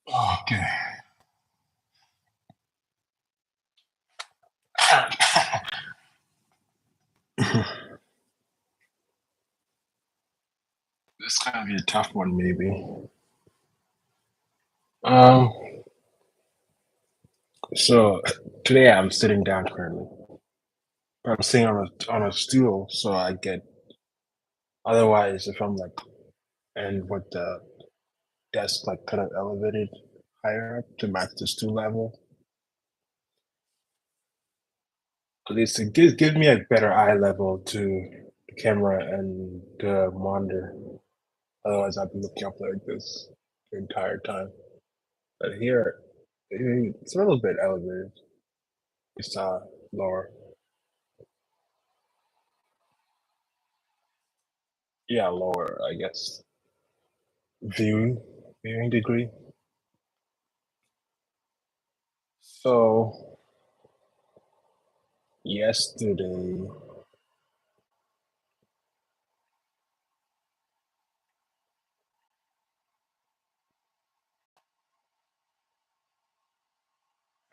Okay. This gonna be a tough one, maybe. Um, so today I'm sitting down currently. I'm sitting on a stool, so I get. Otherwise, if I'm like, and with the desk like kind of elevated higher up to match the stool level, at least it gives me a better eye level to the camera and the monitor. Otherwise, I'd be looking up like this the entire time. But here, it's a little bit elevated. It's lower. Yeah, lower, I guess. Viewing, viewing degree. So yesterday,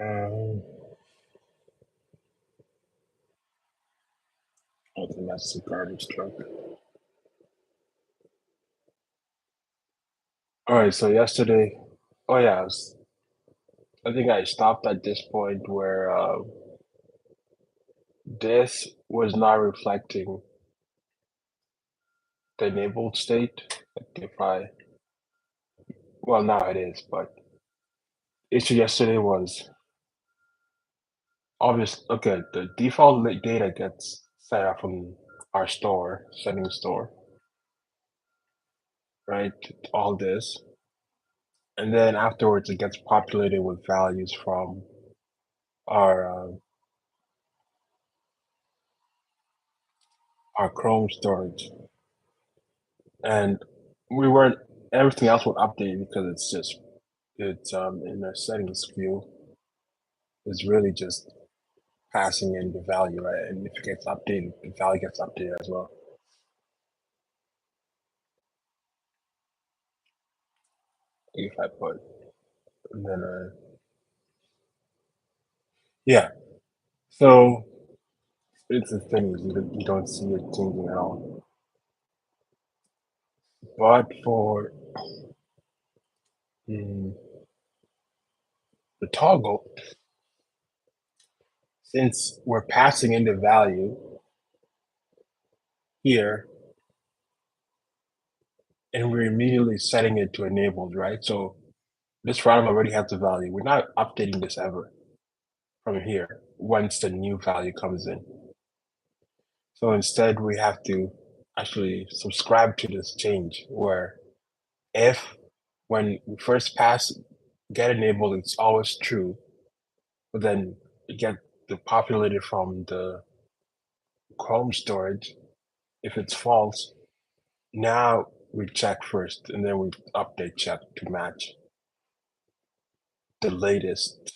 um, I think that's the garbage truck. All right, so yesterday, oh yeah, I think I stopped at this point where this was not reflecting the enabled state. Like if I, well, now it is, but issue yesterday was obvious. Okay, the default data gets set up from our store, settings store, right? All this. And then afterwards, it gets populated with values from our our Chrome storage, and we weren't. Everything else would update because it's in the settings view. It's really just passing in the value, right? And if it gets updated, the value gets updated as well. If I put, and then yeah. So it's the thing is you don't see it changing at all. But for mm, the toggle, since we're passing in the value here, and we're immediately setting it to enabled, right? So this round already has the value. We're not updating this ever from here once the new value comes in. So instead, we have to actually subscribe to this change where if when we first pass get enabled, it's always true, but then it get the populated from the Chrome storage. If it's false, now we check first and then we update check to match the latest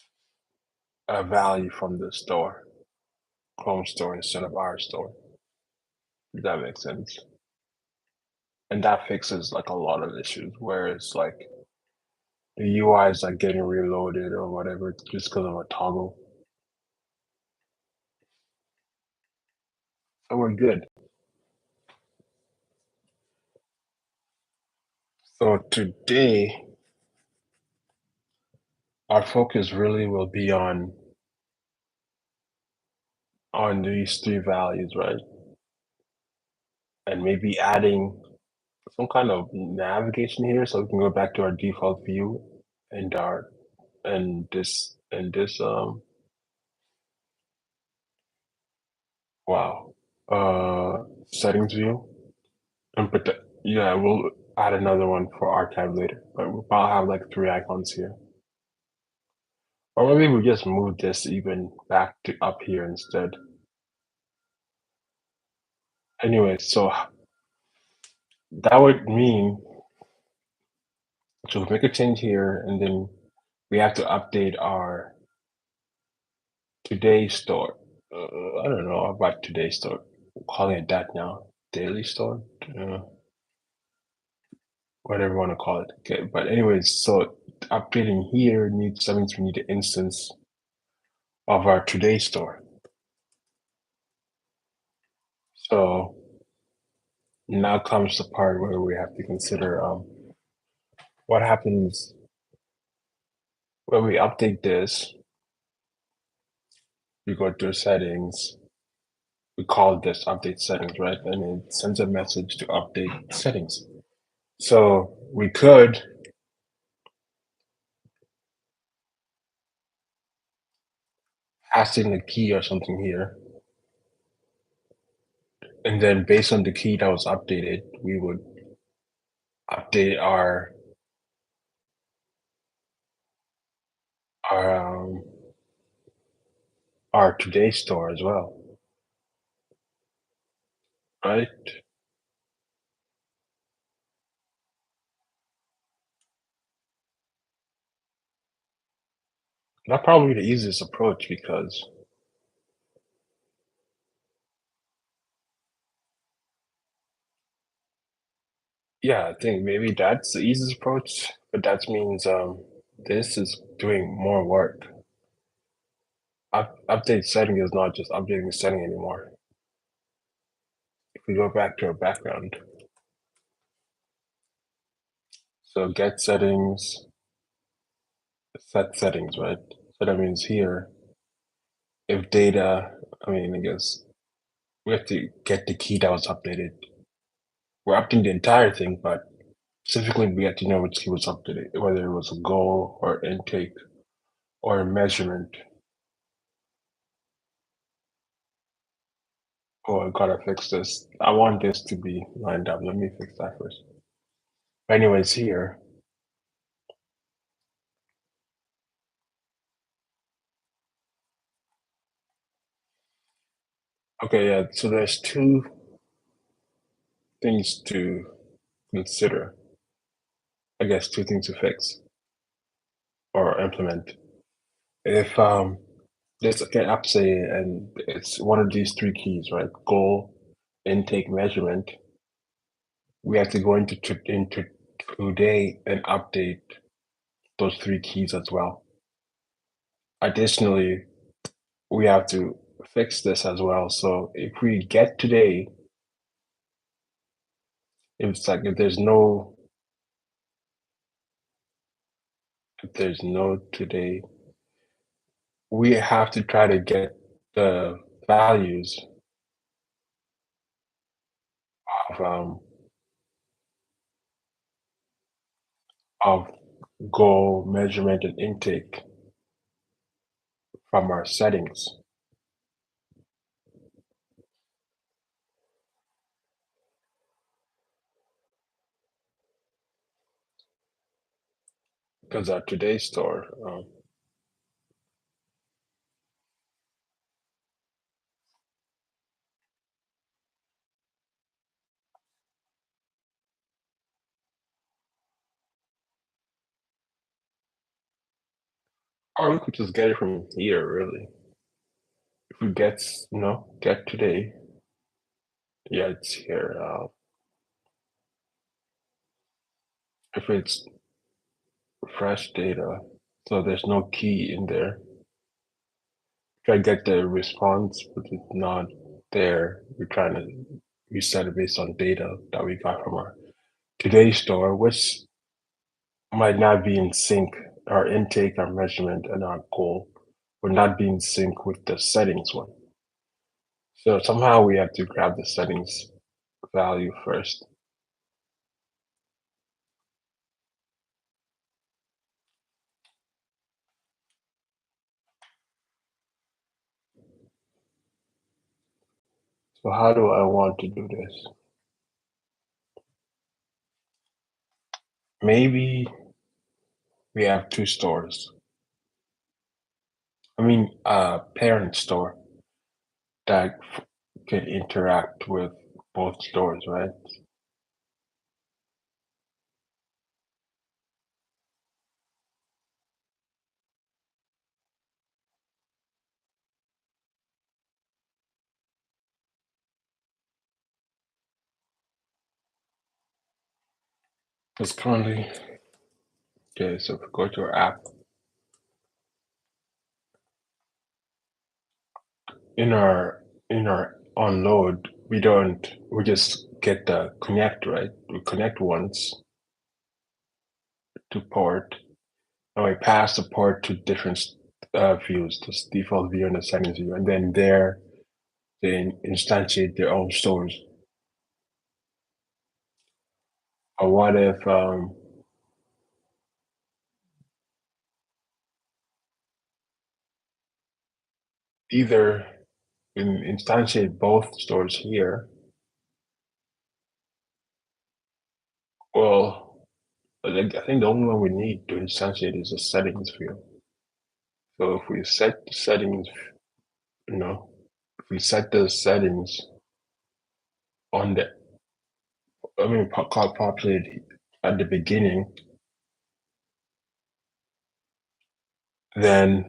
value from the store, Chrome store instead of our store. If that makes sense. And that fixes like a lot of issues where it's like the UI is like getting reloaded or whatever just because of a toggle. So we're good. So today, our focus really will be on these three values, right? And maybe adding some kind of navigation here so we can go back to our default view and our and this wow settings view and put the yeah we'll add another one for archive later, but we'll probably have like three icons here, or maybe we just move this even back to up here instead. Anyway, so that would mean so we make a change here and then we have to update our today store. I don't know about today store. We're calling it that now. Daily store. Uh, whatever you want to call it. Okay, but anyways, so updating here needs that means we need an instance of our today store. So now comes the part where we have to consider what happens when we update this. We go to settings. We call this update settings, right? And it sends a message to update settings. So we could pass in a key or something here, and then based on the key that was updated, we would update our um, our today store as well, right? That's probably the easiest approach because, yeah, I think maybe that's the easiest approach, but that means this is doing more work. Update setting is not just updating the setting anymore. If we go back to our background, so get settings, set settings, right? So that means here, if data, I guess we have to get the key that was updated. We're updating the entire thing, but specifically we have to know which key was updated, whether it was a goal or intake or a measurement. Oh, I gotta fix this. I want this to be lined up. Let me fix that first. Anyways, here, okay, yeah, so there's two things to consider. I guess two things to fix or implement. If there's an app say, and it's one of these three keys, right? Goal, intake, measurement. We have to go into today and update those three keys as well. Additionally, we have to fix this as well. So if we get today, if it's like if there's no today, we have to try to get the values of of goal, measurement, and intake from our settings. Because our today store, or we could just get it from here, really. If we get today, yeah, it's here. If it's fresh data, so there's no key in there. Try to get the response, but it's not there. We're trying to reset it based on data that we got from our today store, which might not be in sync. Our intake, our measurement, and our goal would not be in sync with the settings one. So somehow we have to grab the settings value first. So how do I want to do this? Maybe we have two stores. Parent store that can interact with both stores, right? It's currently okay. So if we go to our app, in our in our onload, we just get the connect, right? We connect once to port, and we pass the port to different views, this default view and the settings view, and then there they instantiate their own stores. Or what if either we instantiate both stores here? Well, I think the only one we need to instantiate is the settings view. So if we set the settings, you know, if we set the settings on the, called populate at the beginning, then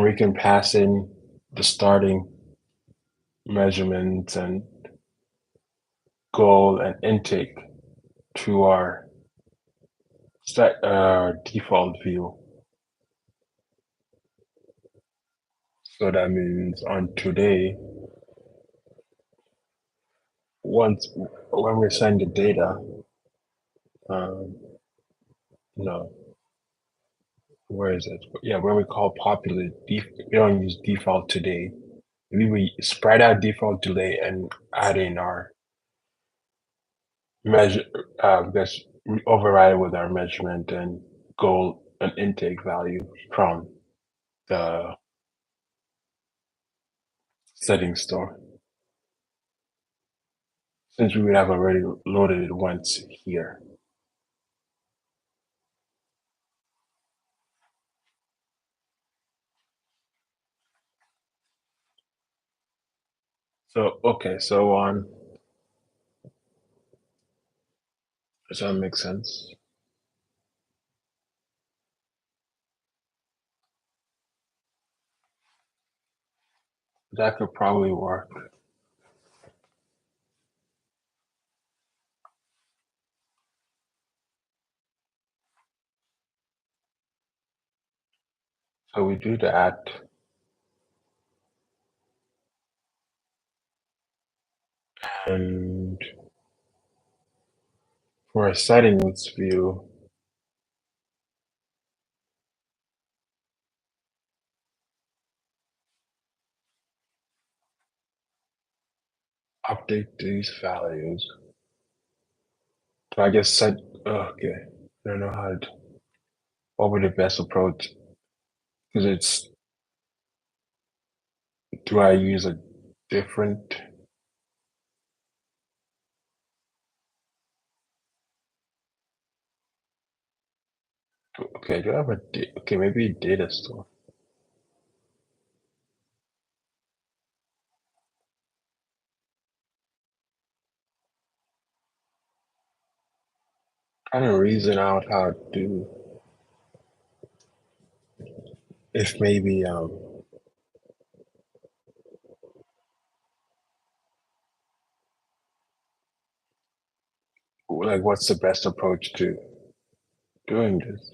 we can pass in the starting measurements and goal and intake to our set default view. So that means on today, once when we send the data, um, no, where is it? Yeah, when we call populate, we don't use default today. Maybe we spread out default delay and add in our measure, just override with our measurement and goal and intake value from the settings store, since we would have already loaded it once here. So, okay, so does that make sense? That could probably work. So we do that, and for a settings view, update these values. So I guess set, okay, I don't know what would the best approach, because it's, do I use a different, okay, do I have okay, maybe data store. Trying to reason out how to, if maybe, like what's the best approach to doing this?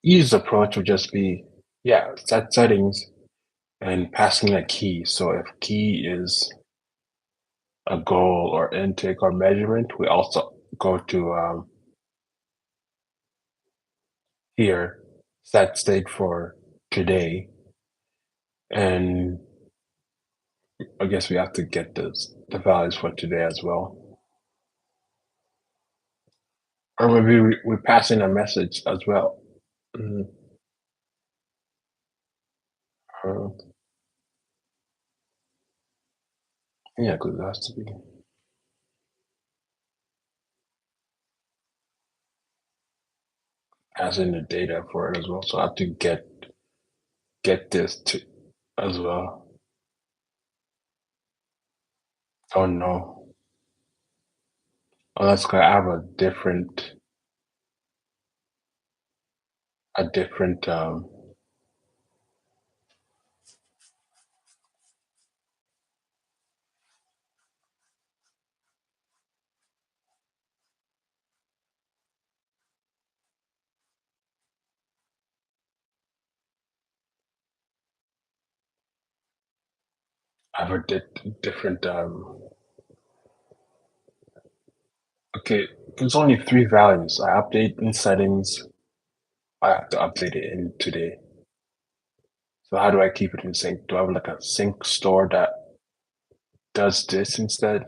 Easiest approach would just be, yeah, set settings and passing a key. So if key is a goal or intake or measurement, we also go to here, set state for today, and I guess we have to get the values for today as well. Or maybe we pass in a message as well. Mhm. Uh, yeah, because it has to be pass in the data for it as well. So I have to get this to as well. Oh no, unless I have a different I've heard different. Okay, there's only three values. I update in settings. I have to update it in today. So how do I keep it in sync? Do I have like a sync store that does this instead?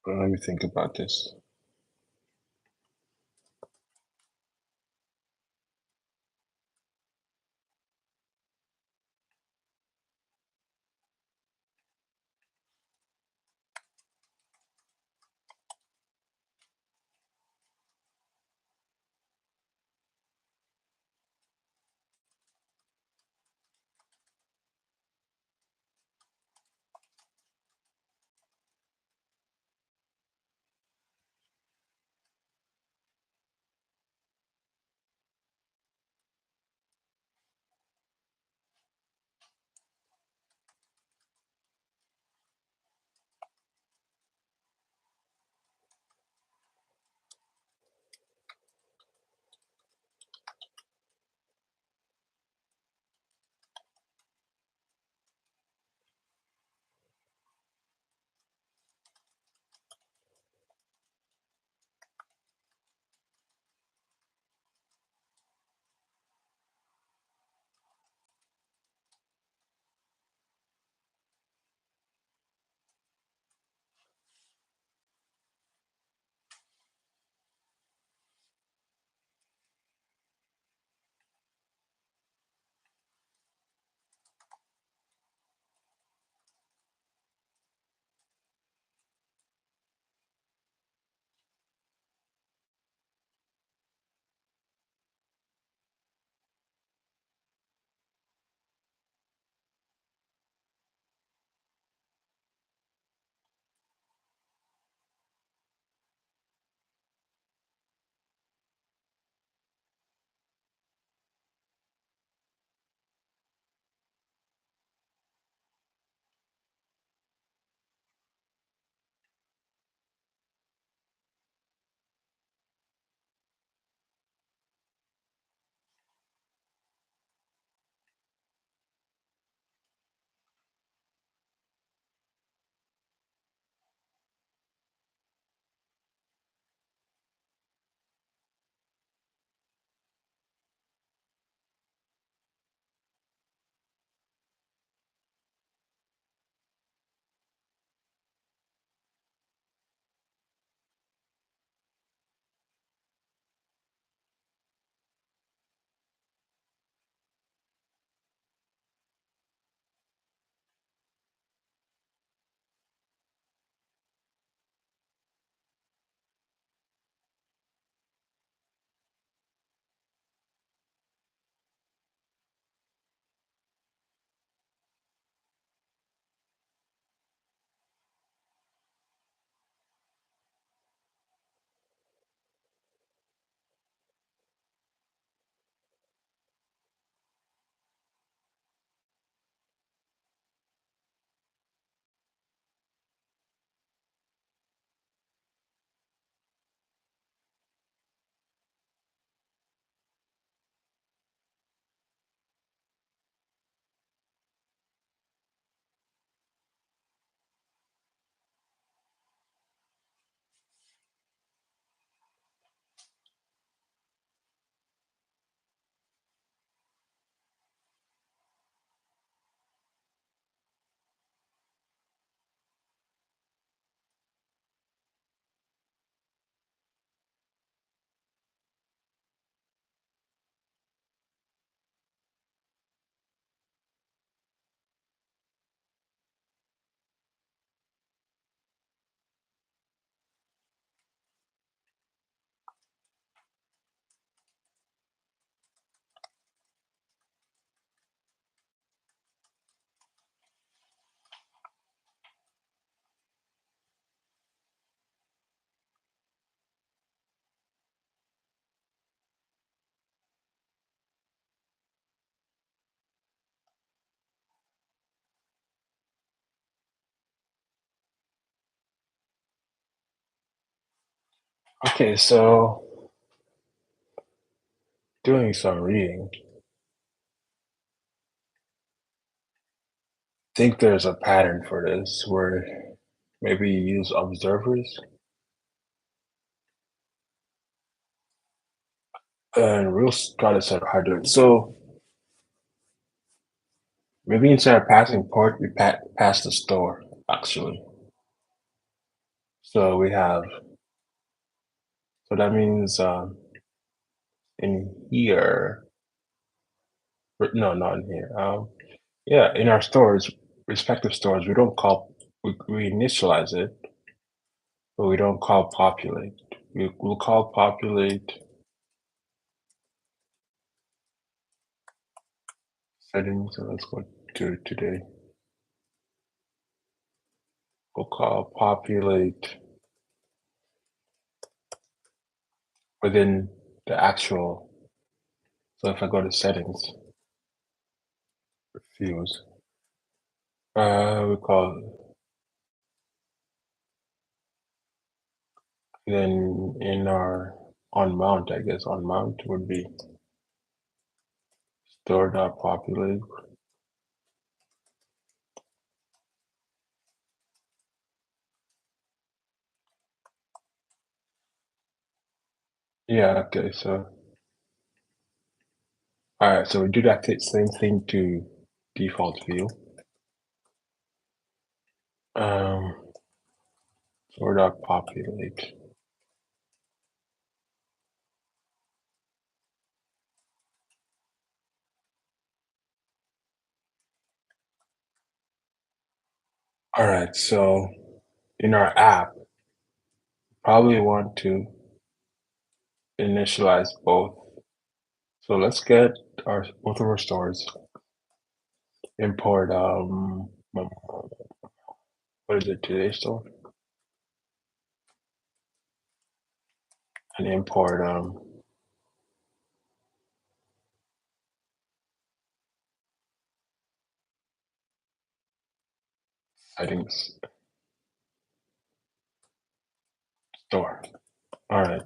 Let me think about this. Okay, so doing some reading, think there's a pattern for this where maybe you use observers and we'll try to set how to do it. So maybe instead of passing port, we pass the store actually. So we have, so that means in here, no, not in here. Yeah, in our stores, respective stores, we don't call, we initialize it, but we don't call populate. We'll call populate settings. So let's go to today. We'll call populate within the actual. So if I go to settings, views, we call then in our on mount, I guess on mount would be store.populate. Yeah, okay, so all right, so we do that same thing to default view. Um, store.populate. All right, so in our app, probably want to initialize both. So let's get our both of our stores, import what is it, today's store? And import settings store. All right,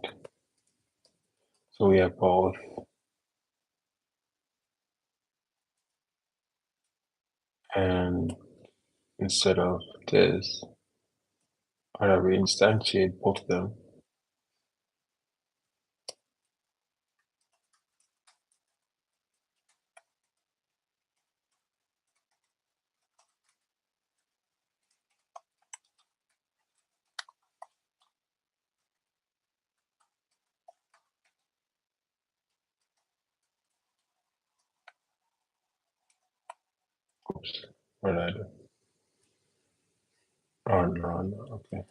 so we have both. And instead of this, all right, we instantiate both of them. Oops, what did I do? Oh, no, no, okay.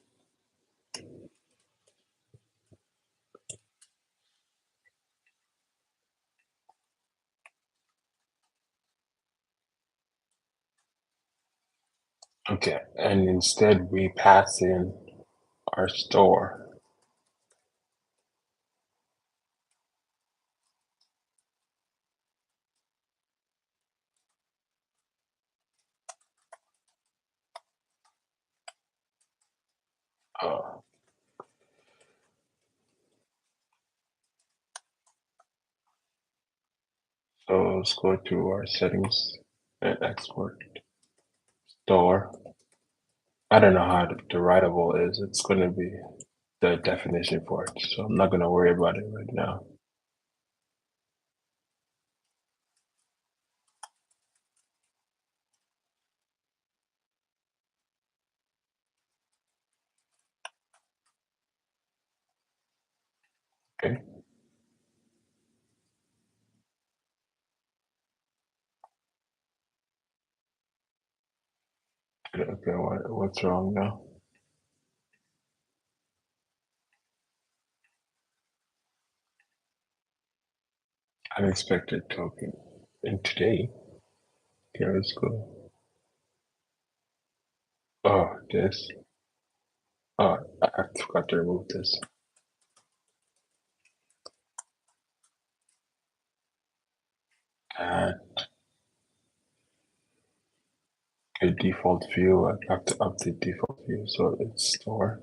Okay, and instead we pass in our store. Uh, so let's go to our settings and export store. I don't know how the writable is. It's going to be the definition for it, so I'm not going to worry about it right now. Okay. Okay. What's wrong now? Unexpected token. And today, here let's go. Oh, this. Oh, I forgot to remove this. Add a default view. I have to update default view, so it's store.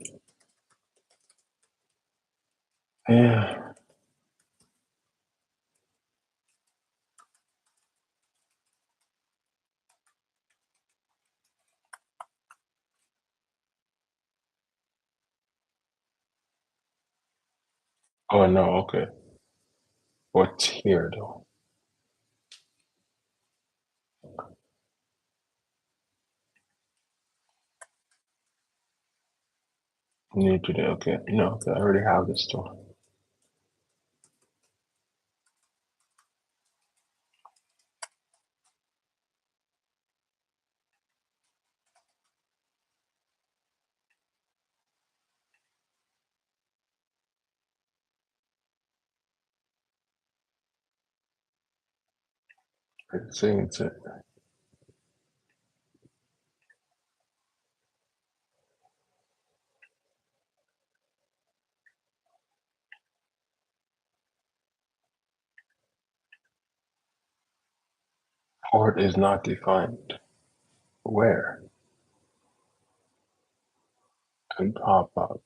Yeah. Oh no, okay. What's here though? New today, okay. No, okay, I already have this store. It's saying it's it. Port is not defined. Where? And pop up.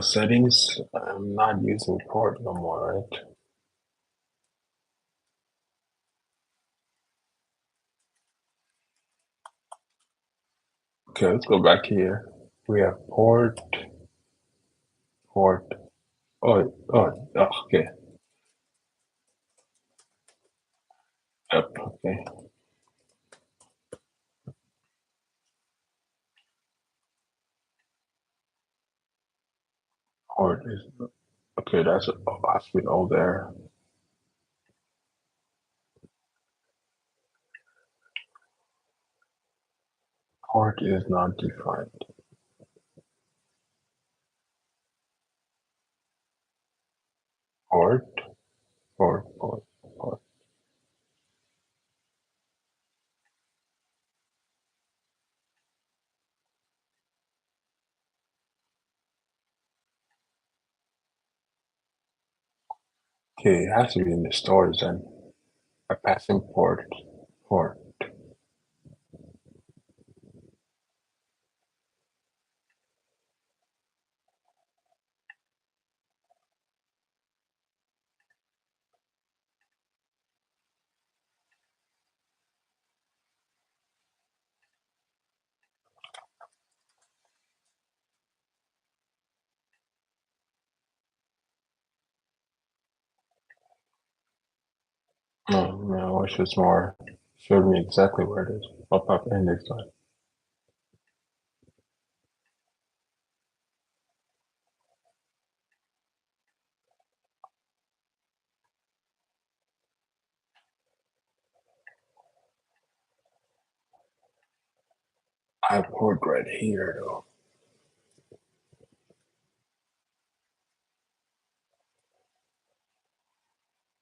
Settings. I'm not using port no more, right? Okay, let's go back here. We have port. Oh, okay. Yep, okay. Port is, okay, that's a hospital there. Port is not defined. Port, port. Okay, it has to be in the stores then. A passing port. No, I wish it was more, showed me exactly where it is. I'll pop it in next time. I have port right here though.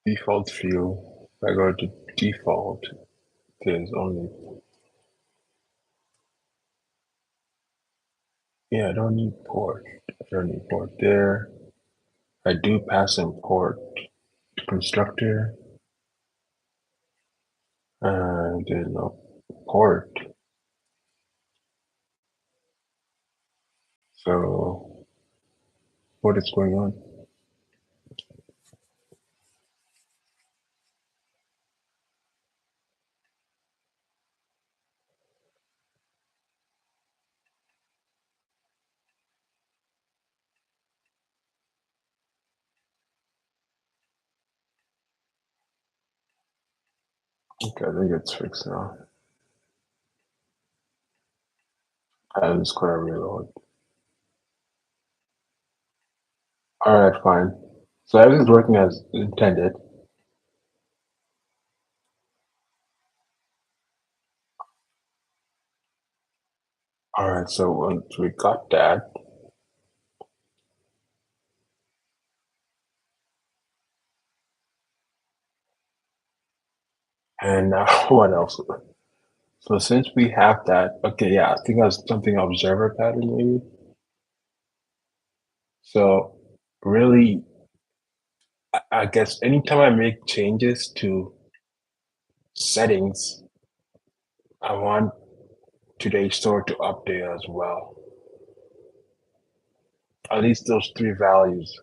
Default field. If I go to default, there's only, yeah, I don't need port. I don't need port there. I do pass in port to constructor, and there's no port. So what is going on? Okay, I think it's fixed now. I'm just gonna reload. Alright, fine. So everything's working as intended. Alright, so once we got that, and now what else? So since we have that, okay, yeah, I think that's something observer pattern maybe. So really, I guess anytime I make changes to settings, I want today's store to update as well. at least those three values.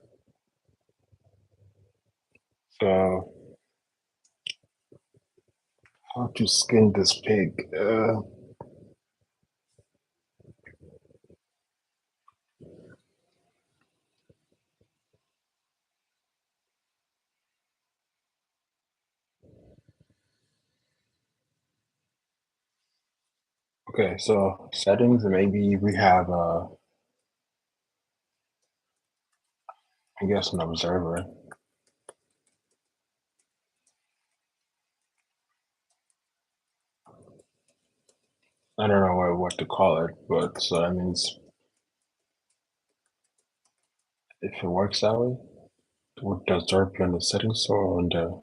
So how to skin this pig? Okay, so settings, maybe we have, I guess an observer. I don't know what to call it, but so that means if it works that way, would the observer be on the settings or on the?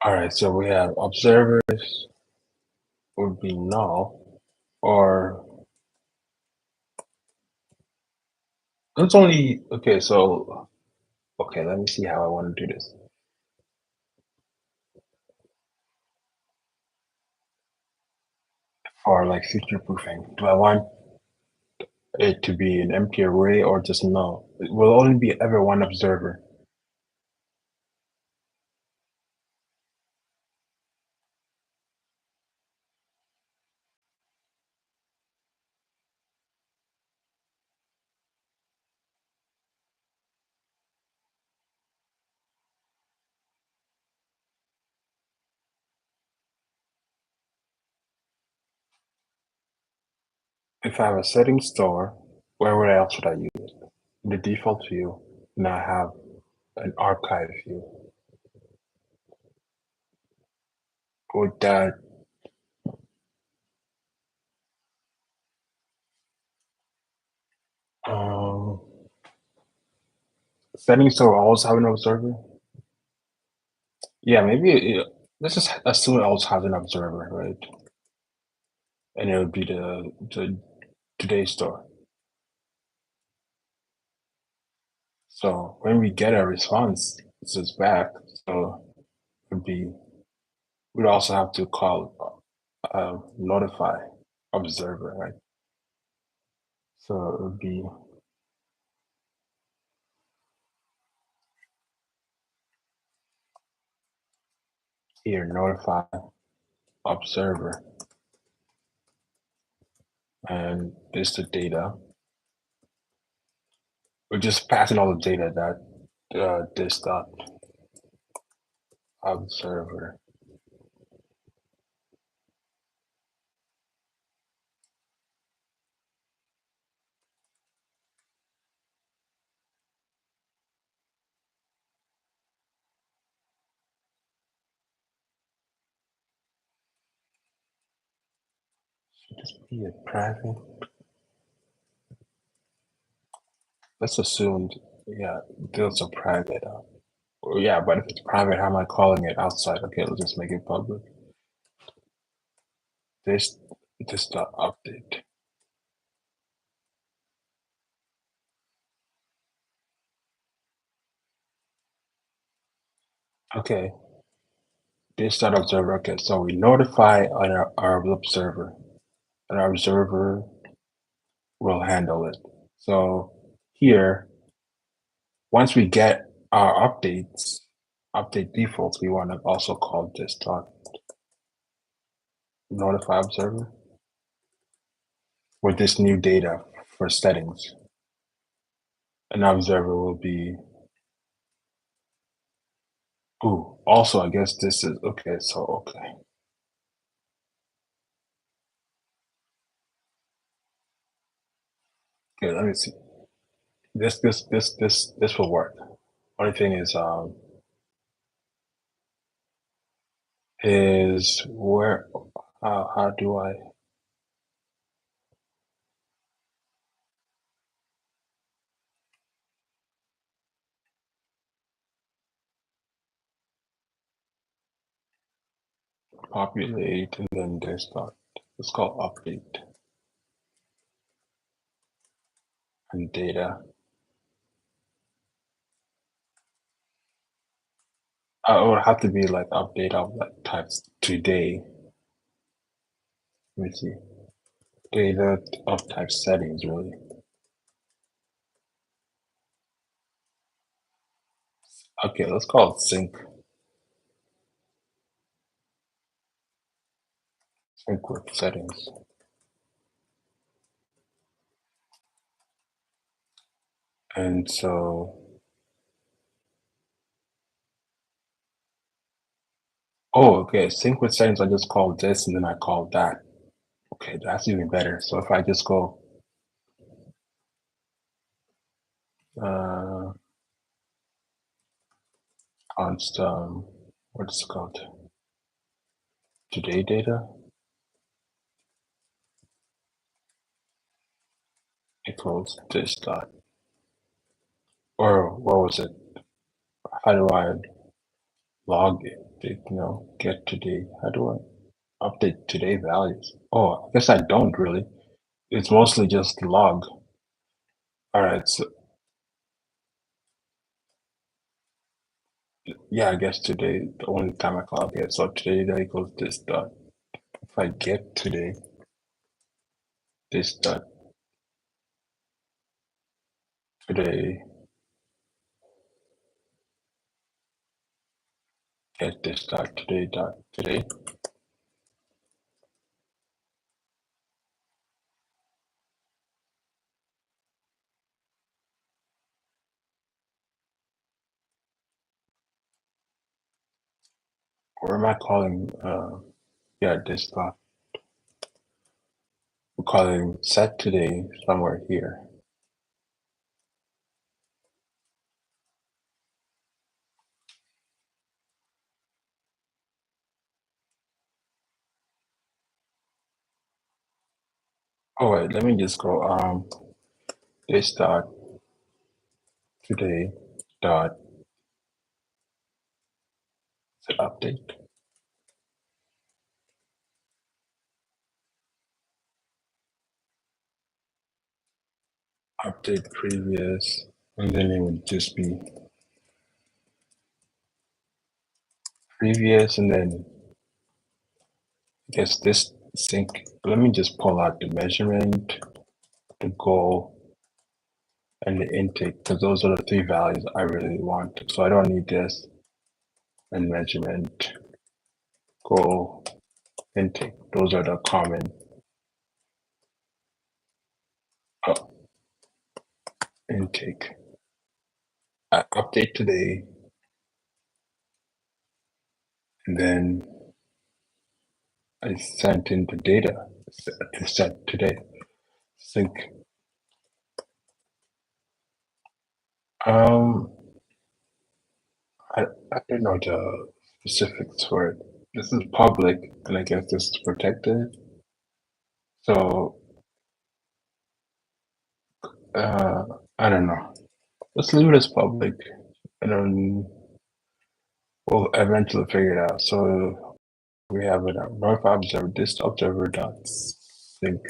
All right, so we have observers would be null, or it's only okay. So okay, let me see how I want to do this. For like future proofing, do I want it to be an empty array or just null? It will only be ever one observer. If I have a settings store, where else would I use it? The default view, and I have an archive view. Would that um, settings store always have an observer? Yeah, maybe let's just assume it always has an observer, right? And it would be the today's store. So when we get a response, this is back. So it would be we'd also have to call notify observer, right? So it would be here notify observer, and this the data. We're just passing all the data that this dot observer. Should this be a private? Let's assume, yeah, those are private. Yeah, but if it's private, how am I calling it outside? Okay, let's just make it public. This this dot update. Okay, this dot observer. Okay, so we notify our observer, and our observer will handle it. So here, once we get our update defaults, we want to also call this dot notify observer with this new data for settings. An observer will be, ooh, also, I guess this is, okay, so, okay. Okay, let me see. This will work. Only thing is where, how do I, populate, and then this dot, it's called update and data. It would have to be like update of like types today. Let me see. Data of type settings, really. Okay, let's call it sync with settings. And so, oh, okay, sync with settings, I just called this and then I called that. Okay, that's even better. So if I just go, uh, const, what's it called? Today data equals this dot, or what was it? How do I log it? Get today. How do I update today values? Oh, I guess I don't really. It's mostly just log. All right, so yeah, I guess today, the only time I clock it. So today that equals this dot. If I get today, this dot today, get this dot today. Or am I calling, yeah, this dot? We're calling set today somewhere here. Oh wait, let me just go, this dot today dot set update. Update previous, and then it would just be previous, and then I guess this sync. Let me just pull out the measurement, the goal, and the intake, because those are the three values I really want. So I don't need this and measurement, goal, intake. Those are the common. Oh, intake. I update today, and then I sent in the data to set today. Sync. Um, I, I don't know the specifics for it. This is public, and I guess this is protected. So, uh, I don't know. Let's leave it as public, and then we'll eventually figure it out. So we have it at North Observer, this observer dot sync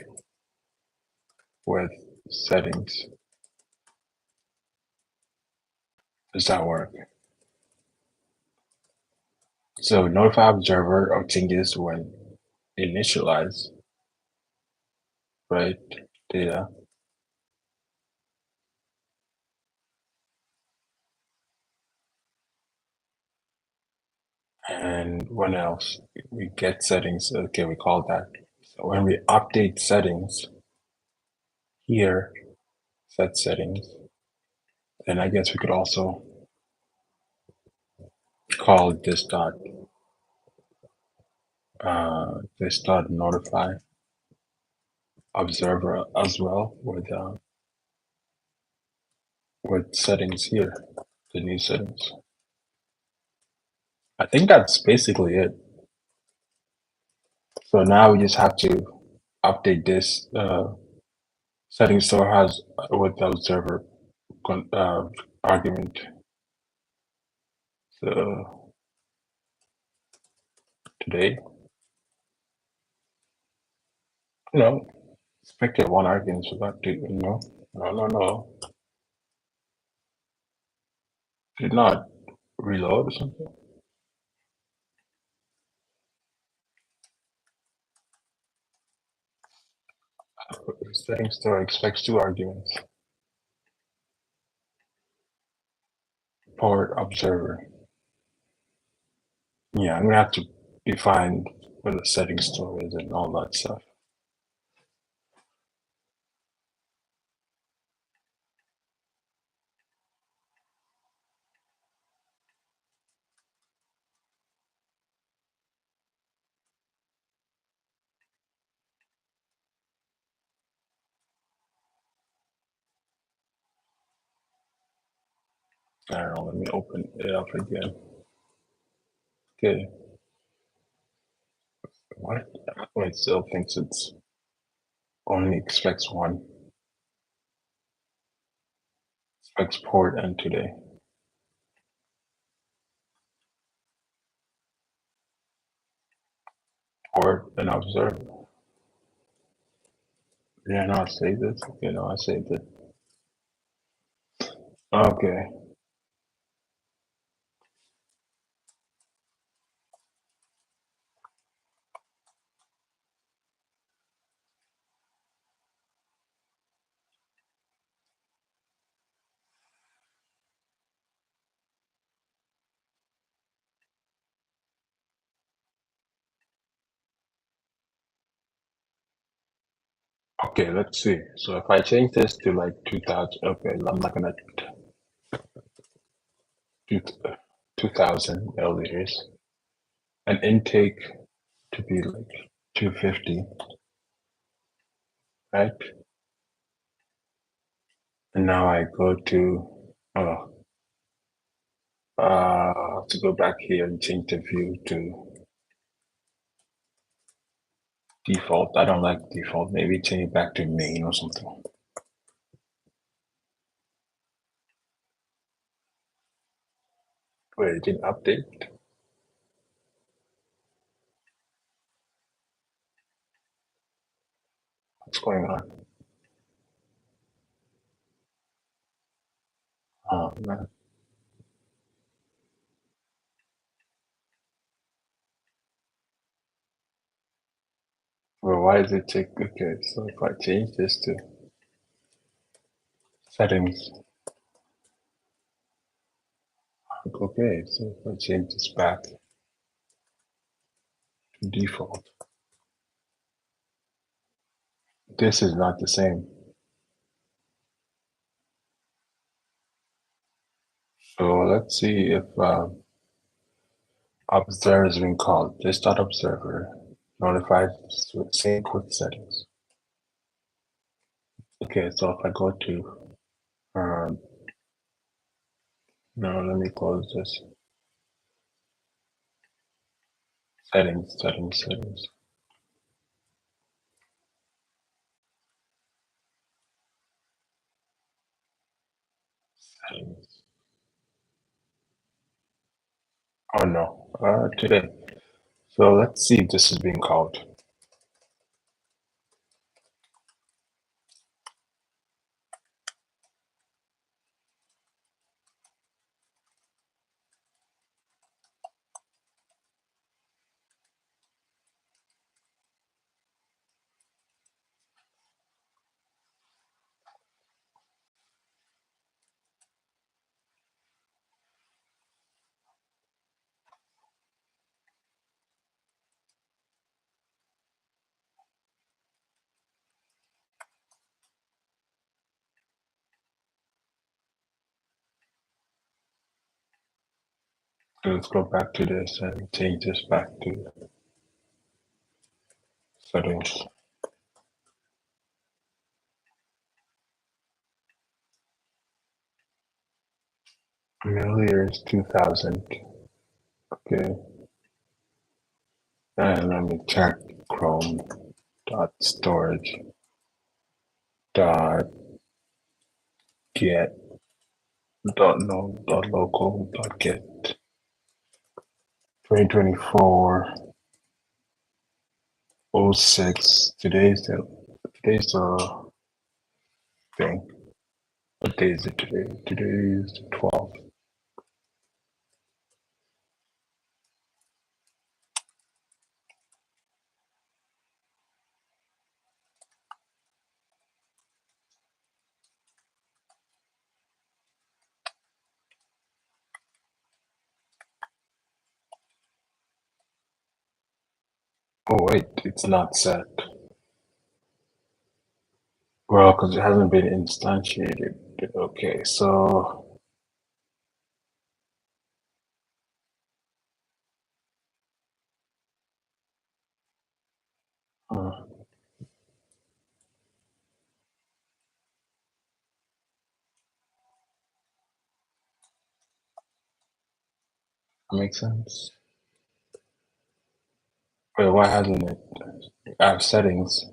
with settings. Does that work? So notify observer of changes when initialize, right? Data. And what else? We get settings. Okay, we call that. So when we update settings here, set settings, then I guess we could also call this dot notify observer as well with settings here, the new settings. I think that's basically it. So now we just have to update this settings store has with the observer argument. So today, no, expected one argument so that no, did not reload or something. Settings store expects two arguments. Port observer. Yeah, I'm gonna have to define where the settings store is and all that stuff. I don't know, let me open it up again. Okay. What? Oh, it still thinks it's only expects one. Expects port and today. Port and observe. Yeah, no, I saved this. Okay, no, I saved it. Okay. Okay, let's see. So if I change this to like 2000, okay, I'm not gonna do 2000 milliliters. An intake to be like 250, right? And now I go oh, to go back here and change the view to default. I don't like default. Maybe change it back to main or something. Wait, it didn't update? What's going on? Oh, man. Well, why does it take, okay, so if I change this to settings, okay, so if I change this back to default, this is not the same. So let's see if observer has been called. This dot observer notifies same quick settings. Okay, so if I go to, no, let me close this. Settings, settings, settings, settings. Oh no, today. So let's see if this is being called. Let's go back to this and change this back to settings. Familiar is 2000. Okay. And let me check Chrome dot storage dot get dot no dot local dot get 2024 06. Today's the thing. What day is it today? Today is the 12th. Oh wait, it's not set. Well, because it hasn't been instantiated. Okay, so that makes sense. Wait, why hasn't it? App settings.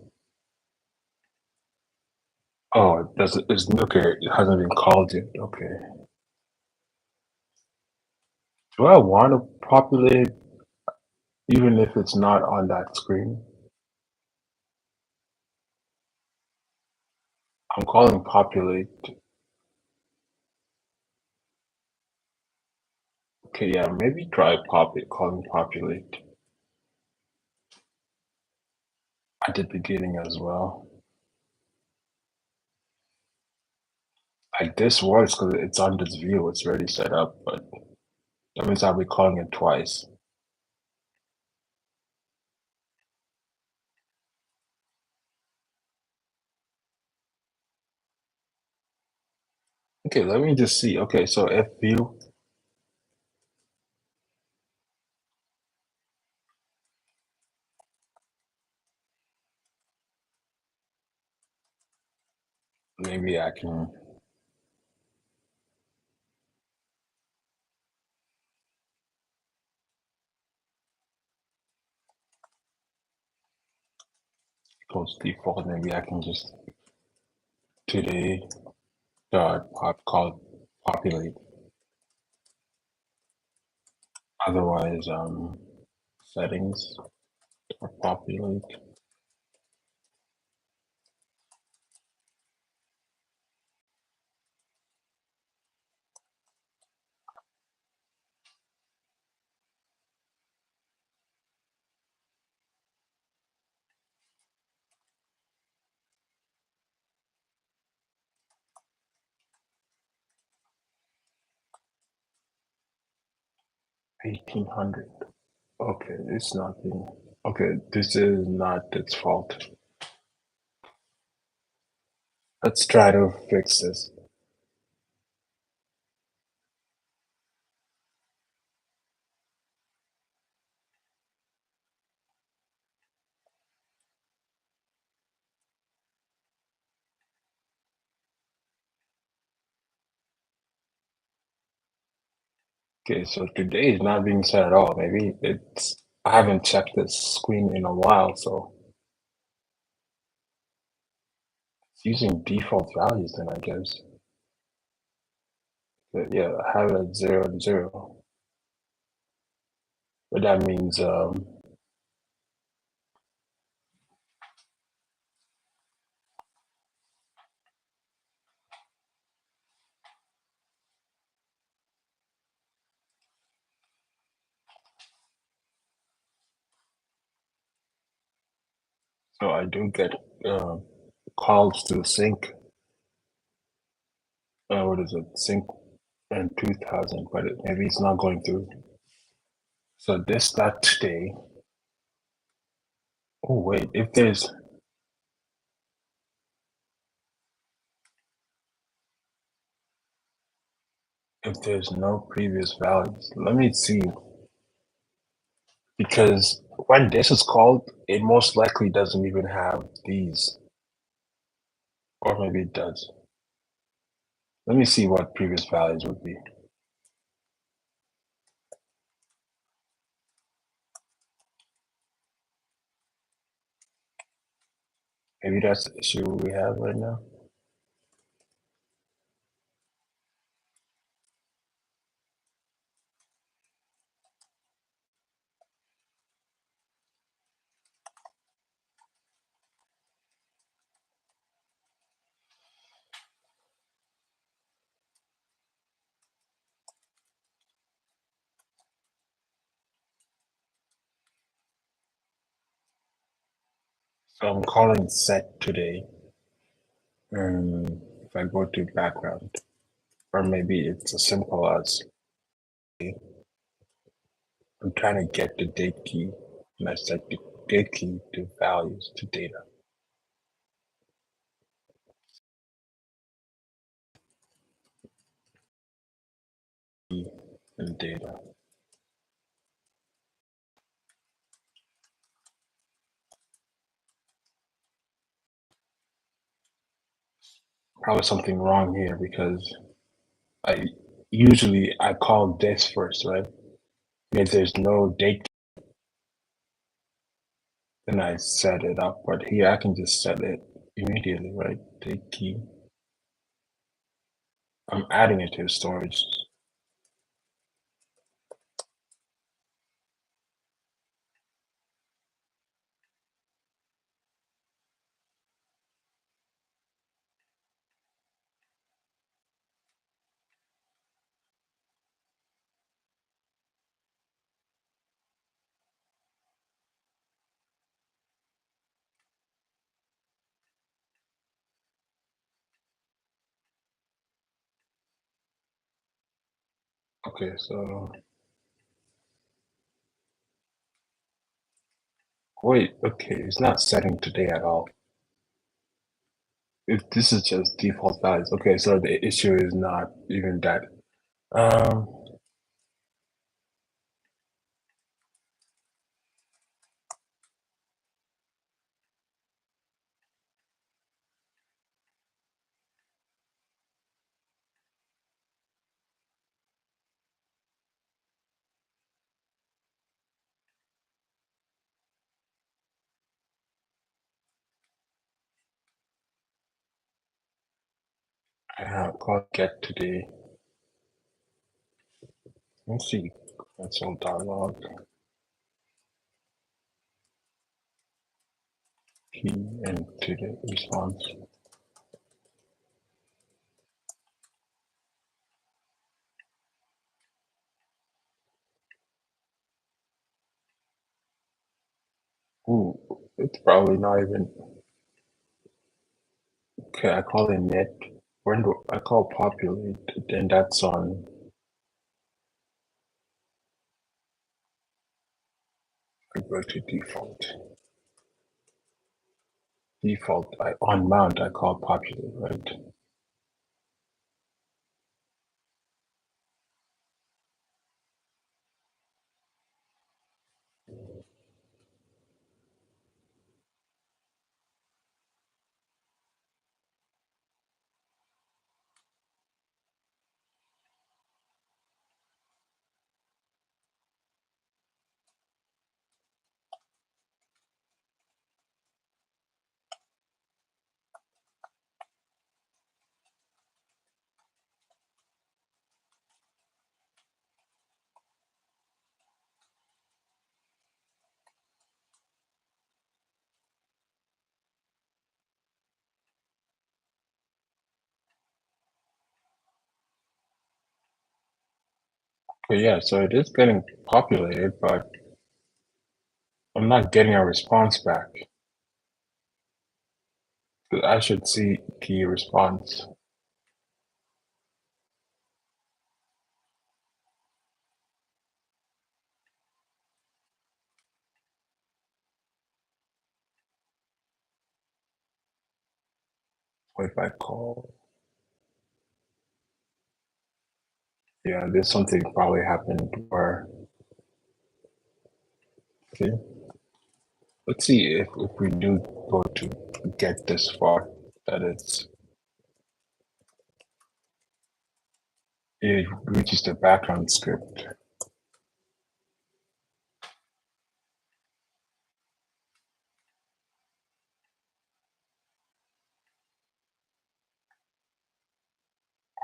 Oh, it doesn't. It's okay. It hasn't been called yet. Okay. Do I want to populate it even if it's not on that screen? I'm calling populate. Okay, yeah, maybe try calling populate at the beginning as well. Like this works because it's on this view. It's already set up, but that means I'll be calling it twice. Okay, let me just see. Okay, so if view, maybe I can post default. Maybe I can just today dot pop call populate. Otherwise, settings or populate. $1,800. Okay, it's nothing. Okay, this is not its fault. Let's try to fix this. Okay, so today is not being set at all. Maybe it's, I haven't checked this screen in a while, so it's using default values then, I guess. But yeah, I have it at 0 and 0. But that means, so I do get calls to sync. What is it? Sync and 2000, but maybe it's not going through. So this that today. Oh wait, if there's no previous values. Let me see, because when this is called, it most likely doesn't even have these, or maybe it does. Let me see what previous values would be. Maybe that's the issue we have right now. So I'm calling set today. If I go to background, or maybe it's as simple as I'm trying to get the date key, and I set the date key to values to data. Key and data. Probably something wrong here because I I call this first, right? If there's no date, then I set it up. But here I can just set it immediately, right? Date key. I'm adding it to storage. Okay, so wait, okay, it's not setting today at all. If this is just default values, okay, so the issue is not even that. Um, I have called get today. Let's see, console dialog, key, and today response. Ooh, it's probably not even, okay, I call it net. When do I call populate, then that's on, I go to default. Default, on mount, I call populate, right? But yeah, so it is getting populated, but I'm not getting a response back. I should see key response. What if I call? Yeah, there's something probably happened where, okay, let's see if we do go to get this far, that it reaches the background script.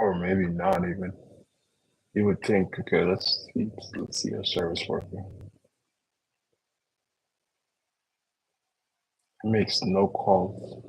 Or maybe not even. You would think, okay, let's see our service working. It makes no calls.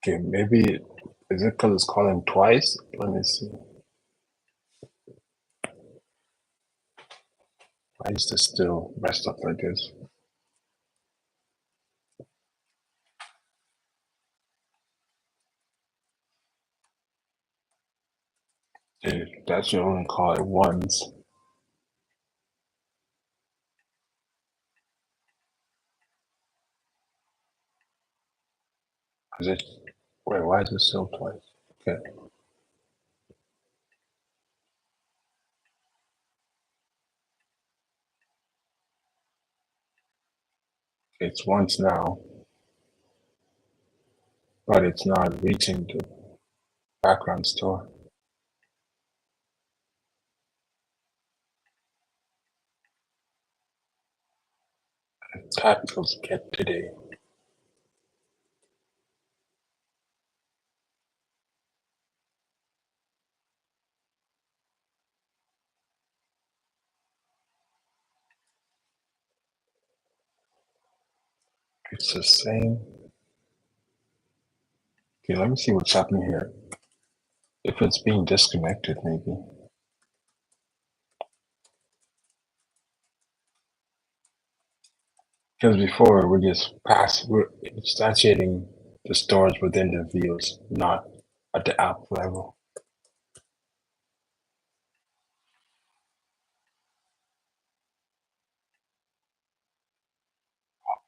Okay, maybe is it because it's calling twice? Let me see. Why is this still messed up like this? Dude, that should only call it once. Is it? Wait, why is it still twice? Okay, it's once now, but it's not reaching the background store. Tacticals get today. It's the same. Okay, let me see what's happening here. If it's being disconnected, maybe. Because before we're instantiating the stores within the views, not at the app level.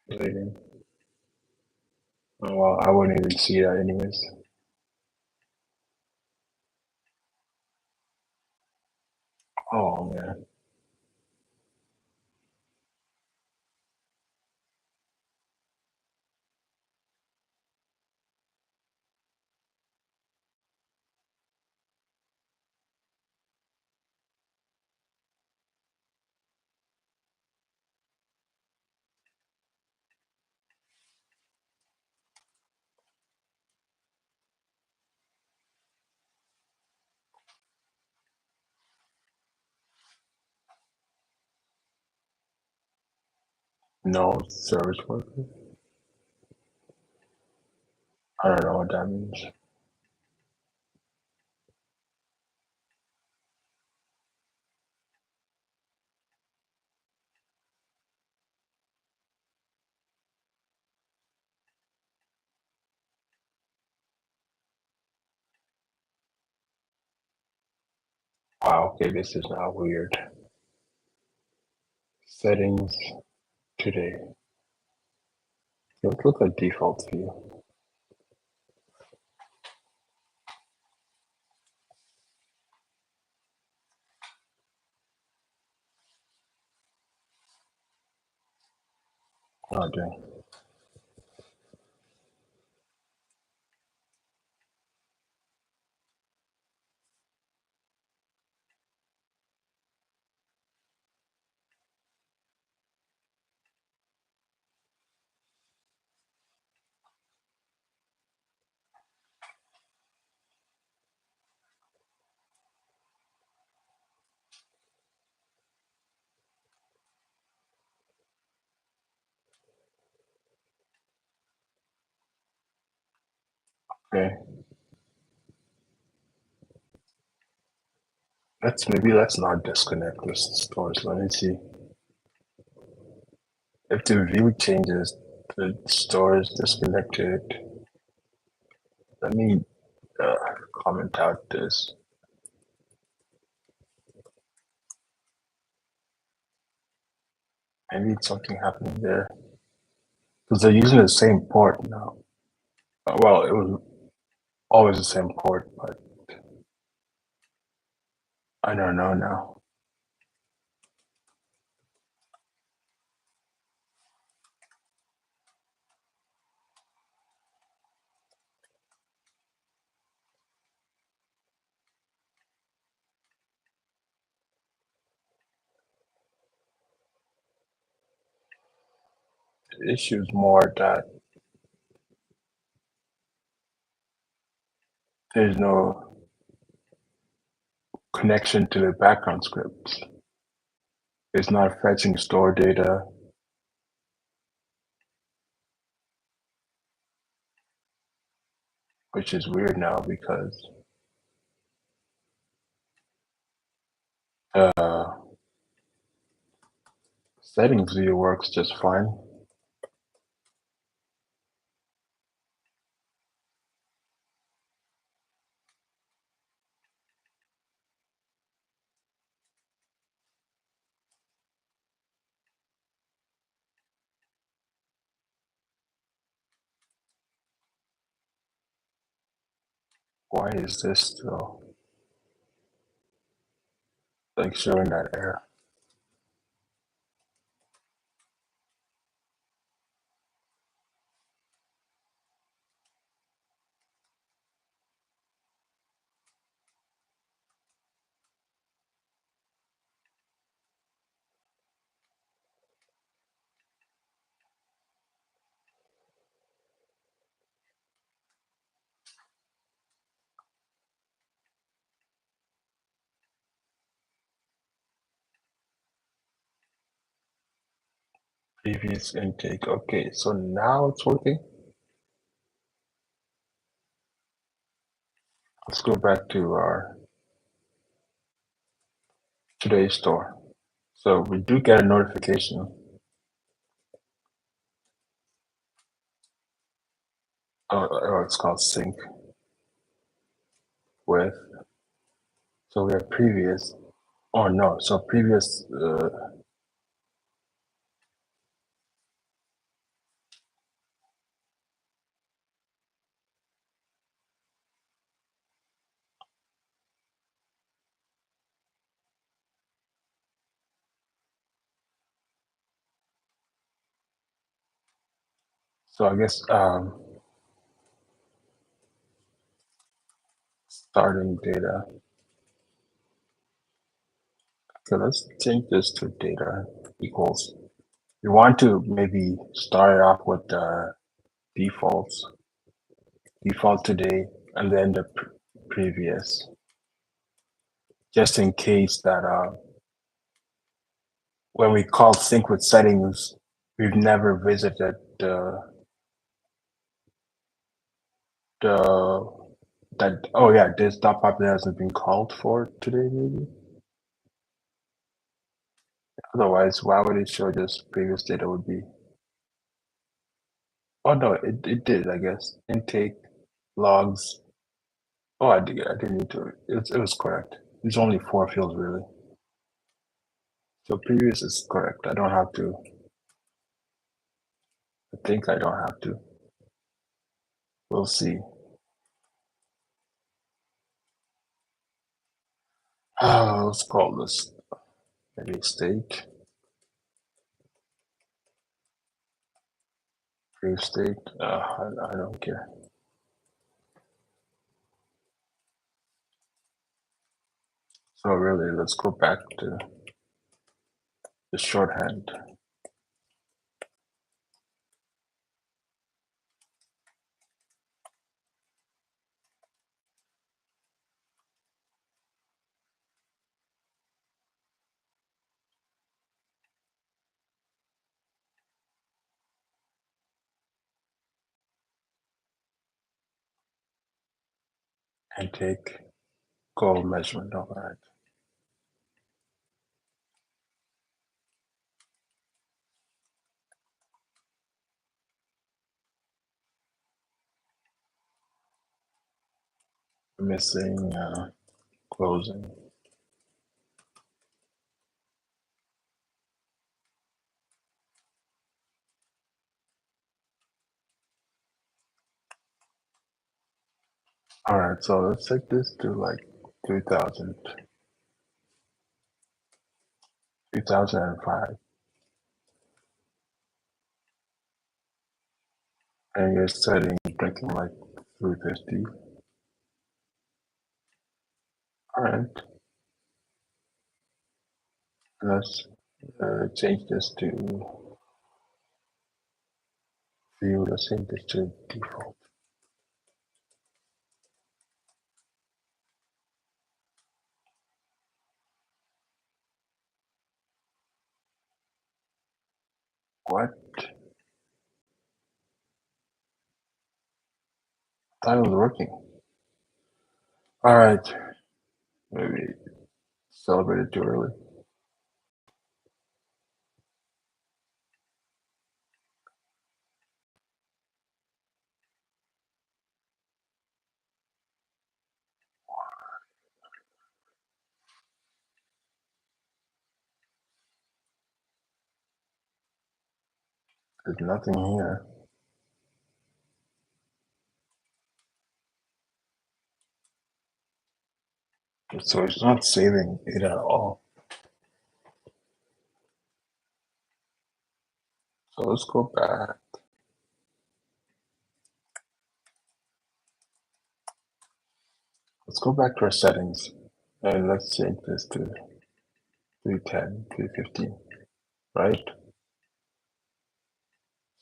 Later. Oh, well, I wouldn't even see that anyways. Oh man. No service worker. I don't know what that means. Wow, okay, this is now weird. Settings today. Let's look at default view. Oh dang. Okay. Let's not disconnect the stores. Let me see. If the view changes, the store is disconnected. Let me uh, comment out this. Maybe it's something happening there because they're using the same port now. Well, it was always the same port, but I don't know now. The issue is more that there's no connection to the background scripts. It's not fetching store data, which is weird now because the settings view works just fine. Why is this still like showing that error? Previous intake. Okay, so now it's working. Let's go back to our today's store. So we do get a notification. It's called sync with. So we have previous. Oh no, so previous. So I guess starting data. Okay, let's change this to data equals. We want to maybe start it off with the defaults, default today, and then the previous, just in case that when we call sync with settings, we've never visited the that. Oh yeah, this dot popular hasn't been called for today, maybe. Otherwise, why would it show just previous data would be? Oh no, it did, I guess. Intake logs. Oh, I didn't need to. It was correct. There's only 4 fields really. So previous is correct. I don't have to. I think I don't have to. We'll see. Let's call this maybe state, brief state. I don't care. So really, let's go back to the shorthand and take goal measurement. All right. missing closing. All right, so let's take this to like 2000, 2005, and you're setting drinking like 350. All right, let's change this to view. Let's change this to default. What? I thought it was working. All right, maybe celebrated too early. There's nothing here. So it's not saving it at all. So let's go back. Let's go back to our settings and let's change this to 310, 315, right?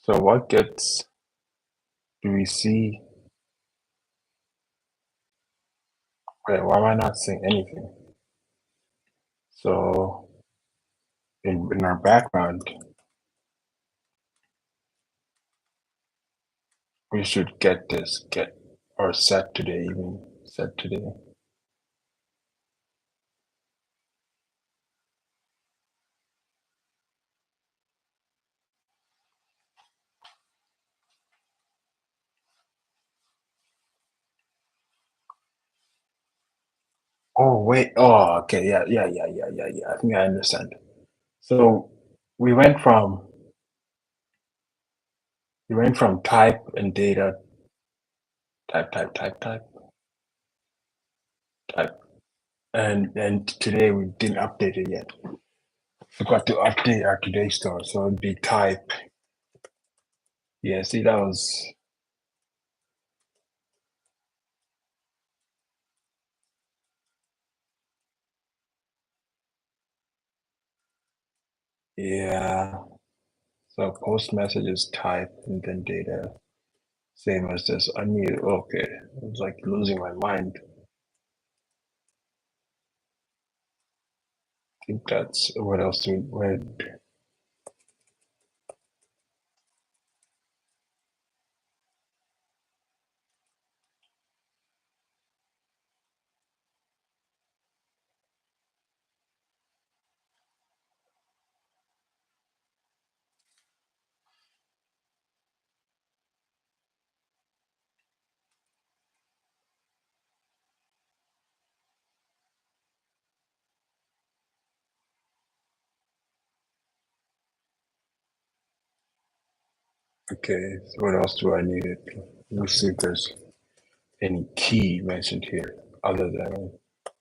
So what gets, do we see, wait, why am I not seeing anything? So in our background, we should get this, get, or set today, even set today. Oh, wait. Oh, okay. Yeah. I think I understand. So we went from type and data, type, and today we didn't update it yet. Forgot to update our today store, so it'd be type. Yeah, see, that was, yeah. So post message is type and then data. Same as this. I knew, okay. I was like losing my mind. I think that's what else we went. Okay, so what else do I need? Let's see if there's any key mentioned here other than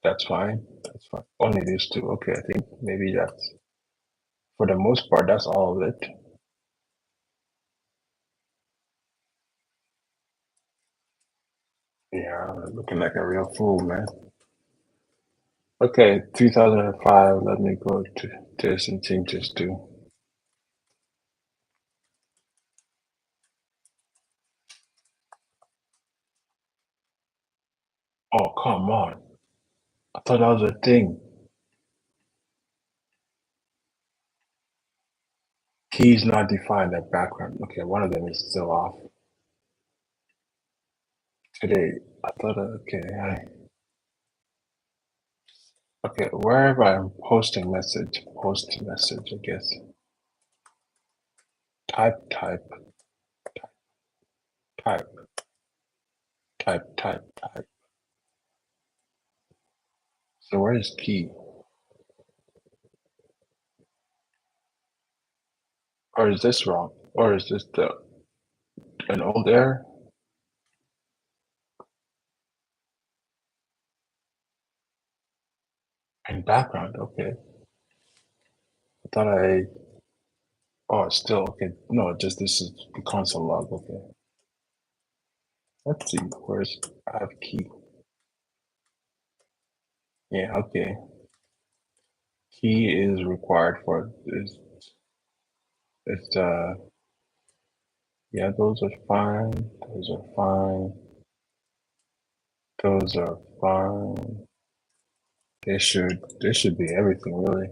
that's fine. That's fine. Only these two. Okay, I think maybe that's for the most part, that's all of it. Yeah, looking like a real fool, man. Okay, 2005. Let me go to this and change this to. Oh, come on. I thought that was a thing. Keys not defined at background. Okay, one of them is still off. Today, I thought, okay, wherever I'm posting message, post message, I guess. Type, type, type. So where is key? Or is this wrong? Or is this an old error? And background, okay. I thought oh, it's still, okay. No, just this is the console log, okay. Let's see, where's, I have key. Yeah, okay. Key is required for, it's, yeah, those are fine. Those are fine. Those are fine. This should be everything, really.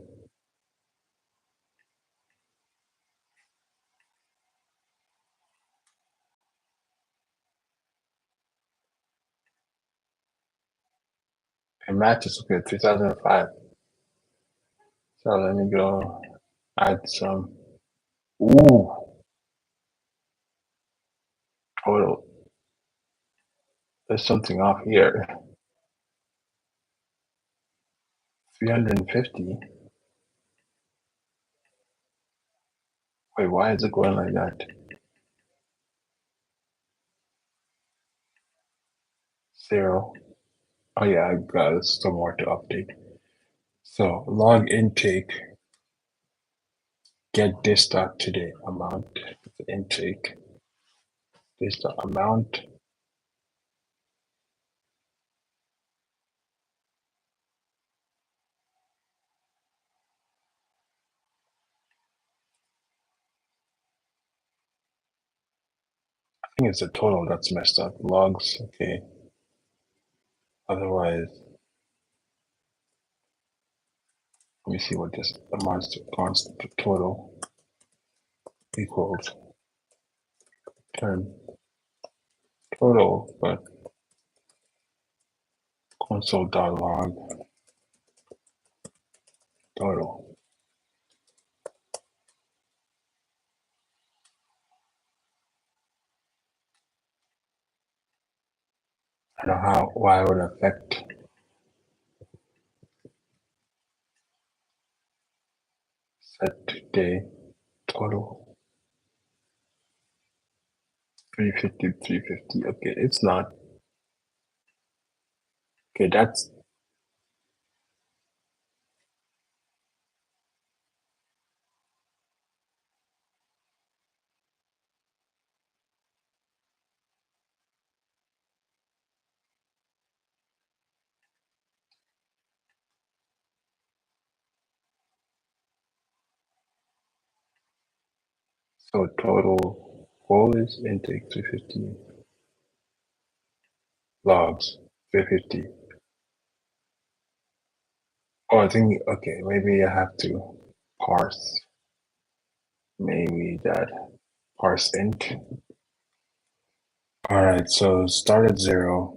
And matches, okay, 2005. So let me go add some. Ooh, total. There's something off here. 350. Wait, why is it going like that? 0. Oh yeah, I've got some more to update. So log intake, get this dot today amount, intake, this dot amount. I think it's the total that's messed up. Logs, okay. Otherwise, let me see what this amounts to. Constant total equals turn total, but console.log total. I don't know why it would affect set day total 350, 350. Okay, it's not. Okay, that's so total full is intake 350 logs 350. Oh, I think okay, maybe I have to parse. Maybe that parse int. All right, so start at 0.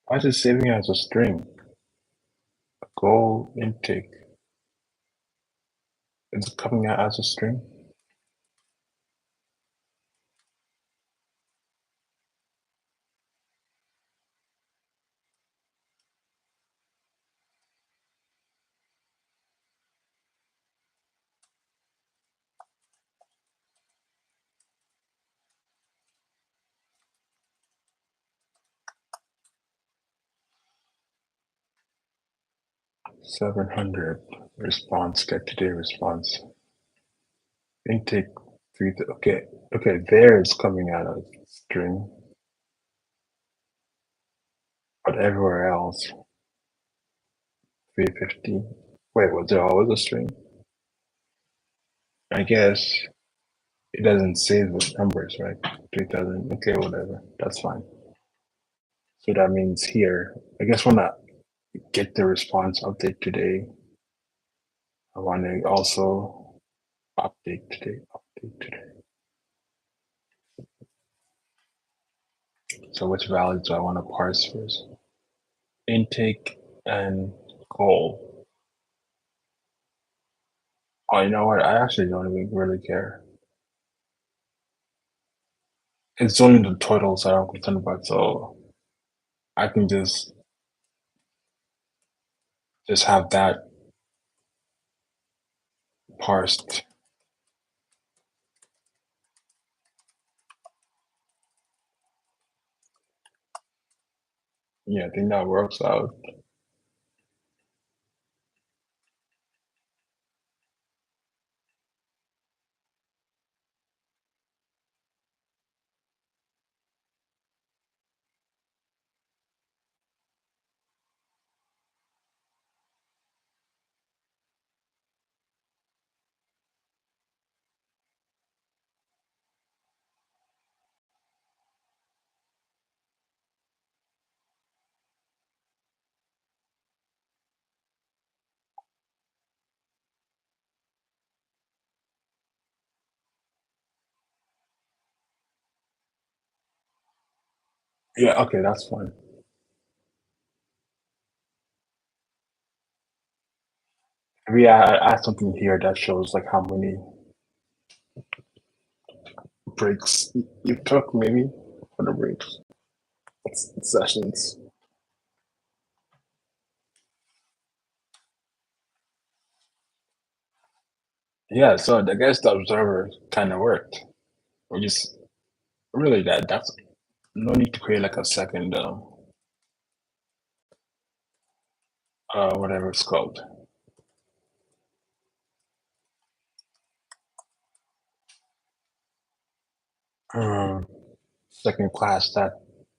Why is it saving as a string? Goal intake. It's coming out as a string. Seven hundred response. Get today response. Intake 3. Okay, okay. There is coming out as string, but everywhere else 350. Wait, was there always a string? I guess it doesn't save the numbers, right? 3000. Okay, whatever. That's fine. So that means here, I guess when I get the response update today, I want to also update today. Update today. So which values do I want to parse first? Intake and goal. Oh, you know what? I actually don't even really care. It's only the totals that I'm concerned about, so I can just have that parsed. Yeah, I think that works out. Yeah, okay, that's fine. Maybe I add something here that shows like how many breaks you took, maybe for the breaks sessions. Yeah, so I guess the observer kind of worked. We just really that's no need to create like a second whatever it's called. Um, second class that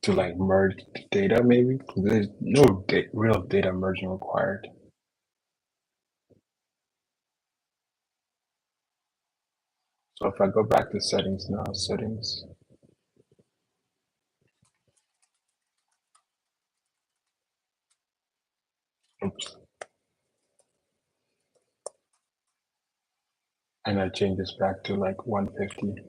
to like merge the data maybe 'cause there's no real data merging required. So if I go back to settings now, settings, oops, and I change this back to like 150,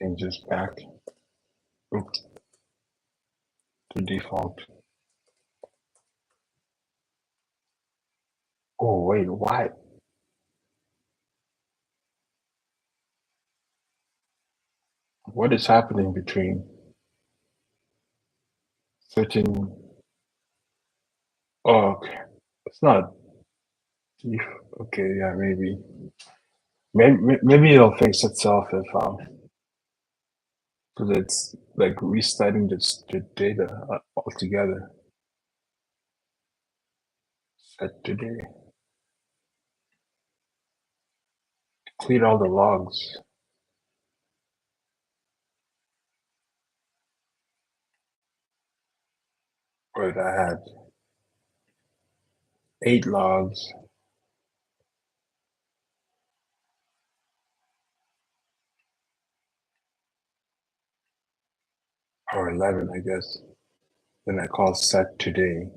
change this back, oops, to default. Oh wait, why? What is happening between switching? Oh, okay, it's not okay. Yeah, maybe it'll fix itself if because it's like restarting the data altogether. Set today, clear all the logs. Wait, I had 8 logs or 11, I guess. Then I call set today.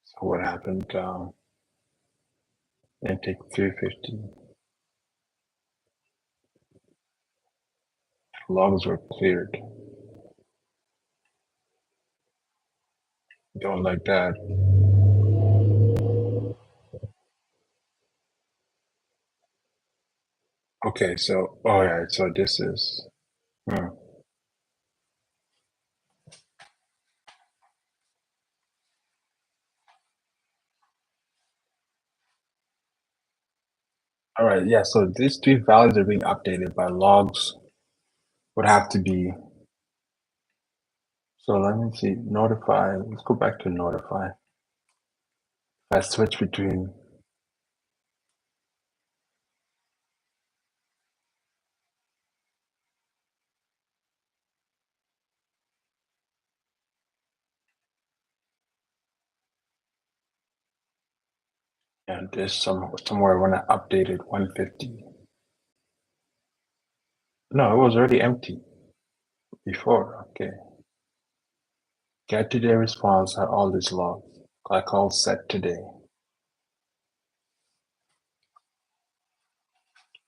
So what happened? And take 350. Logs were cleared. Don't like that. Okay, so oh yeah, so this is. Hmm. All right, yeah. So these 3 values are being updated, by logs would have to be. So let me see. Notify. Let's go back to notify. If I switch between. And there's somewhere when I updated 150. No, it was already empty before. Okay. Get today response at all these logs. I call set today.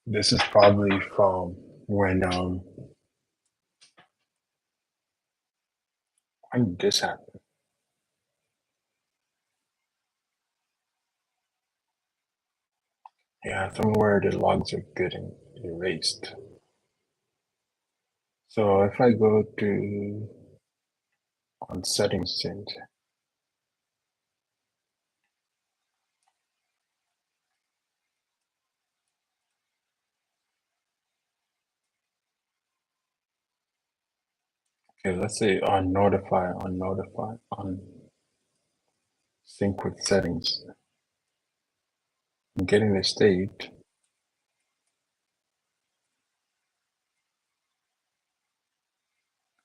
This is probably from when when did this happen? Yeah, somewhere the logs are getting erased. So if I go to on settings change, okay, let's say on notify, on sync with settings. I'm getting the state,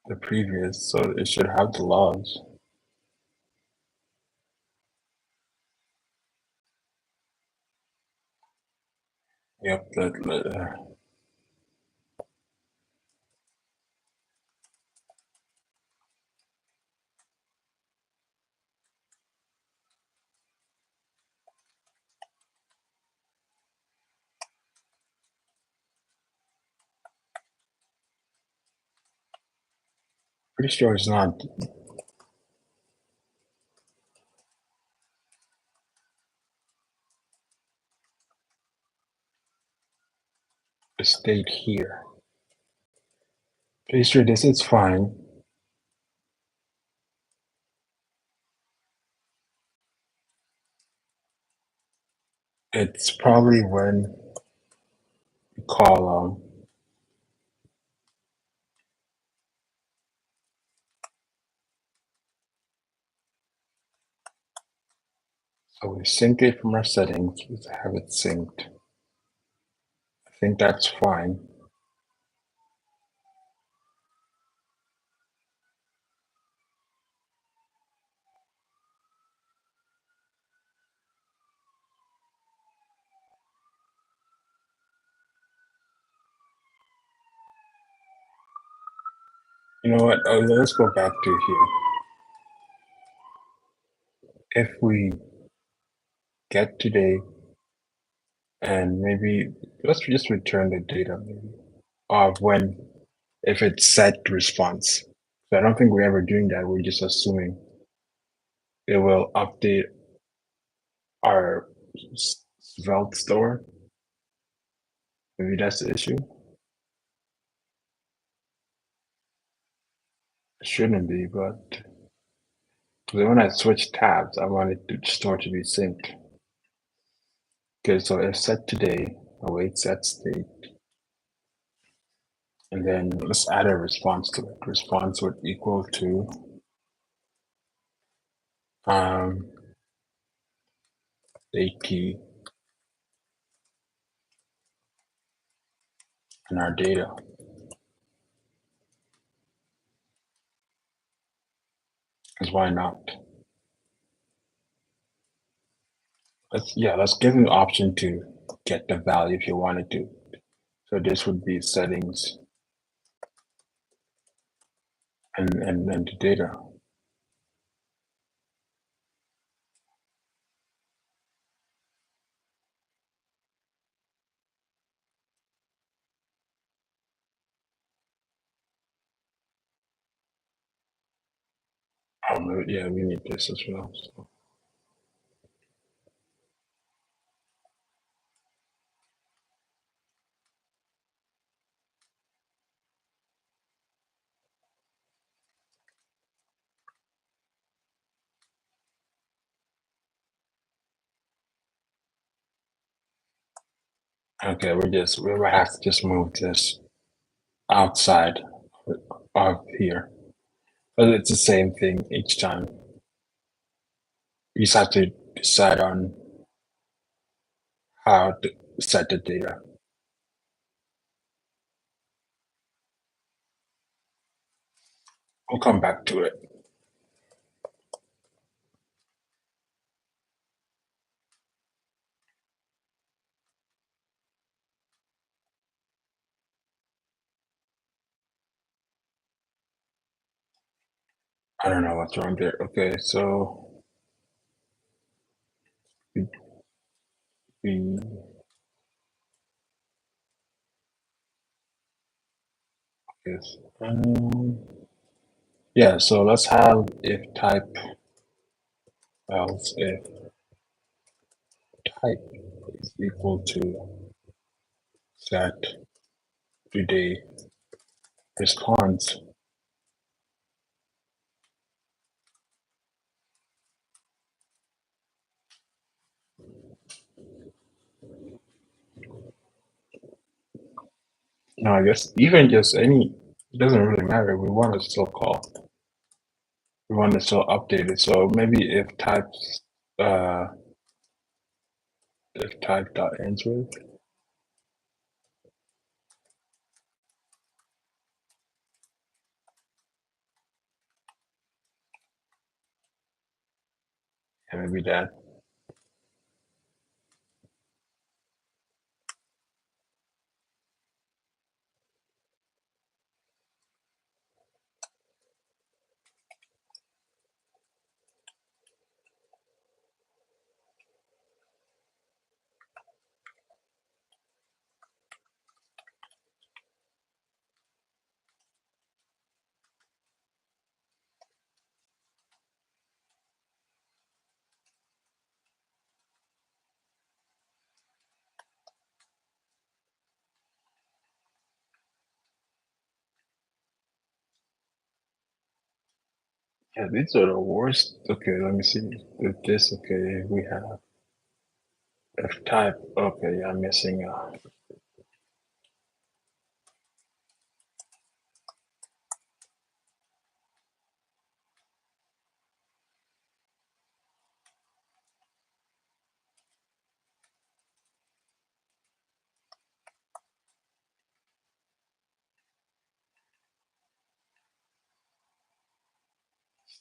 the previous, so it should have the logs. Yep, pretty sure it's not the state here. Pretty sure this is fine. It's probably when you call so we sync it from our settings, we have it synced. I think that's fine. You know what? Oh, let's go back to here. If we get today and maybe let's just return the data maybe of when if it's set response. So I don't think we're ever doing that. We're just assuming it will update our Svelte store. Maybe that's the issue. It shouldn't be, but when I switch tabs, I wanted the store to be synced. Okay, so if set today, await set state, and then let's add a response to it. Response would equal to date key and our data. Because why not? Let's give you the option to get the value if you wanted to. So this would be settings and the data. Yeah, we need this as well. So. Okay, we might have to just move this outside of here. But it's the same thing each time. You just have to decide on how to set the data. We'll come back to it. I don't know what's wrong there. Okay, so we this. Yeah, so let's have if type else if type is equal to set today response. No, I guess even just any, it doesn't really matter. We want to still call. We want to still update it. So maybe uh if type dot ends with, and maybe that. Yeah, these are the worst. Okay, let me see. With this, okay, we have if type. Okay, I'm missing.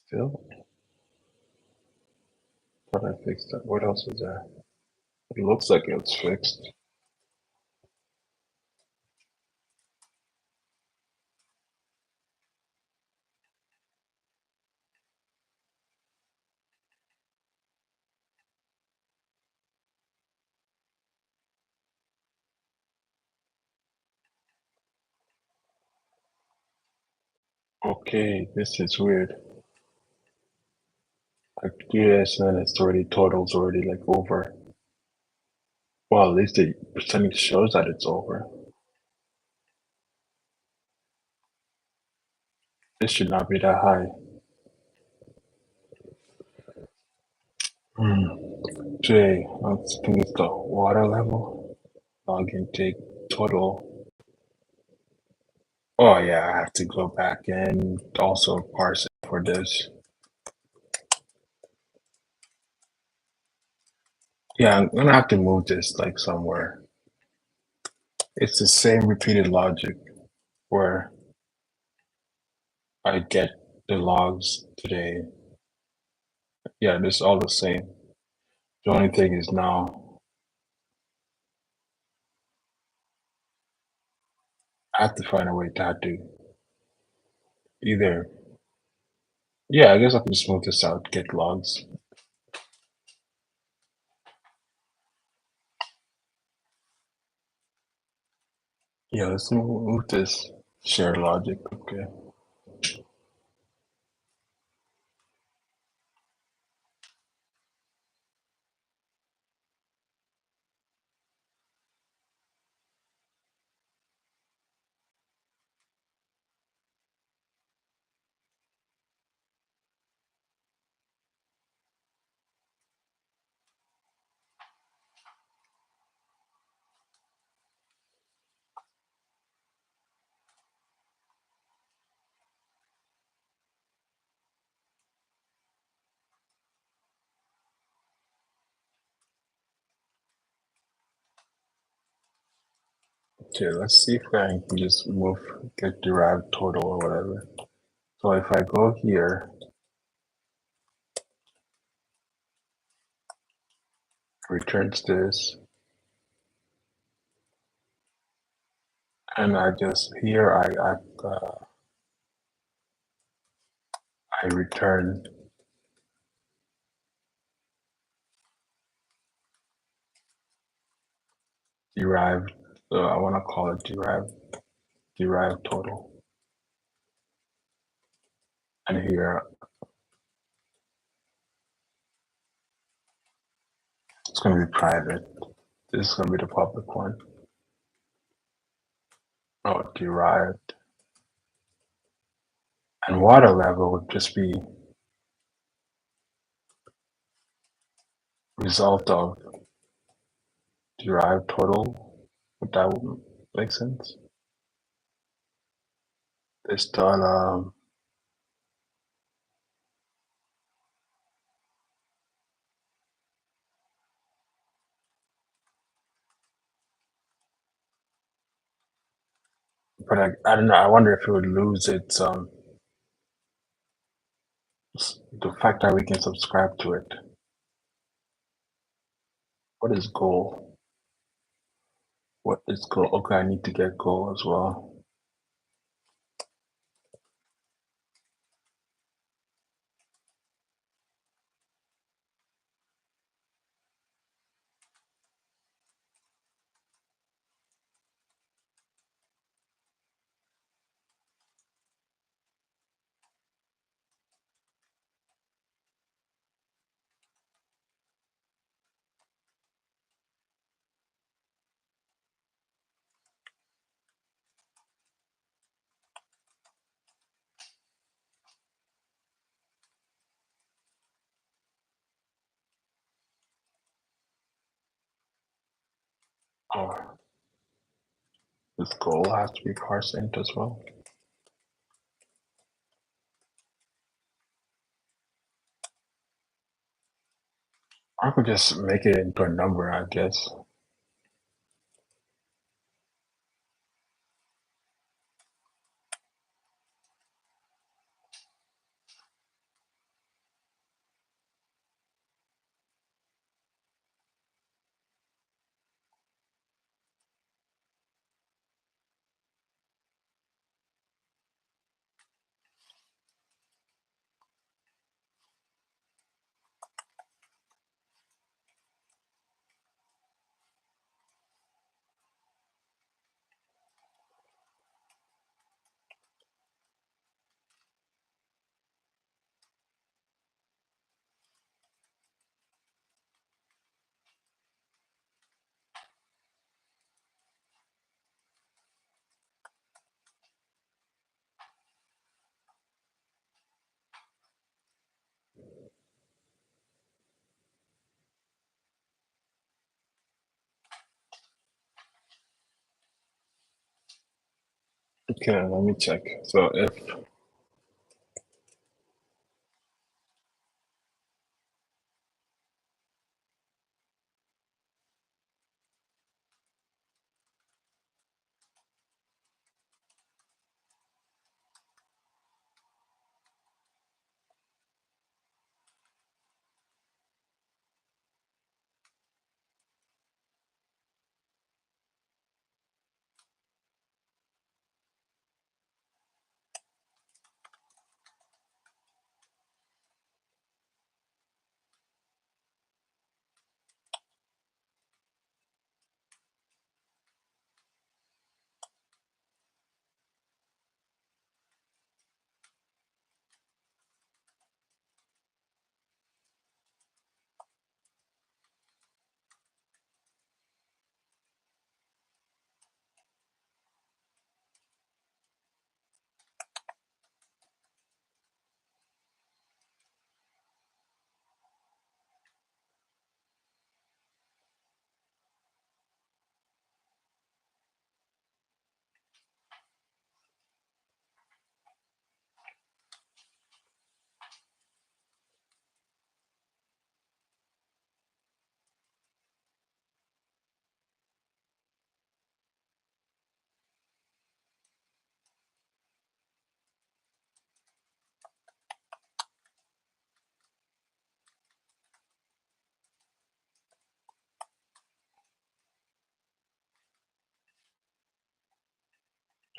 Still, but I fixed that. What else is there? It looks like it's fixed. Okay, this is weird. Like yes, and it's already totals already like over. Well, at least the percentage shows that it's over. This should not be that high. Hmm. J, I think it's the water level. Log intake total. Oh yeah, I have to go back and also parse it for this. Yeah, I'm gonna have to move this like somewhere. It's the same repeated logic where I get the logs today. Yeah, it's all the same. The only thing is now I have to find a way to either. Yeah, I guess I can just move this out, get logs. Yeah, let's move this shared logic. Okay. Okay, let's see if I can just move, get derived total or whatever. So if I go here, returns this, and I just here I return derived. So I want to call it derived total. And here it's going to be private. This is going to be the public one. Oh, derived. And water level would just be result of derived total. Would that make sense? Based on but I don't know. I wonder if it would lose its the fact that we can subscribe to it. What is goal? What is goal? Okay, I need to get goal as well. Or this goal has to be parsed int as well. I could just make it into a number, I guess. Okay, let me check. So if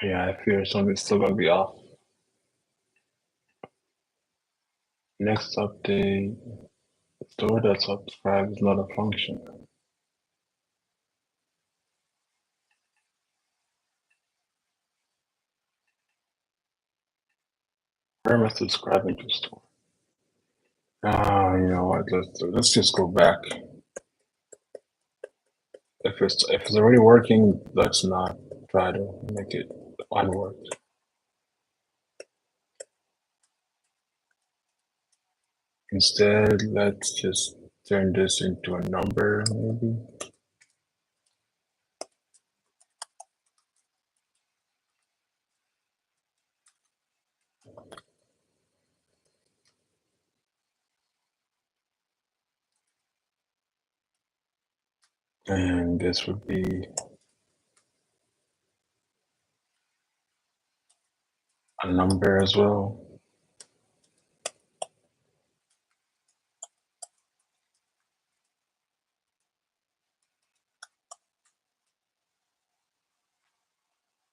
yeah, I fear something's still gonna be off. Next update, store that subscribe is not a function. Where am I subscribing to store? You know what? Let's just go back. If it's already working, let's not try to make it unwork. Instead, let's just turn this into a number, maybe. And this would be a number as well.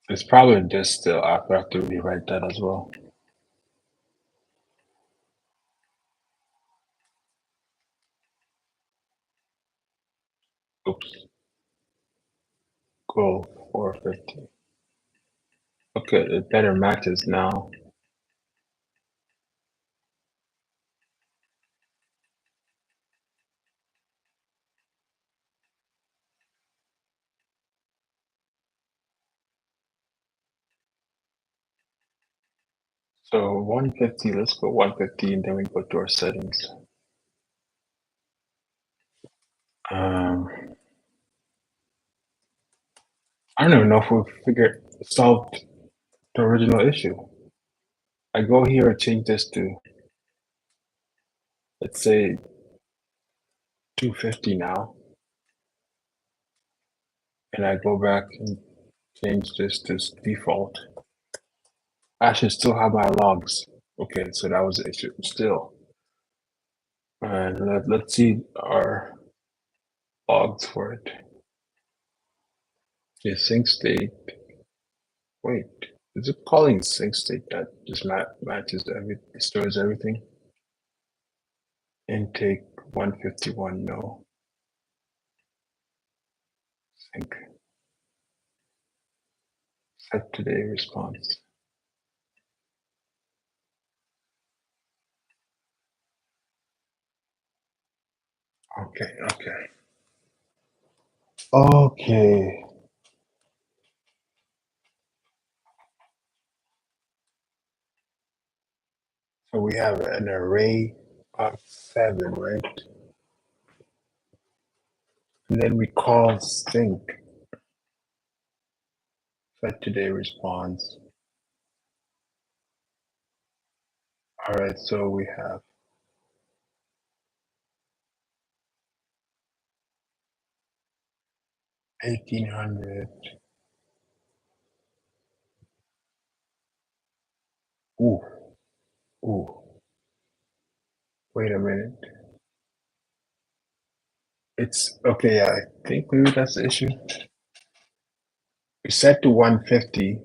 It's probably this still. I have to rewrite that as well. Oops. Goal 450. Okay, it better matches now. So 150, let's go 150 and then we go to our settings. Um, I don't even know if we solved the original issue. I go here and change this to, let's say, 250 now. And I go back and change this to default. I should still have my logs. Okay, so that was the issue still. And let's see our logs for it. The sync state. Wait, is it calling sync state that just matches stores everything? Intake 151, no. Sync. Set today response. Okay. Okay. So we have an array of 7, right? And then we call sync. Set today response. All right, so we have 1800. Ooh, ooh. Wait a minute. It's okay. Yeah, I think maybe that's the issue. We set to 150.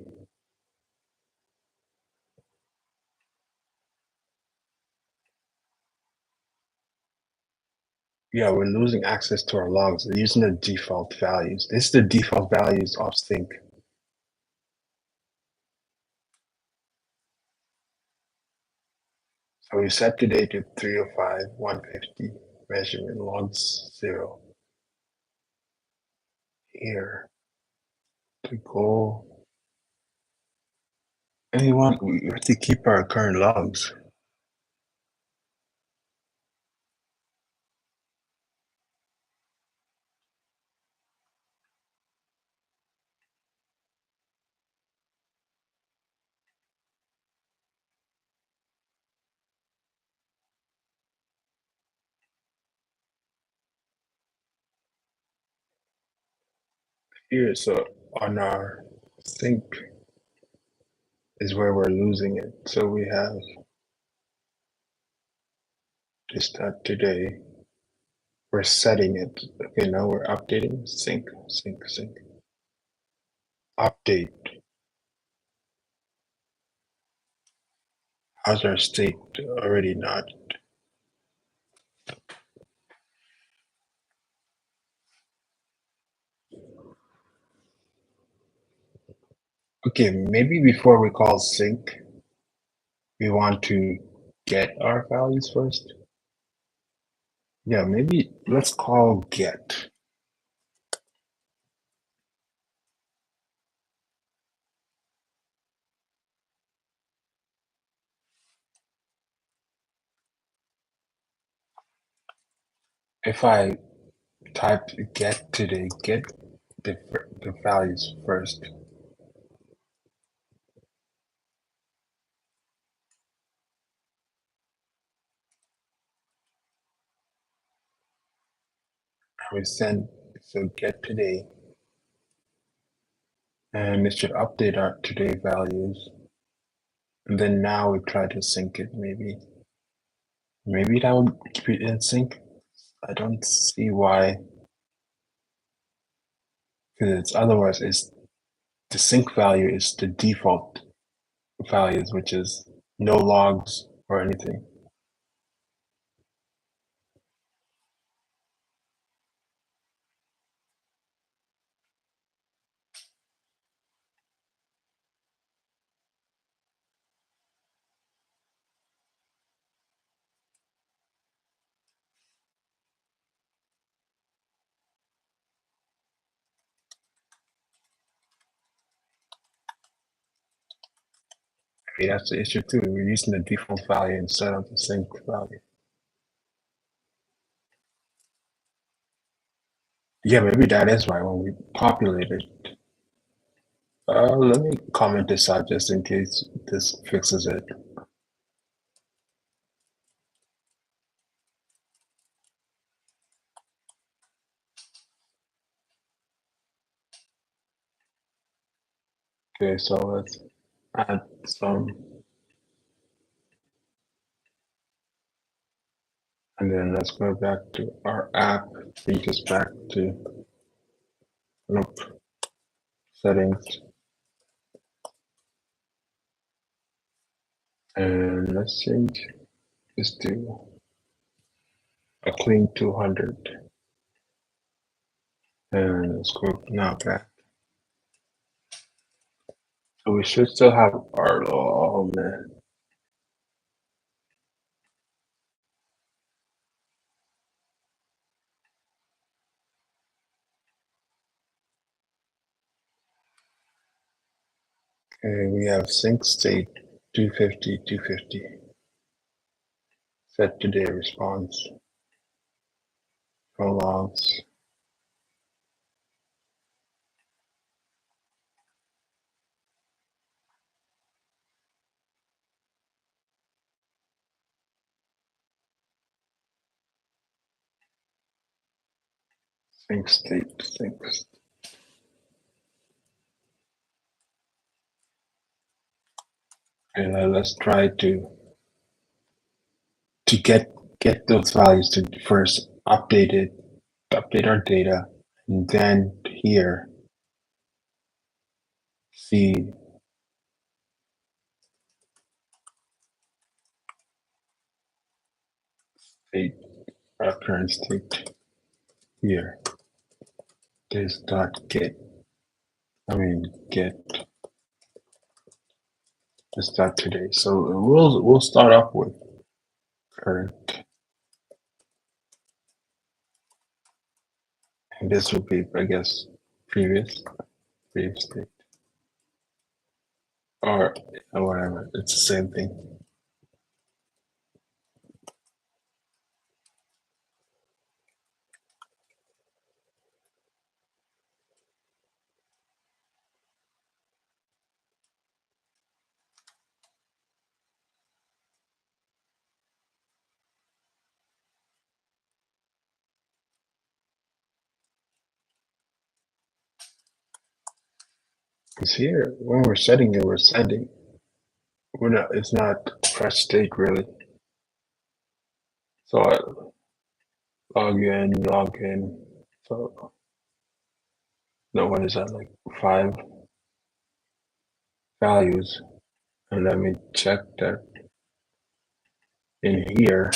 Yeah, we're losing access to our logs. They're using the default values. This is the default values of sync. So we set today to 305, 150, measurement logs 0. Here to go. And we have to keep our current logs. Here, so on our sync is where we're losing it. So we have just that today. We're setting it. Okay, now we're updating sync. Update. How's our state already not? Okay, maybe before we call sync, we want to get our values first. Yeah, maybe let's call get. If I type get today, get the values first. And we send, so get today, and it should update our today values. And then now we try to sync it, maybe. Maybe that would keep it in sync. I don't see why, because it's otherwise it's the sync value is the default values, which is no logs or anything. I mean, that's the issue too. We're using the default value instead of the sync value. Yeah, maybe that is why when we populate it. Let me comment this out just in case this fixes it. Okay, so let's add some, and then let's go back to our app, take us back to, nope, settings, and let's change this to a clean 200. And let's go now back. So we should still have our, oh man. Okay, we have sync state 250, 250. Set today response. No logs. Sync state, sync. And let's try to get those values to first update our data, and then here see state, our current state here. This dot get, I mean get this dot today. So we'll start off with current, and this will be, I guess, previous state, or whatever. It's the same thing. Because here, when we're setting it, we're sending. We're not. It's not fresh state really. So I log in. So no one is at like 5 values, and let me check that in here.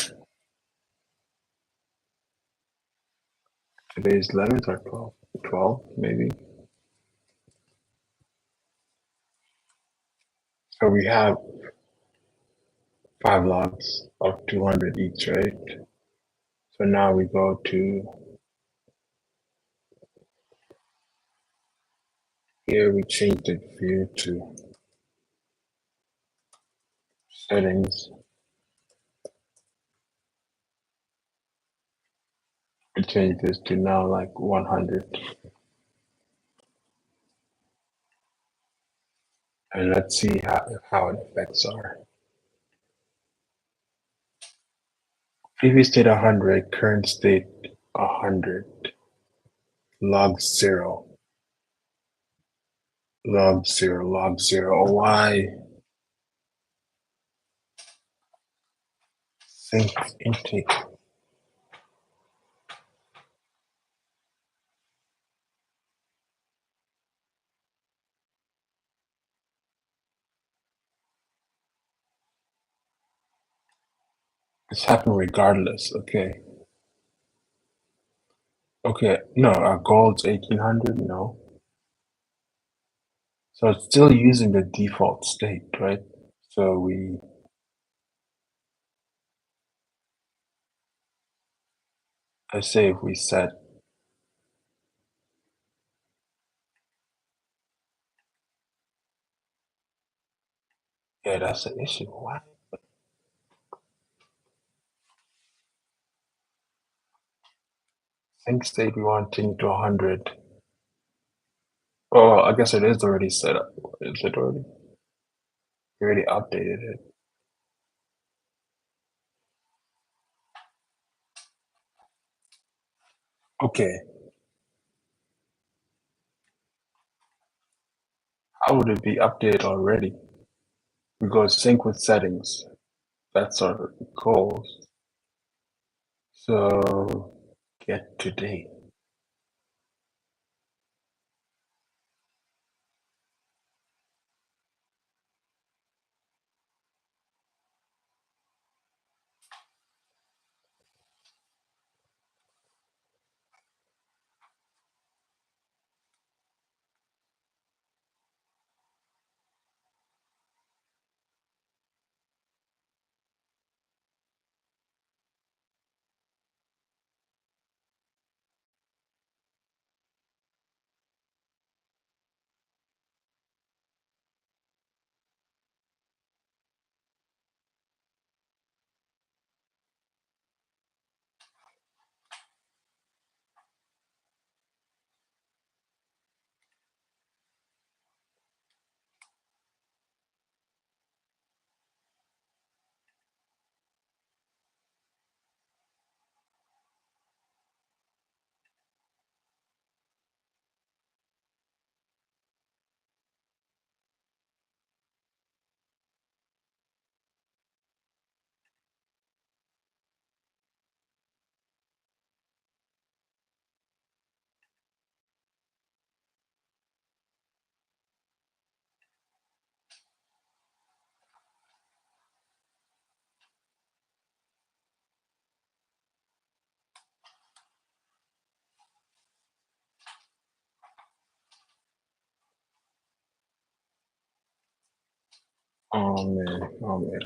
Today's 11th or 12, 12 maybe. So we have 5 logs of 200 each, right? So now we go to here, we change the view to settings. We change this to now like 100. And let's see how it affects our previous state 100, current state 100, log 0, log 0, log 0. Why sync intake? It's happening regardless. Okay. Okay. No, our goal is 1800. No. So it's still using the default state, right? So let's say if we set, yeah, that's an issue. Why? Sync state, we want to change to 100. Oh, I guess it is already set up. Is it already? You already updated it. Okay. How would it be updated already? We go sync with settings. That's our goal. So get today. Oh man, oh man.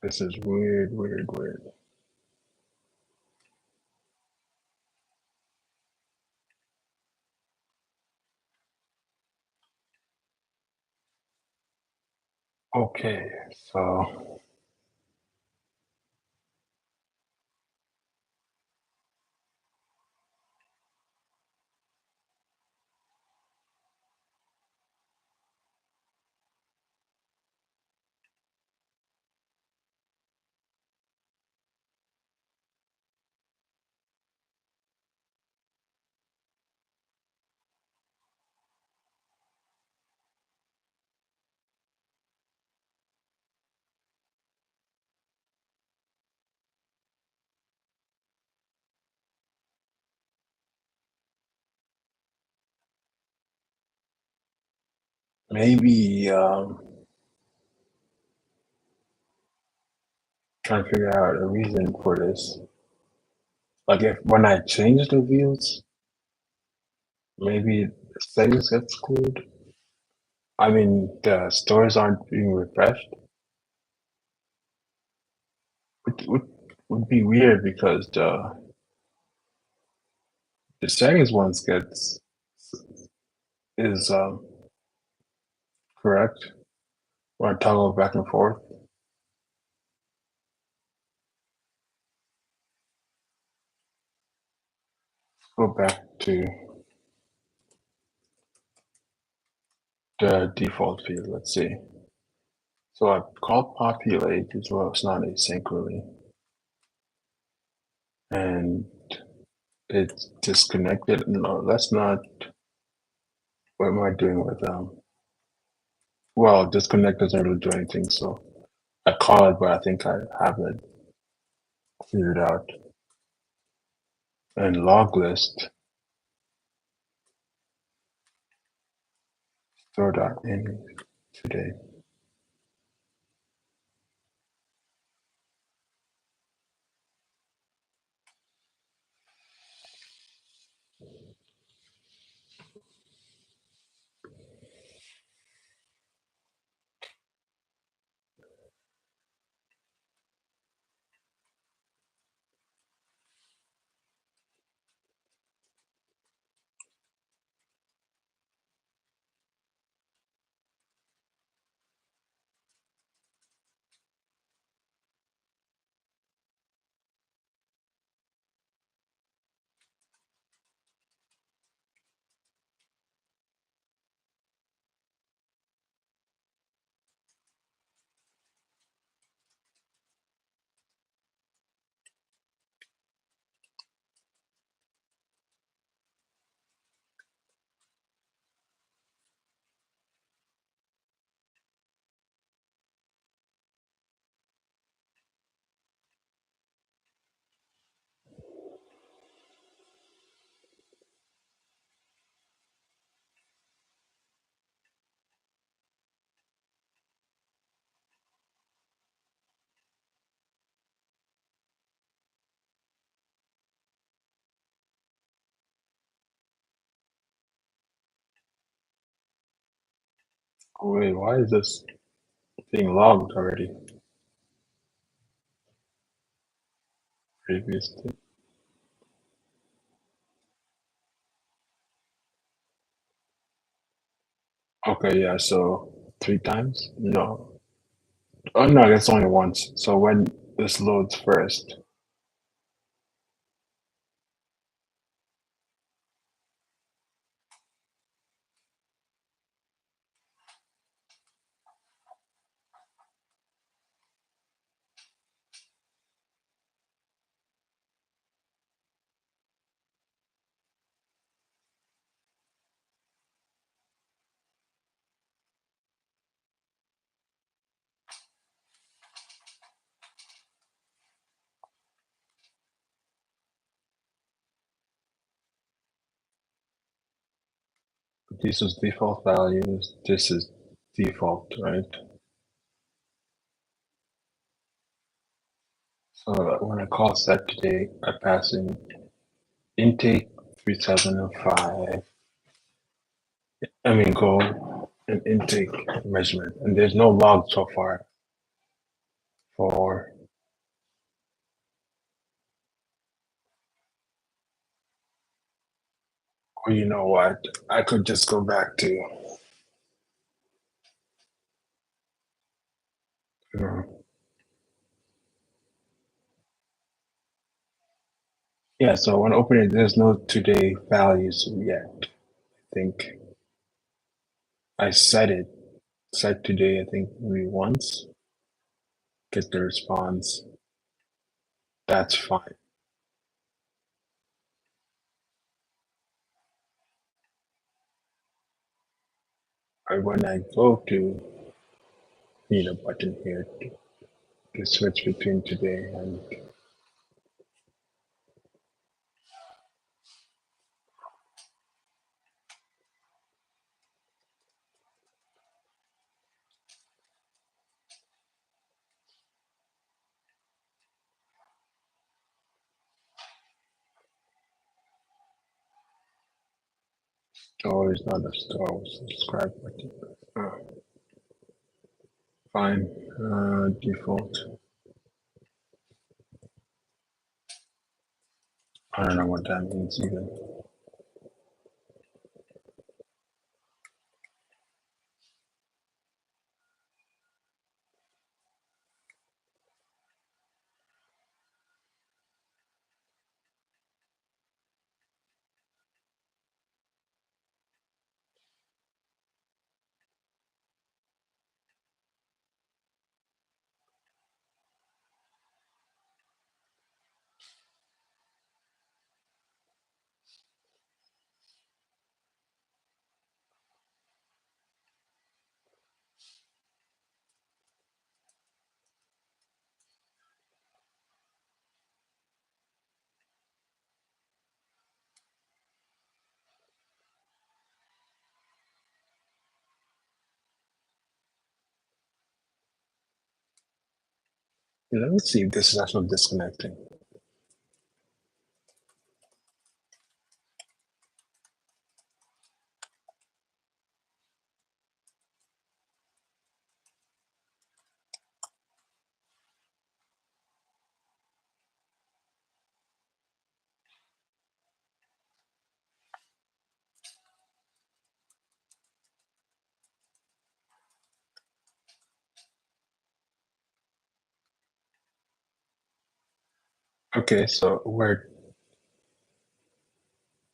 This is weird, weird, weird. Okay, so Maybe trying to figure out a reason for this. Like if when I change the views, maybe settings get screwed. I mean, the stores aren't being refreshed. Would be weird because the settings ones gets is correct when I toggle back and forth. Go back to the default field. Let's see. So I called populate as well. It's not asynchronously, and it's disconnected. No, that's not. What am I doing with Well, disconnect doesn't really do anything. So I call it, but I think I have it figured out. And log list store.in today. Oh, wait, why is this being logged already? Previously. Okay, yeah, so 3 times? No. Oh no, that's only once. So when this loads first, this is default values, this is default, right? So when I call set today, I pass in intake 3005. I mean goal and intake measurement, and there's no log so far for. Or you know what? I could just go back to. Yeah, so when opening, there's no today values yet. I think I set today, I think maybe once, get the response. That's fine. Or when I go to, need a button here to switch between today and Store is not a store. Subscribe button. Fine. Default. I don't know what that means either. Let me see if this is actually disconnecting. Okay, so where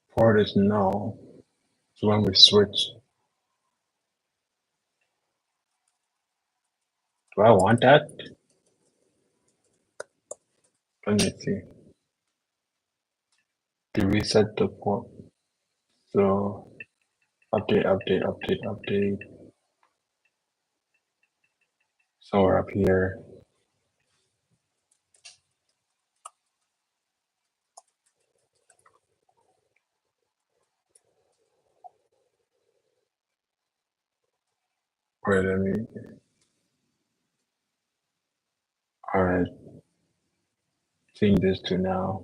port is null, so when we switch, do I want that? Let me see. To reset the port. So update. Somewhere up here. Wait, let me. All right, change this to now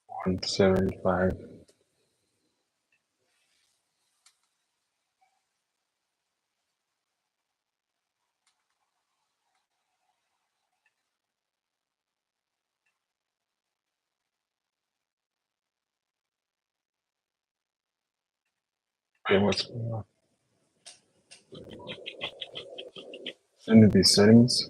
175. Wait, what's going on? Send these settings.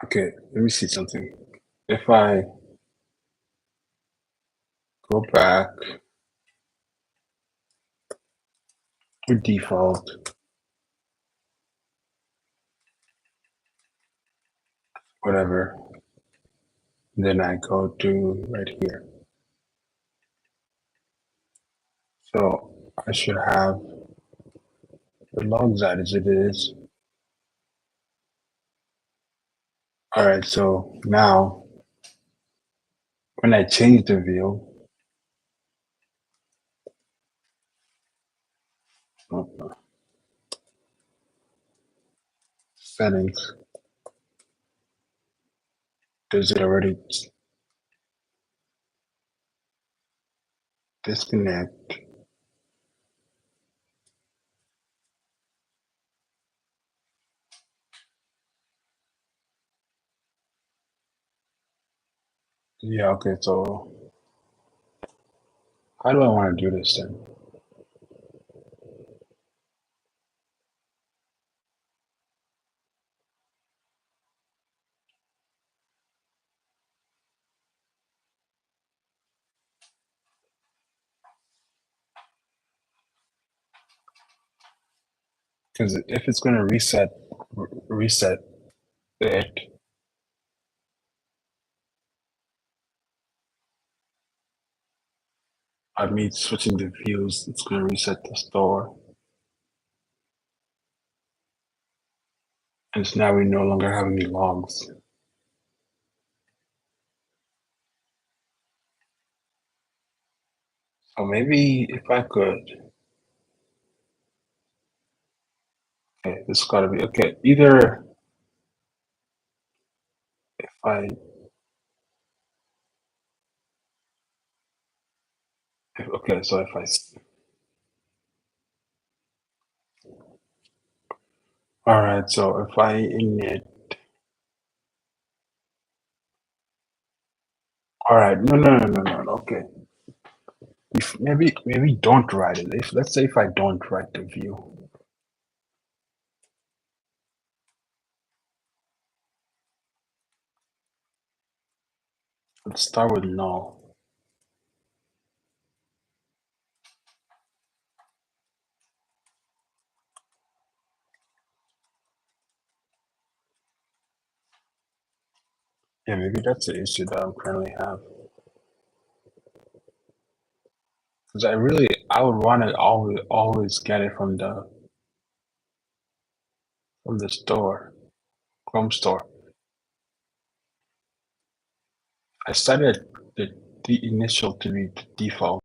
Okay, let me see something. If I go back to default, whatever, then I go to right here. So I should have the logs as it is. All right, so now when I change the view, Settings. Does it already disconnect? Yeah, okay, so how do I want to do this then? Because if it's going to reset it, I mean switching the views, it's going to reset the store. And so now we no longer have any logs. So maybe if I could, okay, this got to be, okay, either if I, okay, so if I, all right, so if I init, all right, no, okay. If maybe don't write it. If let's say if I don't write the view, let's start with null. Yeah, maybe that's the issue that I currently have. Because I would want to always get it from the store, Chrome store. I set it the initial to be the default.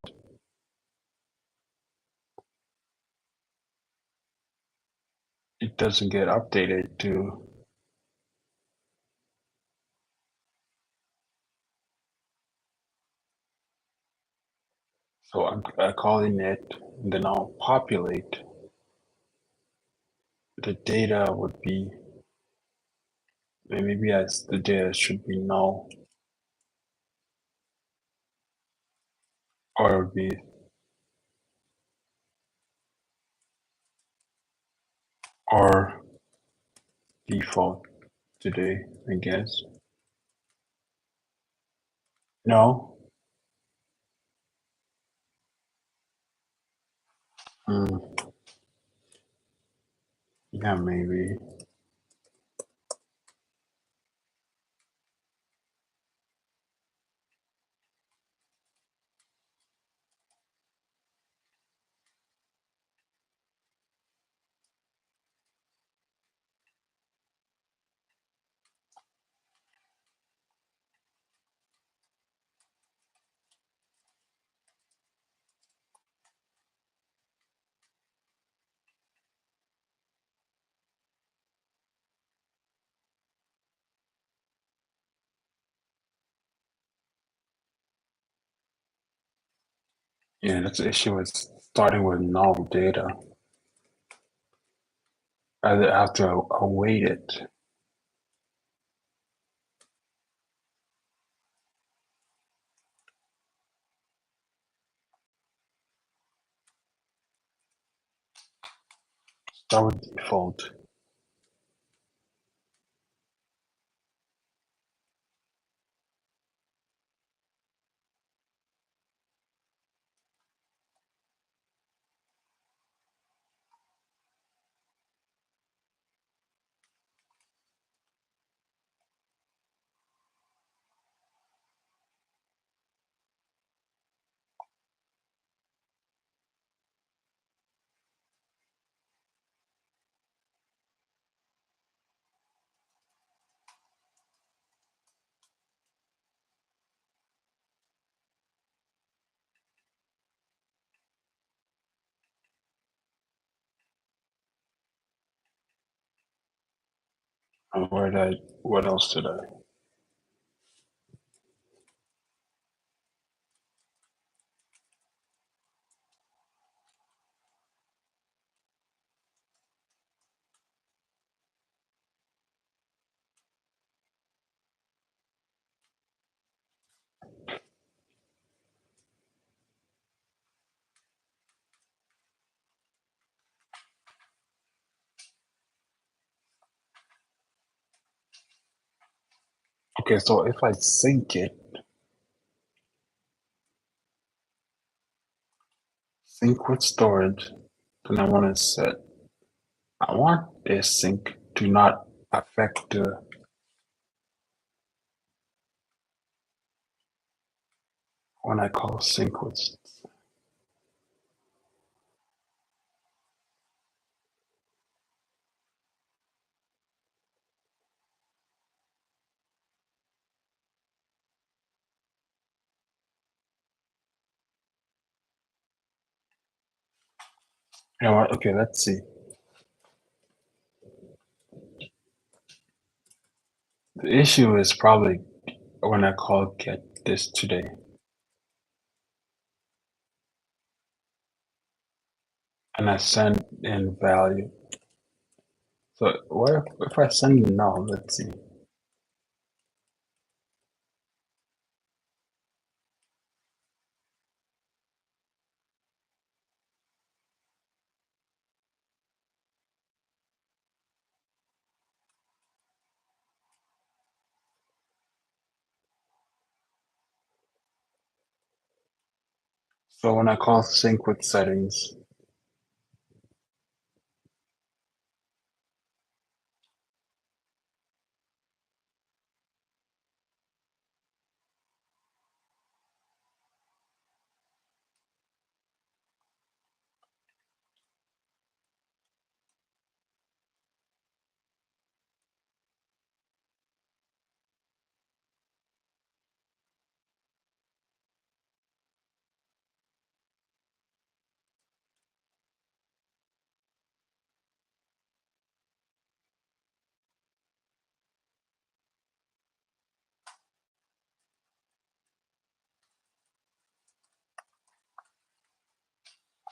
It doesn't get updated to, so I'm calling it, and then I'll populate. The data would be, maybe as the data should be null, or it would be, or default today, I guess. No? Hmm. Yeah, maybe. Yeah, that's the issue with starting with null data. I have to await it. Start with default. What else did I? Okay, so if I sync with storage, then I want this sync to not affect the when I call sync with. You know what? Okay, let's see. The issue is probably when I call get this today and I send in value. So what if I send now? Let's see. So when I call sync with settings,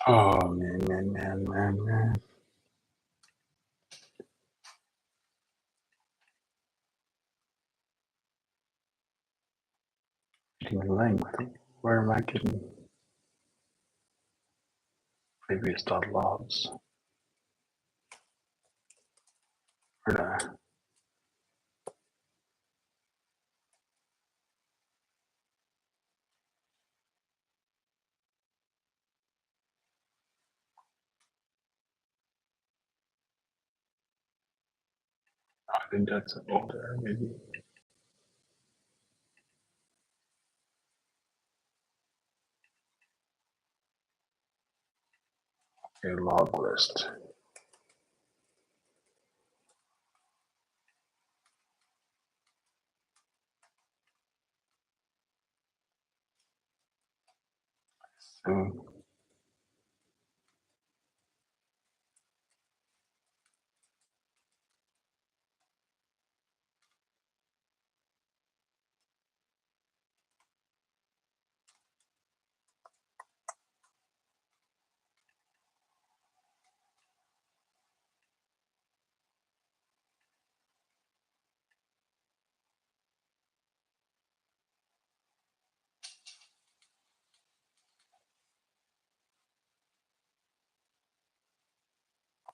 oh man. Getting length. Where am I getting previous dot logs? Where did I think that's older, maybe. A log list. So,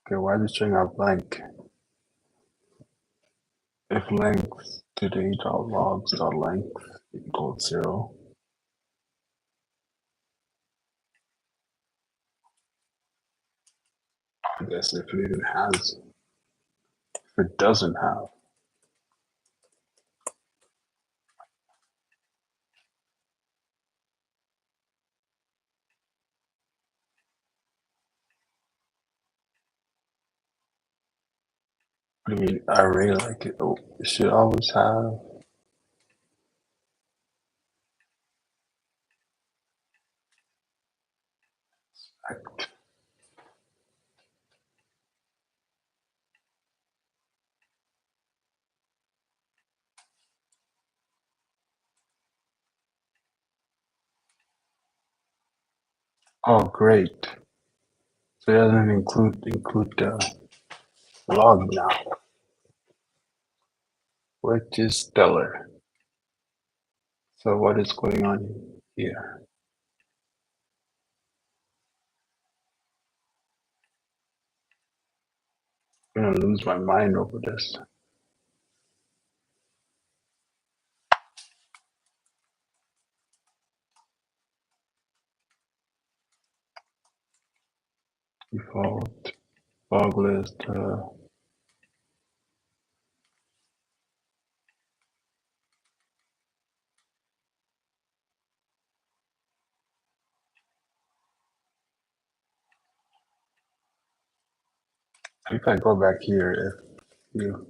okay, why is it showing out blank? If length today dot logs dot length equals 0, I guess if it even has, if it doesn't have, I mean, I really like it. Oh, it should always have. Oh, great. So it doesn't include the log now, which is stellar. So what is going on here? I'm gonna lose my mind over this. Default log list. If I go back here, if you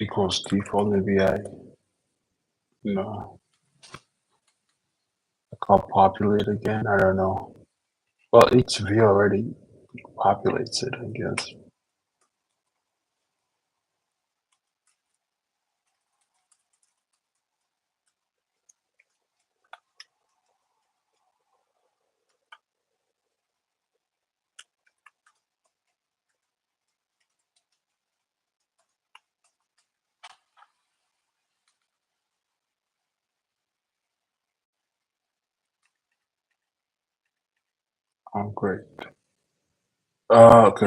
equals default, maybe no, I call populate again. I don't know. Well, each view already populates it, I guess. Oh, great. Okay,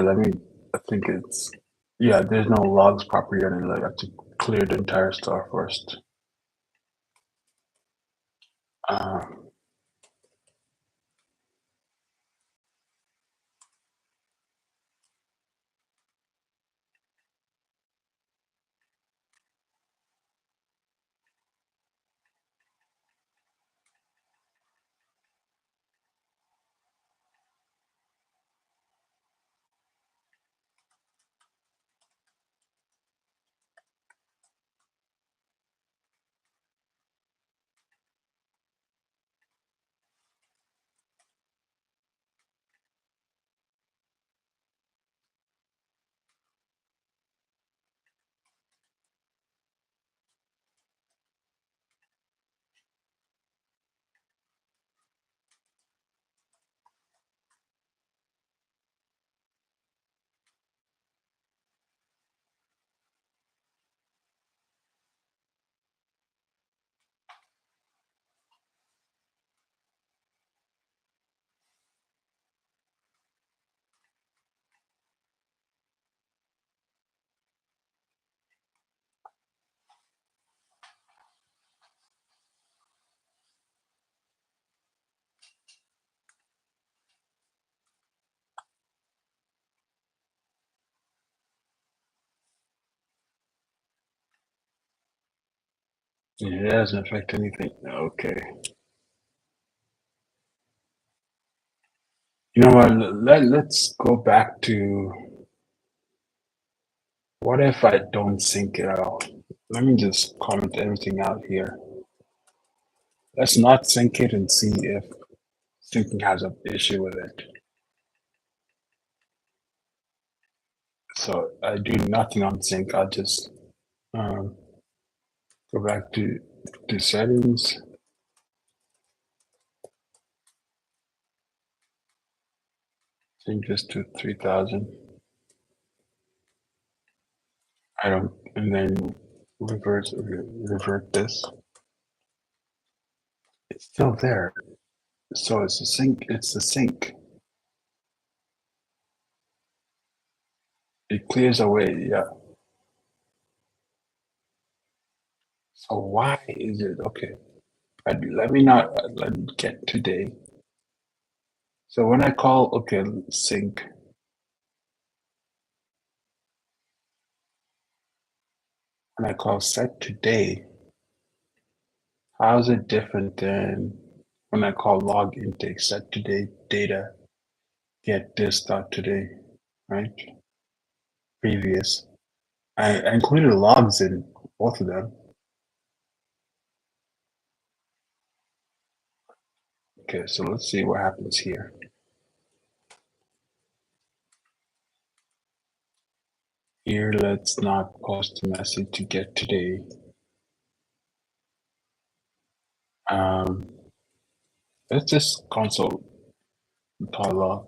I think it's, yeah, there's no logs property on it. Like, I have to clear the entire star first. Uh, it doesn't affect anything. Okay. You know what? Let's go back to what if I don't sync it at all? Let me just comment everything out here. Let's not sync it and see if syncing has an issue with it. So I do nothing on sync. I'll just um, go back to settings, sync this to 3000. I don't, and then revert this. It's still there. So it's a sync. It's the sync. It clears away. Yeah. So why is it okay? Let me not let me get today. So when I call okay sync, when I call set today, how is it different than when I call log intake set today data get this dot today, right? Previous. I included logs in both of them. Okay, so let's see what happens here. Here, let's not post a message to get today. Um, let's just console log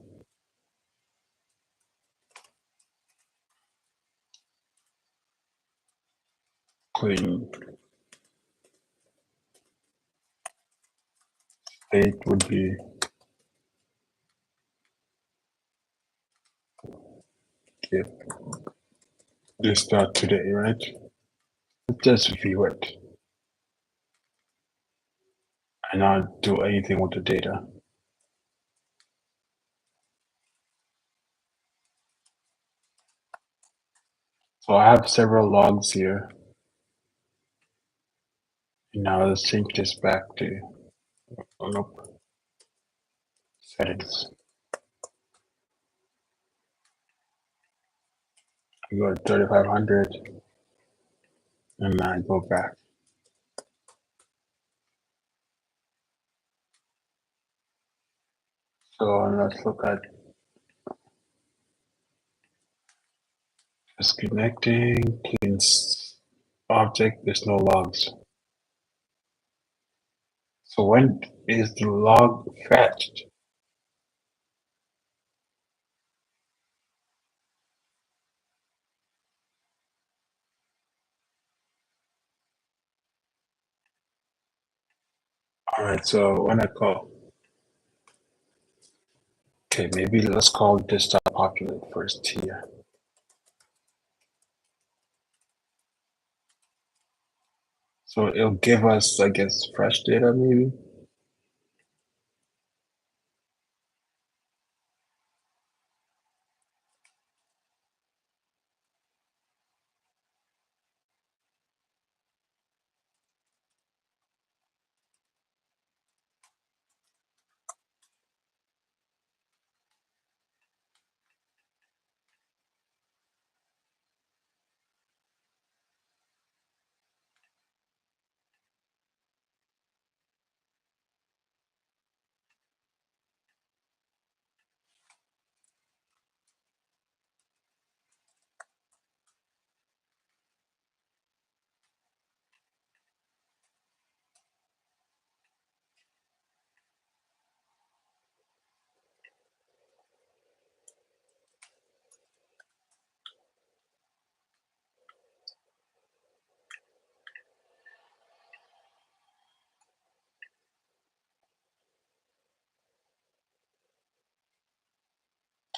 clean state would be give this start today, right? Let's just view it and not do anything with the data. So I have several logs here. And now let's change this back to nope, settings. I go to 3500 and I go back. So let's look at disconnecting, cleans object, there's no logs. So when is the log fetched? All right, so when I call, okay, maybe let's call this dot populate first here. So it'll give us, I guess, fresh data maybe.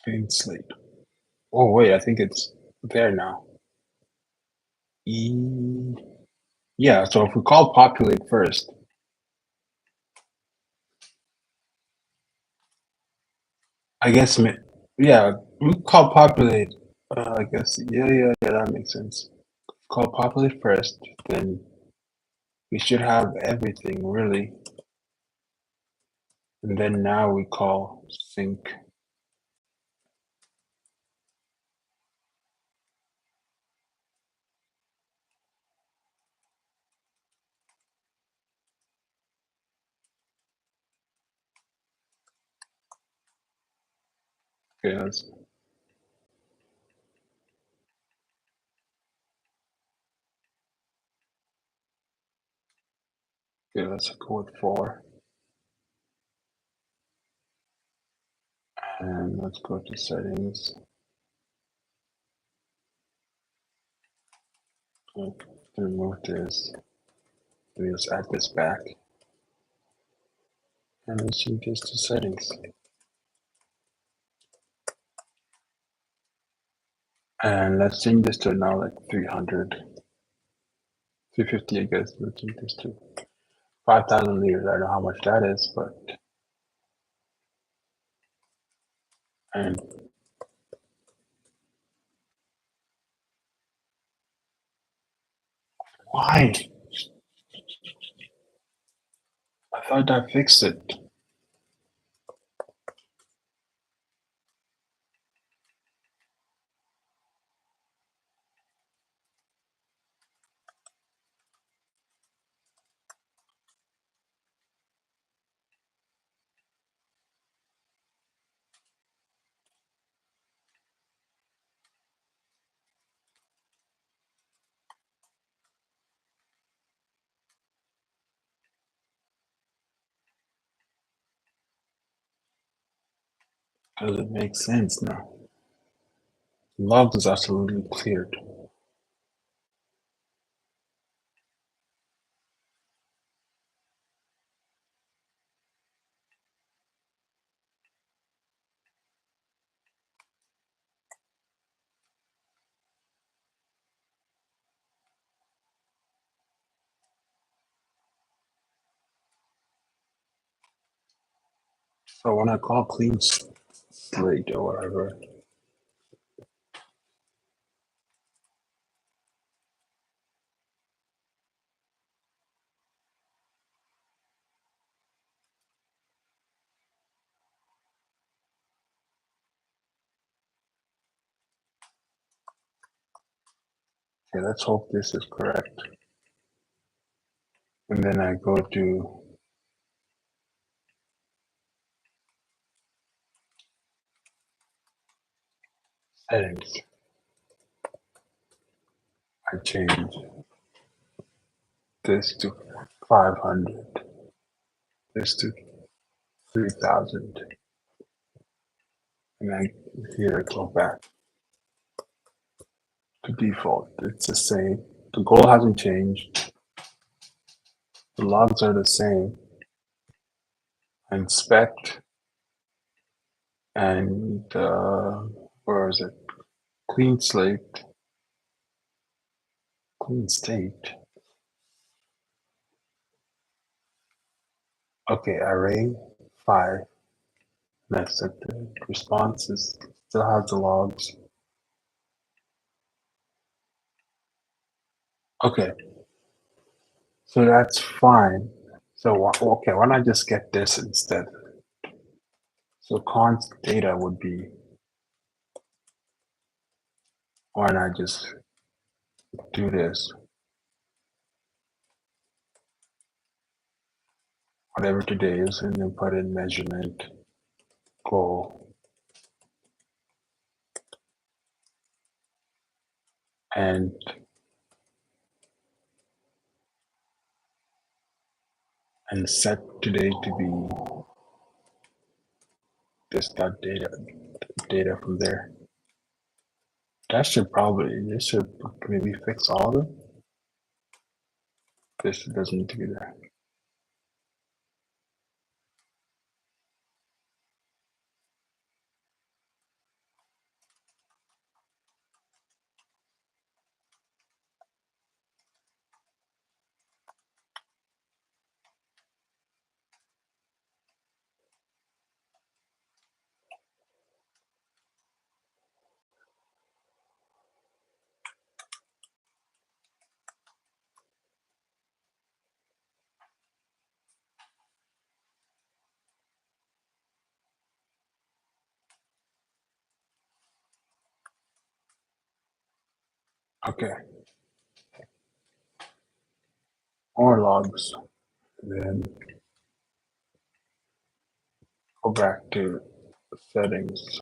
Clean slate. Oh wait, I think it's there now. Yeah, so if we call populate first, I guess, yeah, we call populate. I guess, yeah, that makes sense. Call populate first, then we should have everything really. And then now we call sync. Okay, let's go with 4. And let's go to settings. Okay, remove this. We just add this back. And let's change this to settings. And let's change this to now like 300. 350, I guess. Let's change this to 5,000 liters. I don't know how much that is, but and why? I thought I fixed it. Does it make sense now? Logs is absolutely cleared. So when I call clean slate or whatever, okay, let's hope this is correct. And then I go to settings. I change this to 500, this to 3000, and I here go back to default. It's the same. The goal hasn't changed. The logs are the same. I inspect and where is it? Clean slate, clean state. Okay, array 5. That's it. The responses still has the logs. Okay, so that's fine. So okay, why not just get this instead? So const data would be, why not just do this? Whatever today is, and then put in measurement goal and set today to be this data from there. That should probably, this should maybe fix all of them. This doesn't need to be there. Okay, more logs. Then go back to settings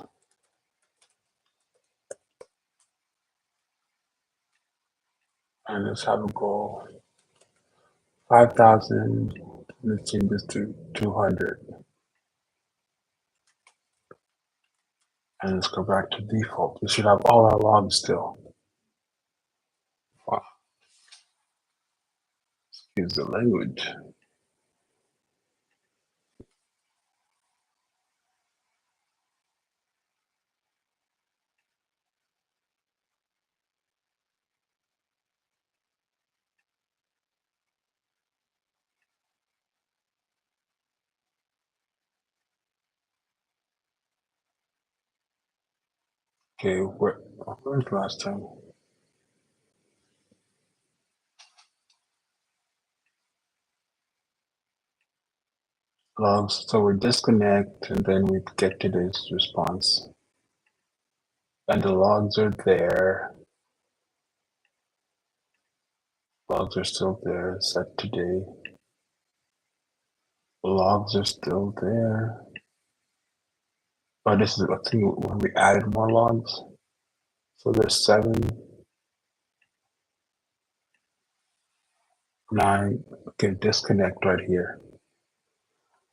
and let's have a goal 5,000. Let's change this to 200 and let's go back to default. We should have all our logs still. Wow, excuse the language. Okay, where's last time? Logs. So we disconnect and then we get to this response. And the logs are there. Logs are still there, set today. The logs are still there. Oh, this is, I think when we added more logs. So there's 7, 9. Okay, disconnect right here.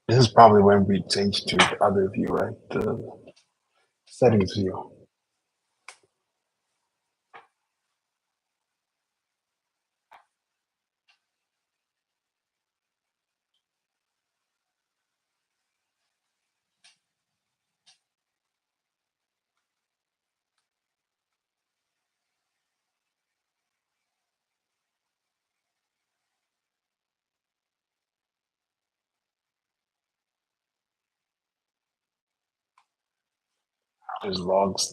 This is probably when we changed to the other view, right? Settings view. There's logs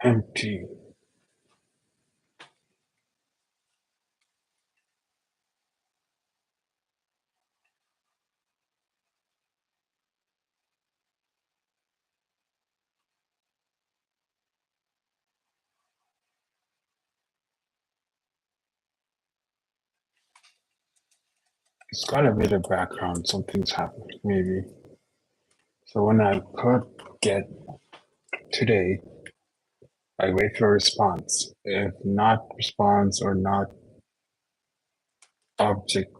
empty. It's gotta be the background. Something's happening, maybe. So when I put get today, I wait for a response. If not response or not object,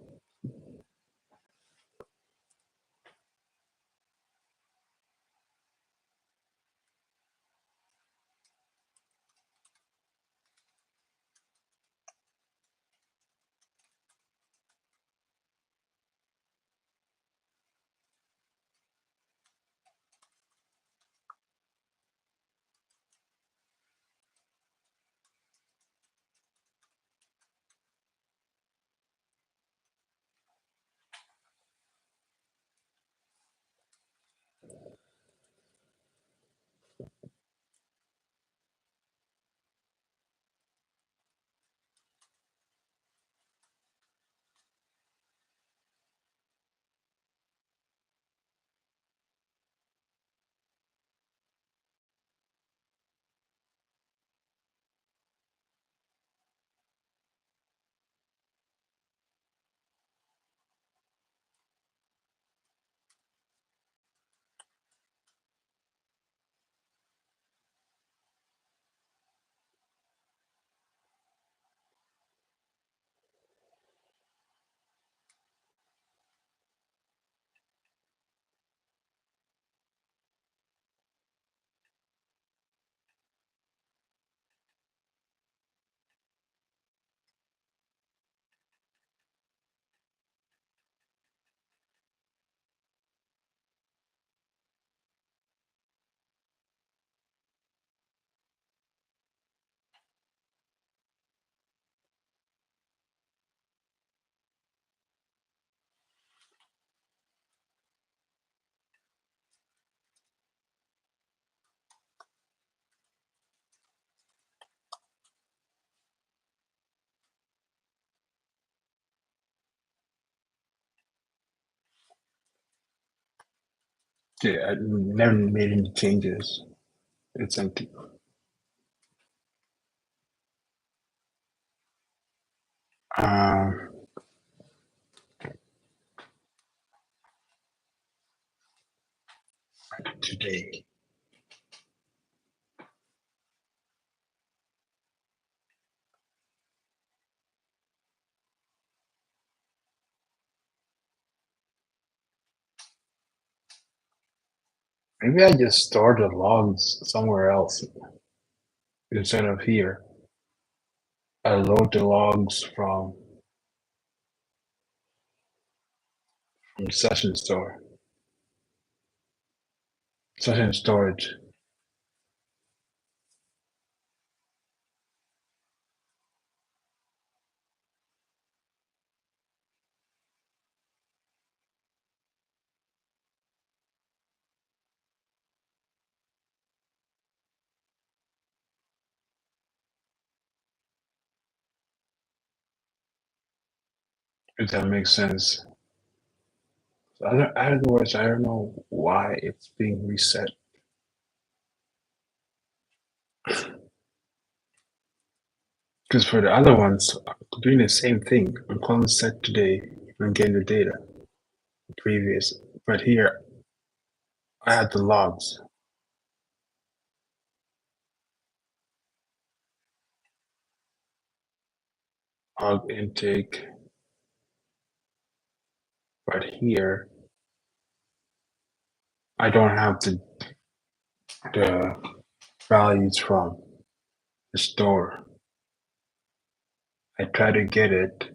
yeah, I never made any changes. It's empty. Uh, today. Maybe I just store the logs somewhere else instead of here. I load the logs from session storage. If that makes sense. So otherwise, I don't know why it's being reset. Because for the other ones, I'm doing the same thing. I'm calling set today and getting the data previous. But here, I had the logs, log intake. But here, I don't have the values from the store. I try to get it,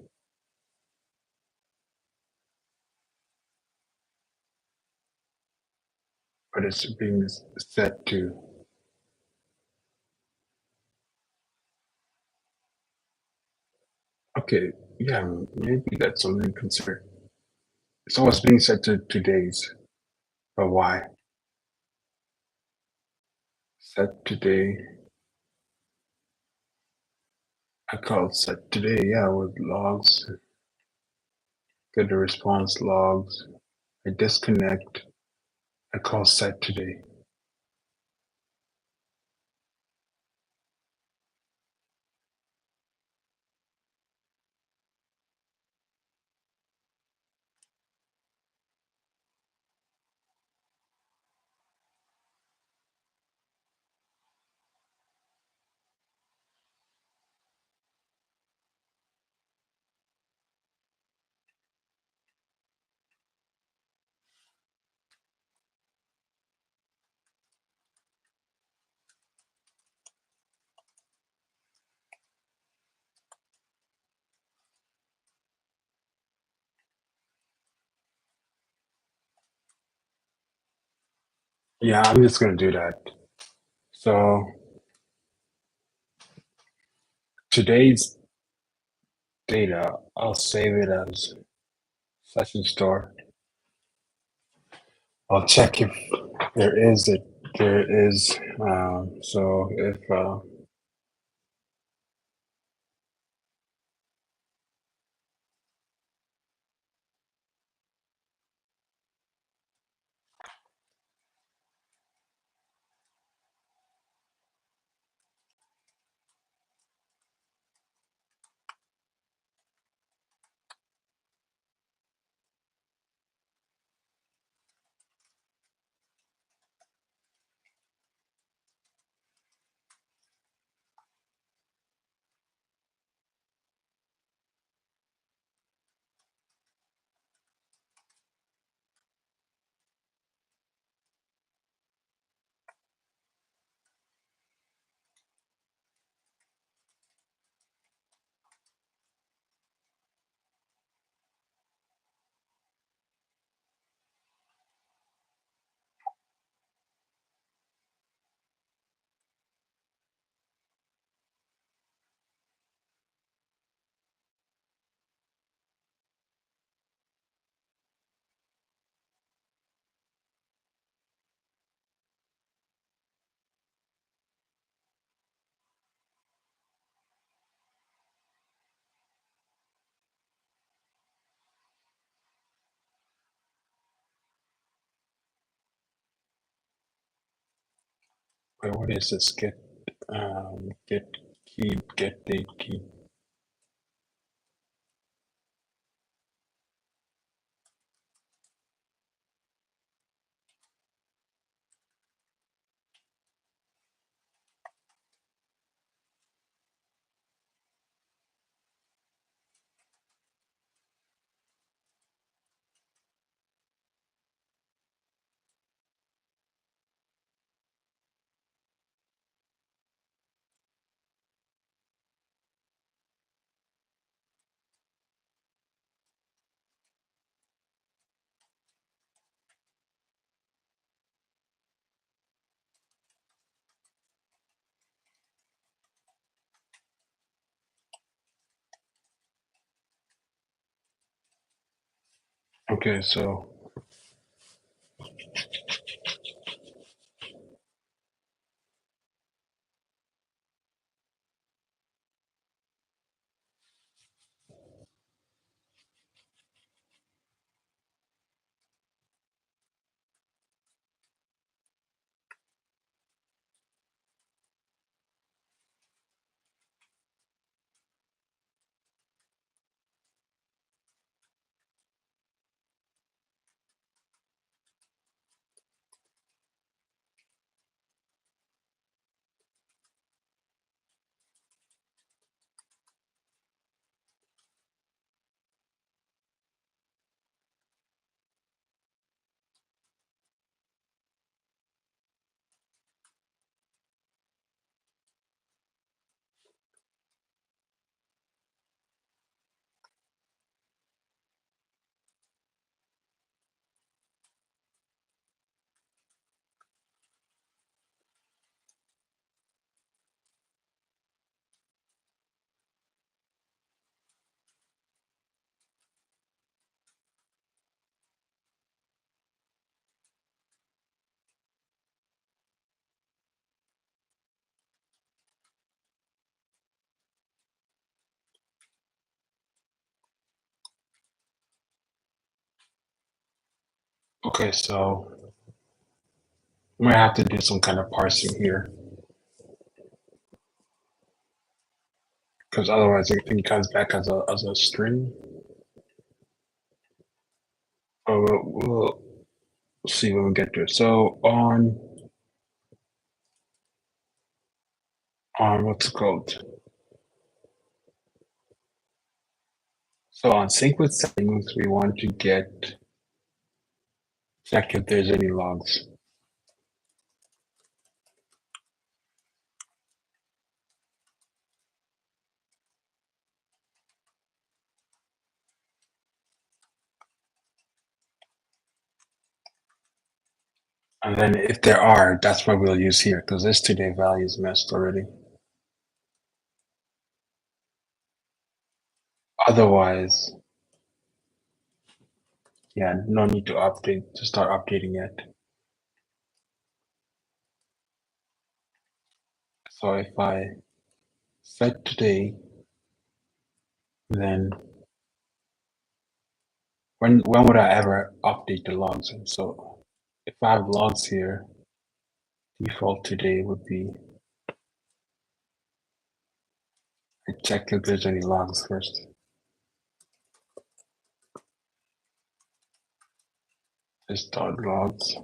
but it's being set to. Okay, yeah, maybe that's something to consider. It's always being set to today's, but why? Set today. I call it set today, yeah, with logs, get the response logs. I disconnect. I call set today. Yeah, I'm just gonna do that. So today's data, I'll save it as session store. I'll check if there is it. There is. So if wait, what is this? Get key, get date key. Okay, so Okay, so I'm gonna have to do some kind of parsing here because otherwise everything comes back as a string. Oh, we'll see when we get to it. So on what's it called? So on sequence settings, we want to check if there's any logs. And then if there are, that's what we'll use here because this today value is messed already. Otherwise, yeah, no need to start updating yet. So if I set today, then when would I ever update the logs? And so if I have logs here, default today would be I check if there's any logs first. Just start logs.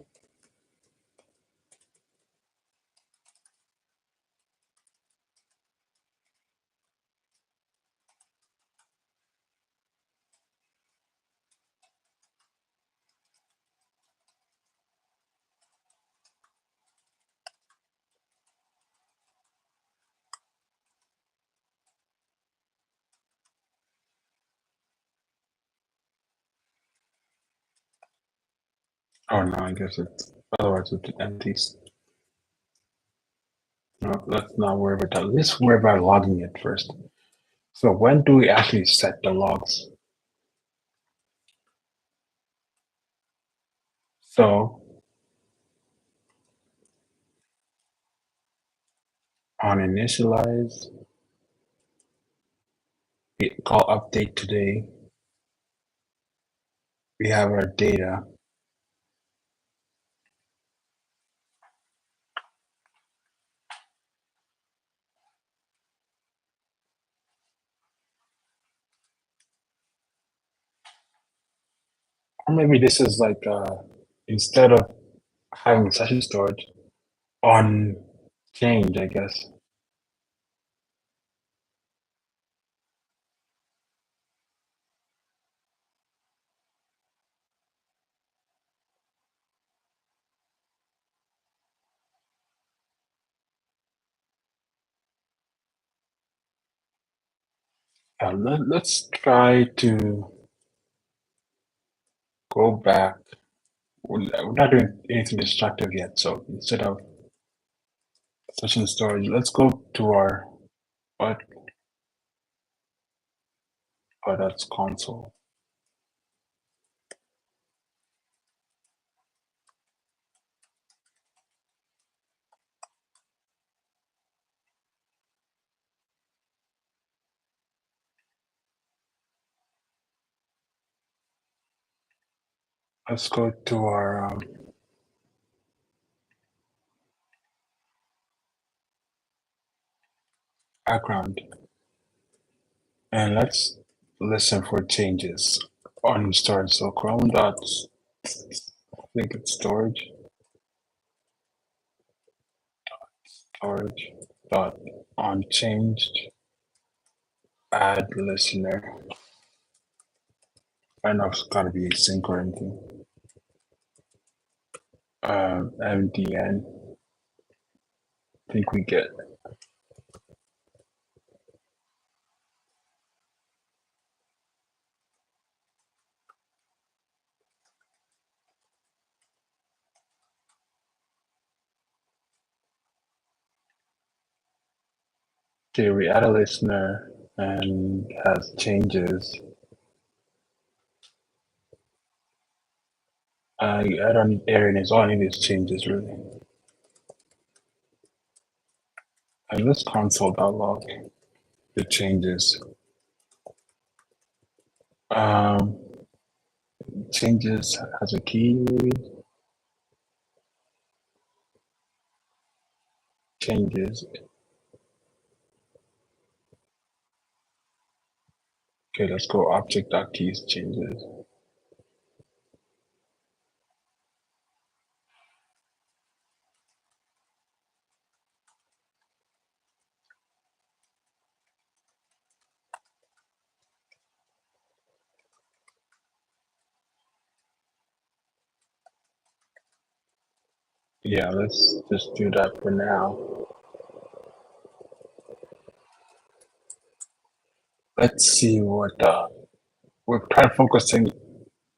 Oh no, I guess it's otherwise it's empty. No, let's not worry about that. Let's worry about logging it first. So when do we actually set the logs? So on initialize, we call update today. We have our data. Or maybe this is like instead of having session storage on change, I guess. Let's try to go back. We're not doing anything destructive yet. So instead of session storage, let's go to our what? Oh, that's console. Let's go to our background and let's listen for changes on storage. So Chrome dot, I think it's storage dot on changed add listener. I know it's gotta be async or anything. MDN. I think we get okay. We add a listener and has changes. I don't need areas. All I need is changes really. And let's console.log the changes. Um, changes has a key, maybe? Changes. Okay, let's go object.keys changes. Yeah, let's just do that for now. Let's see what we're kind of focusing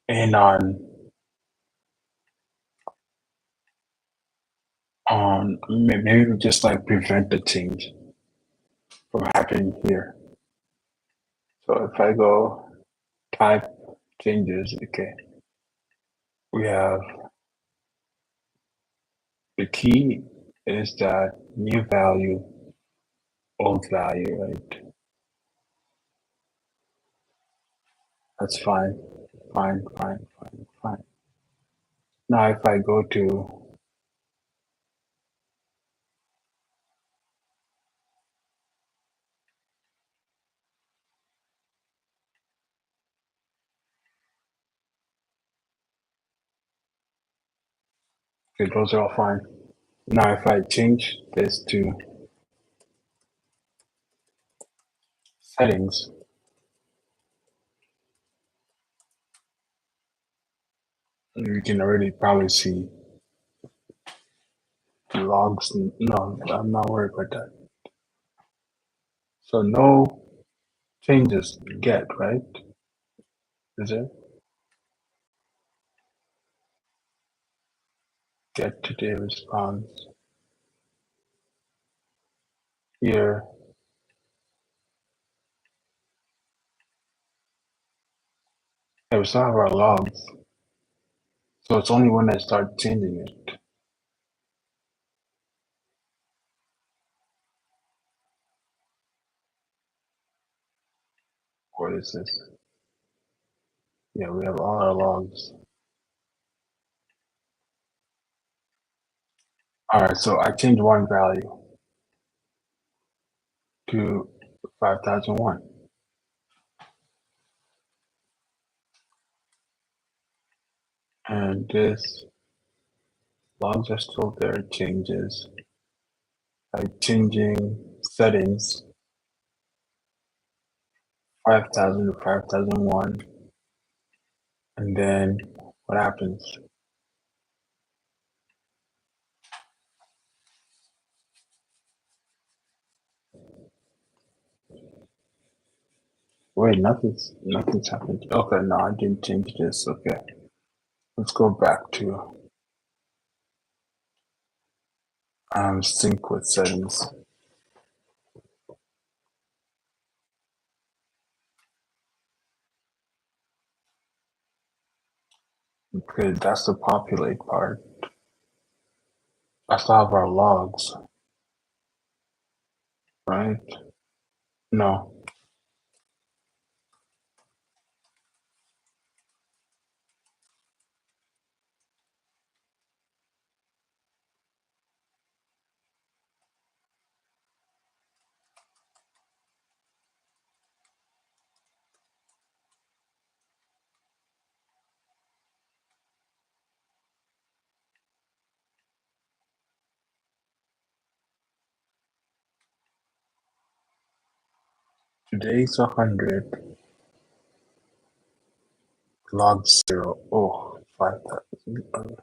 in on maybe we just like prevent the change from happening here. So if I go type changes, okay, we have the key is that new value, old value, right? That's fine, fine. Now if I go to, okay, those are all fine. Now if I change this to settings, you can already probably see the logs. No, I'm not worried about that. So no changes get, right? Is it? Get today response here. Yeah, we still have our logs. So it's only when I start changing it. What is this? Yeah, we have all our logs. All right, so I changed one value to 5001. And this logs are still there, changes. By changing settings 5000 to 5001. And then what happens? Wait, nothing's happened. Okay, no, I didn't change this. Okay. Let's go back to sync with settings. Okay, that's the populate part. I still have our logs, right? No. Today's 100, log 0. Oh, 5000.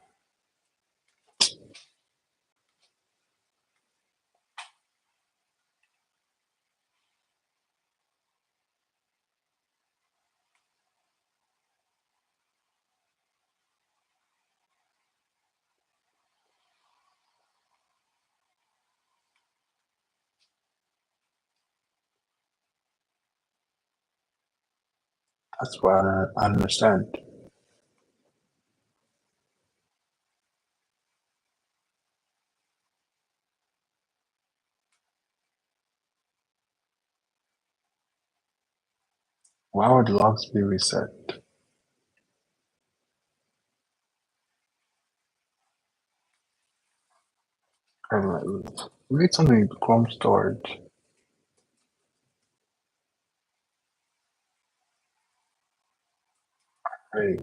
That's what I understand. Why would logs be reset? permanently. Read something Chrome storage. Right.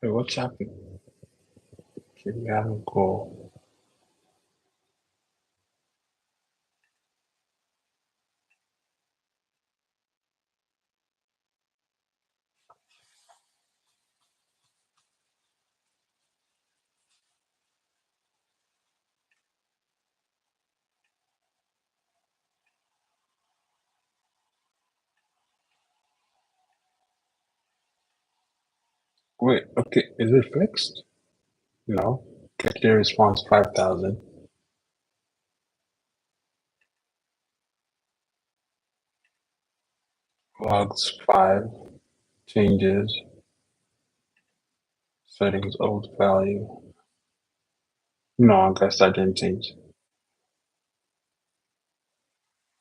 Wait, what's happening? Okay, we have a goal. Wait, okay, is it fixed? No. Get the response 5,000. Logs 5. Changes. Settings old value. No, I guess that didn't change.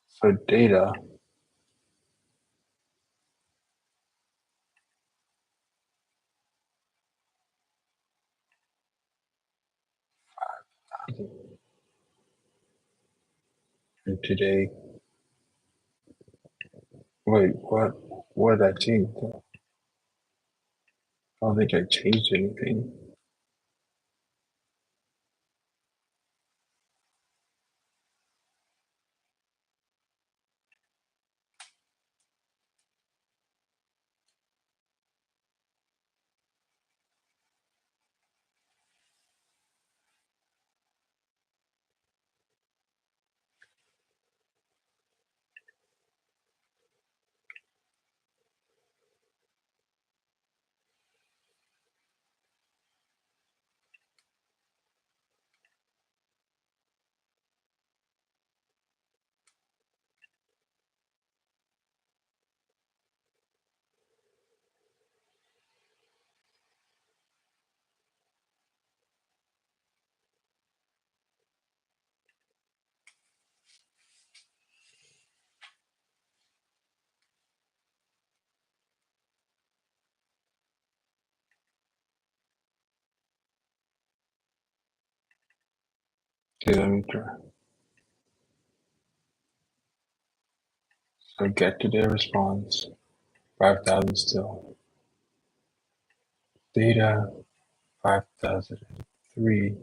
So data, and today, wait, what? What did I change? I don't think I changed anything. Okay, let me try. So get today response 5,000 still. data 5003,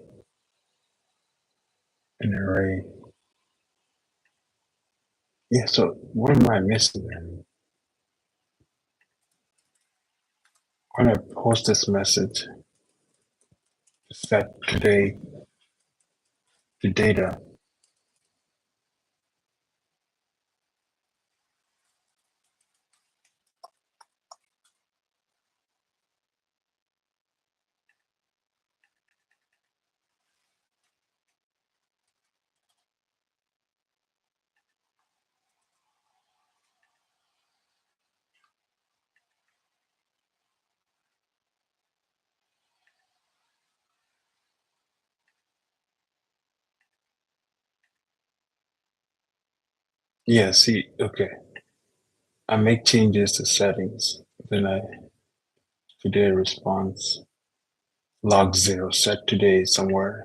an array. Yeah, so what am I missing then? I'm gonna post this message, set today the data. Yeah, see, okay. I make changes to settings, then I today response log 0 set today somewhere.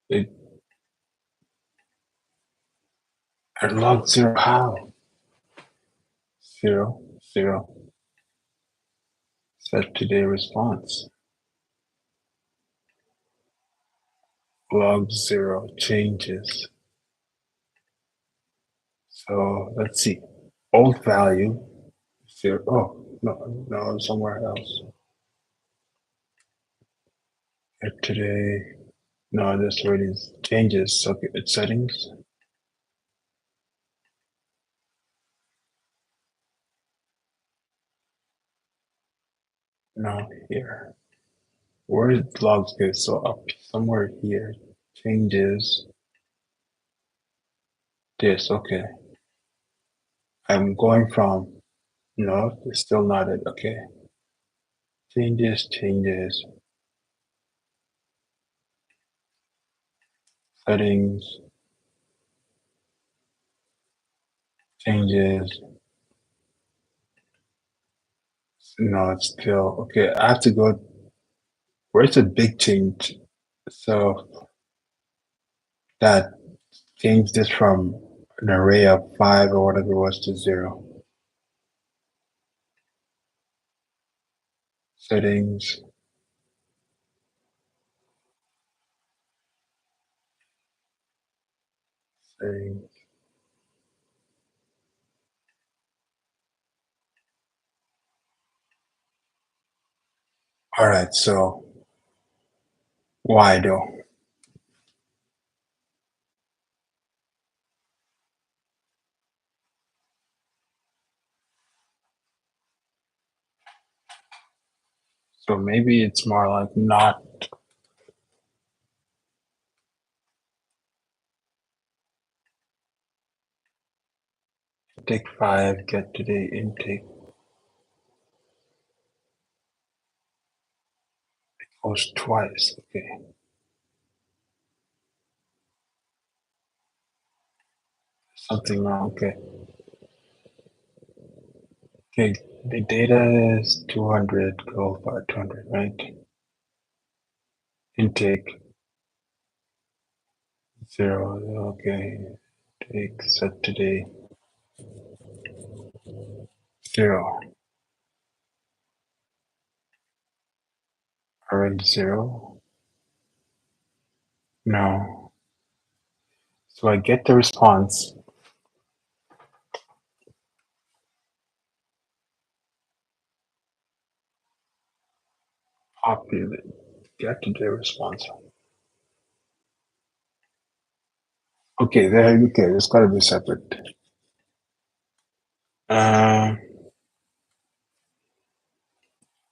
It at log 0 how? 0 0 set today response. Log 0 changes. So let's see. Old value 0. Oh no, somewhere else. Set today. No, this already changes. Okay, it's settings. No, here. Where is logs go? So up somewhere here. Changes this. Okay. I'm going from no, it's still not it. Okay. Changes, settings, changes. No, it's still okay. I have to go. Where's the big change? So that changed this from an array of 5 or whatever it was to 0. Settings, settings. All right. So why though? So maybe it's more like not take 5, get today intake goes twice. Okay. Something wrong. Okay. Okay. The data is 200, go by 200, right? Intake 0. Okay. Take set today 0. Arrange 0. No. So I get the response. Populate. Get to the response. Okay, there. Okay, it's got to be separate. Uh,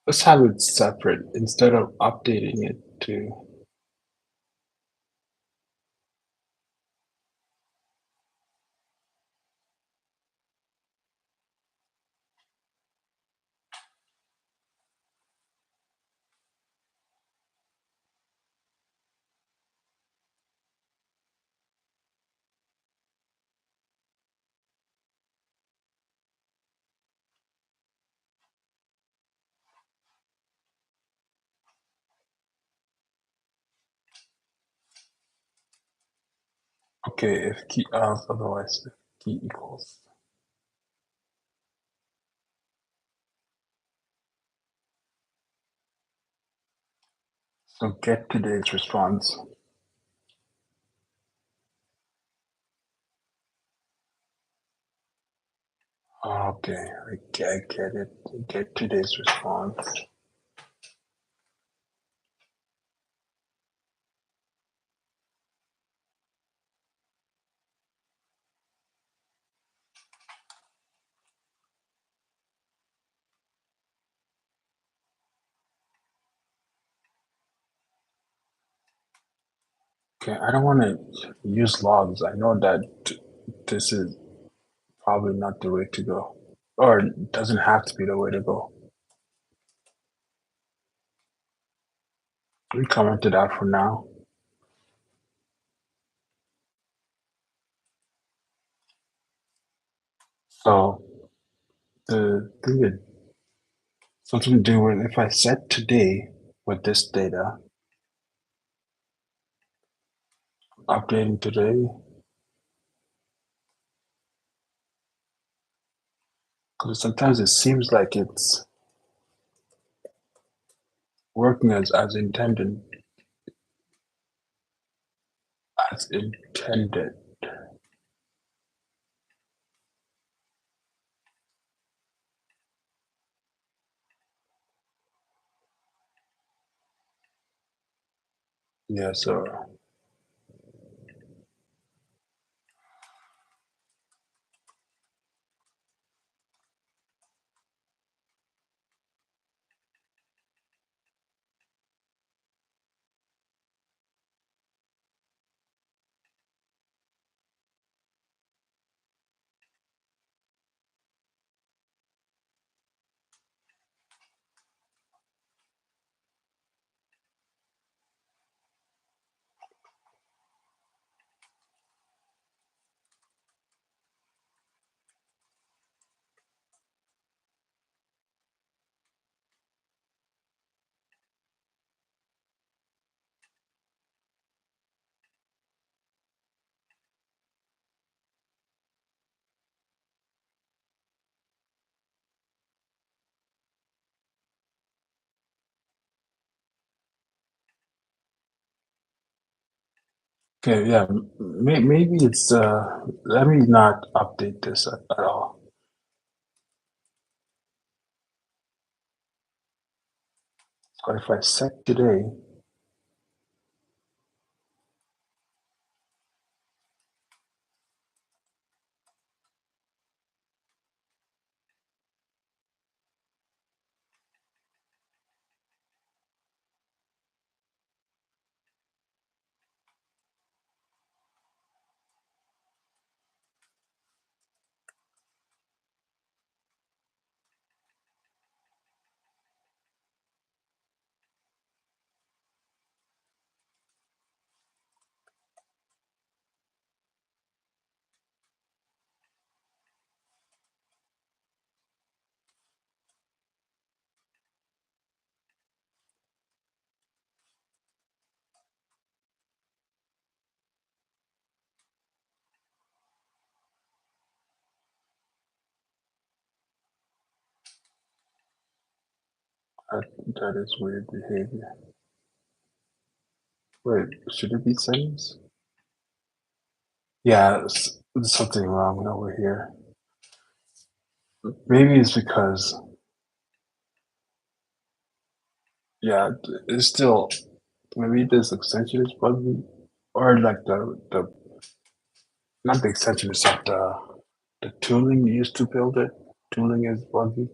let's have it separate instead of updating it to. Okay, if key otherwise if key equals. So get today's response. Okay, I get it. Get today's response. Okay, I don't want to use logs. I know that this is probably not the way to go, or it doesn't have to be the way to go. We commented that for now. So the thing is something to do with if I set today with this data, updating today, because sometimes it seems like it's working as intended, as intended. Yeah, so okay, yeah, maybe it's let me not update this at all. So if I set today, that is weird behavior. Wait, should it be settings? Yeah, there's something wrong over here. Maybe it's because, yeah, it's still, maybe this extension is buggy, or like the not the extension, it's like the tooling used to build it. Tooling is buggy.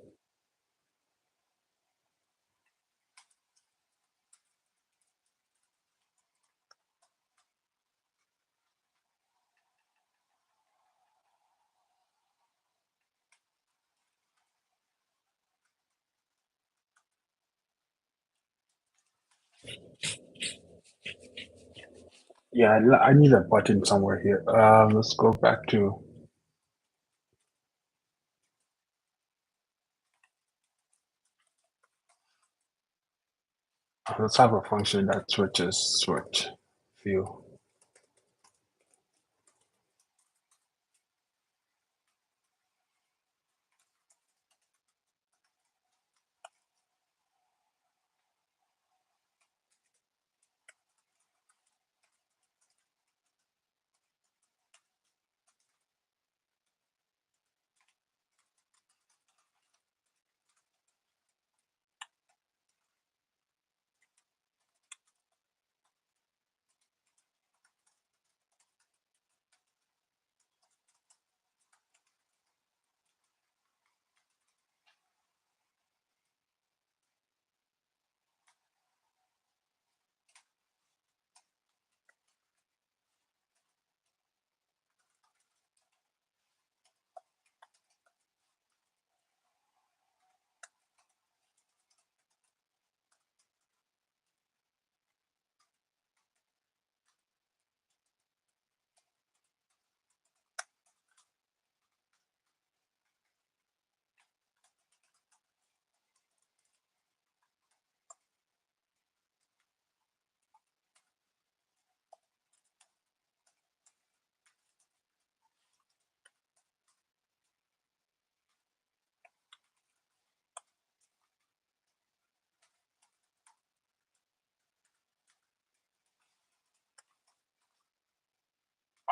Yeah, I need a button somewhere here. Let's go back to, let's have a function that switches switch view.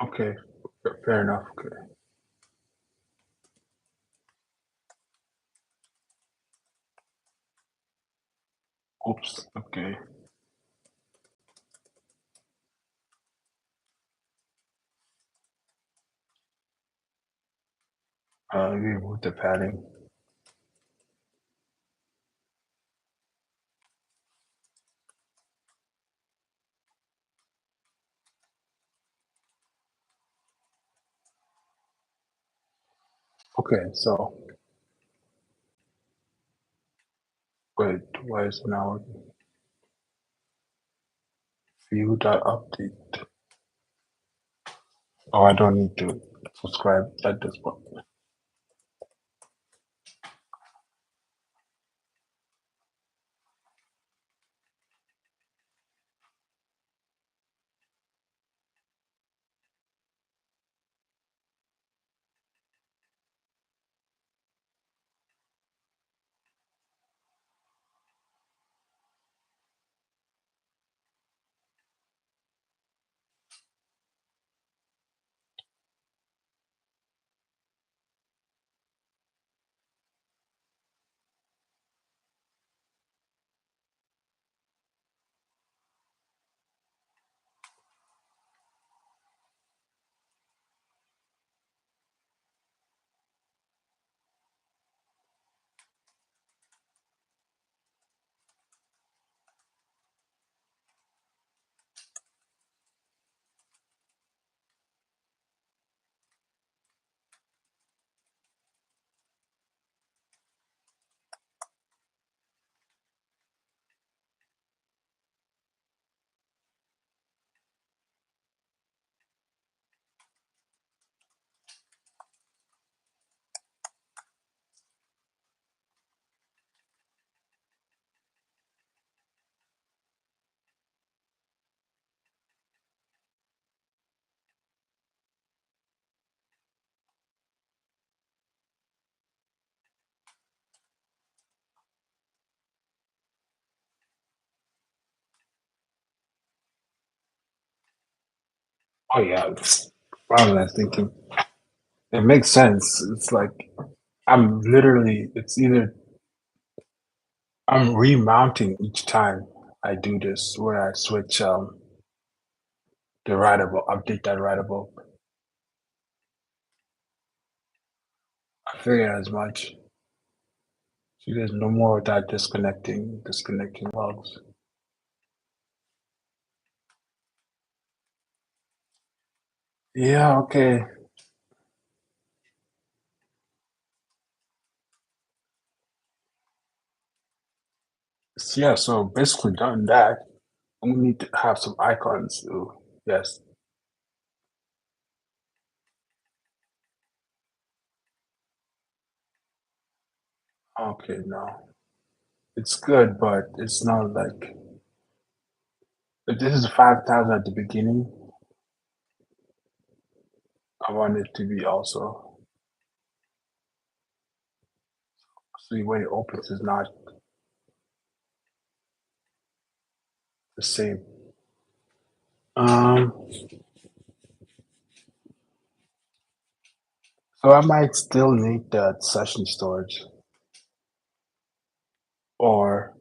Okay, fair enough. Okay. Oops. Okay. Remove the padding. Okay, so wait, why is it now view.update? Oh, I don't need to subscribe at this point. Oh yeah, rather than thinking, it makes sense. It's like I'm literally. It's either I'm remounting each time I do this, where I switch the writable, update that writable. I figured as much. So there's no more of that disconnecting logs. Yeah, okay. Yeah, so basically done that. I'm gonna need to have some icons too. Yes. Okay, no. It's good, but it's not like if this is 5,000 at the beginning, I want it to be also see when it opens is not the same. Um, so I might still need that session storage, or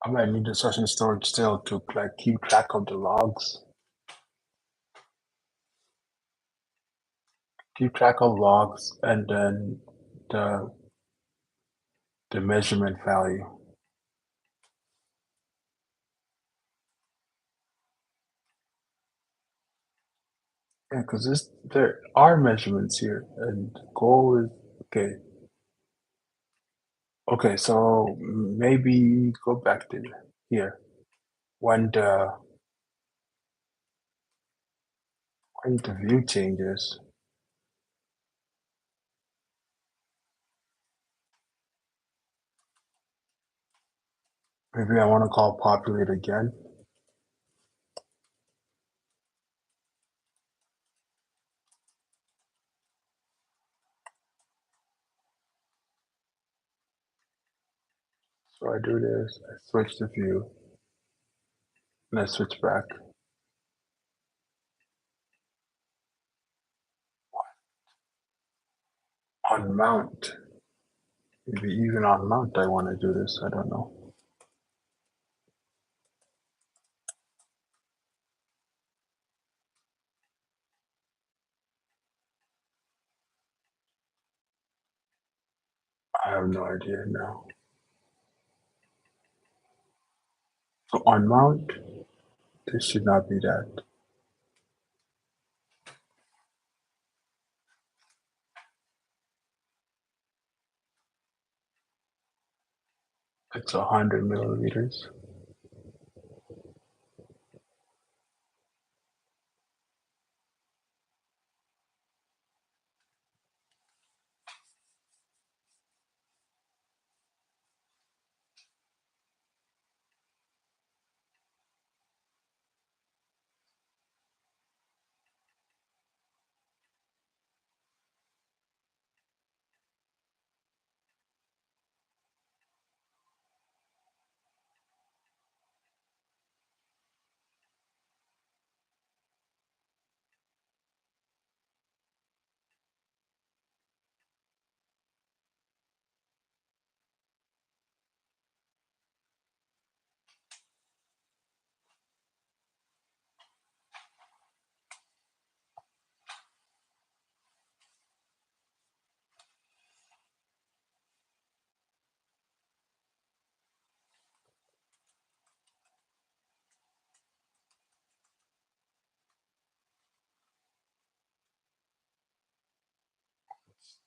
I might need the session storage still to like keep track of the logs, and then the the measurement value. Yeah, because there are measurements here, and the goal is okay. Okay, so maybe go back to here when the view changes. Maybe I want to call populate again. So I do this, I switch to view, and I switch back. On mount, maybe even on mount I want to do this, I don't know. I have no idea now. So on mount, this should not be that. It's 100 milliliters.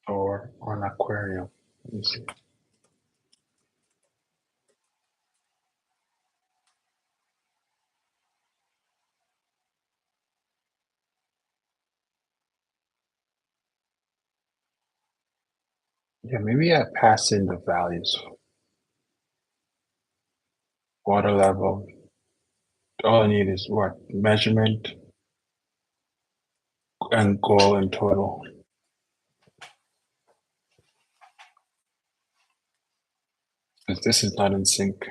Or on aquarium. Let me see. Yeah, maybe I pass in the values. Water level. All I need is what? Measurement and goal and total. Because this is not in sync.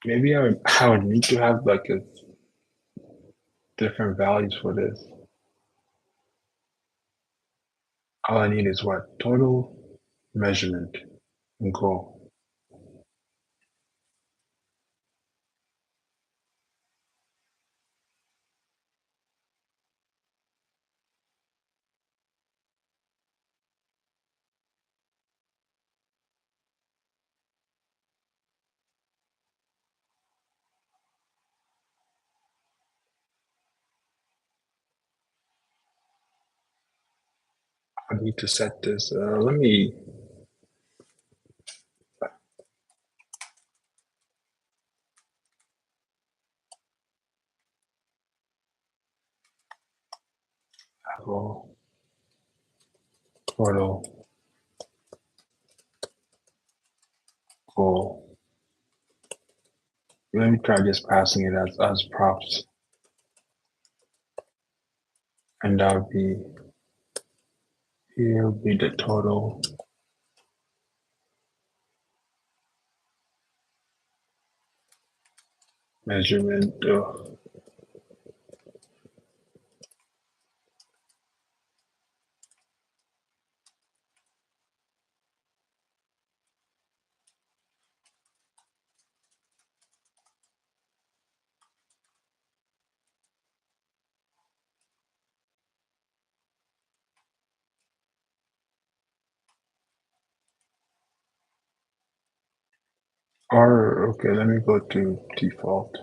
Maybe I would need to have like a different values for this. All I need is what? Total, measurement, and goal. I need to set this. Let me goal, total, goal. Let me try just passing it as props. And that would be, here would be the total measurement. Or, okay, let me go to default.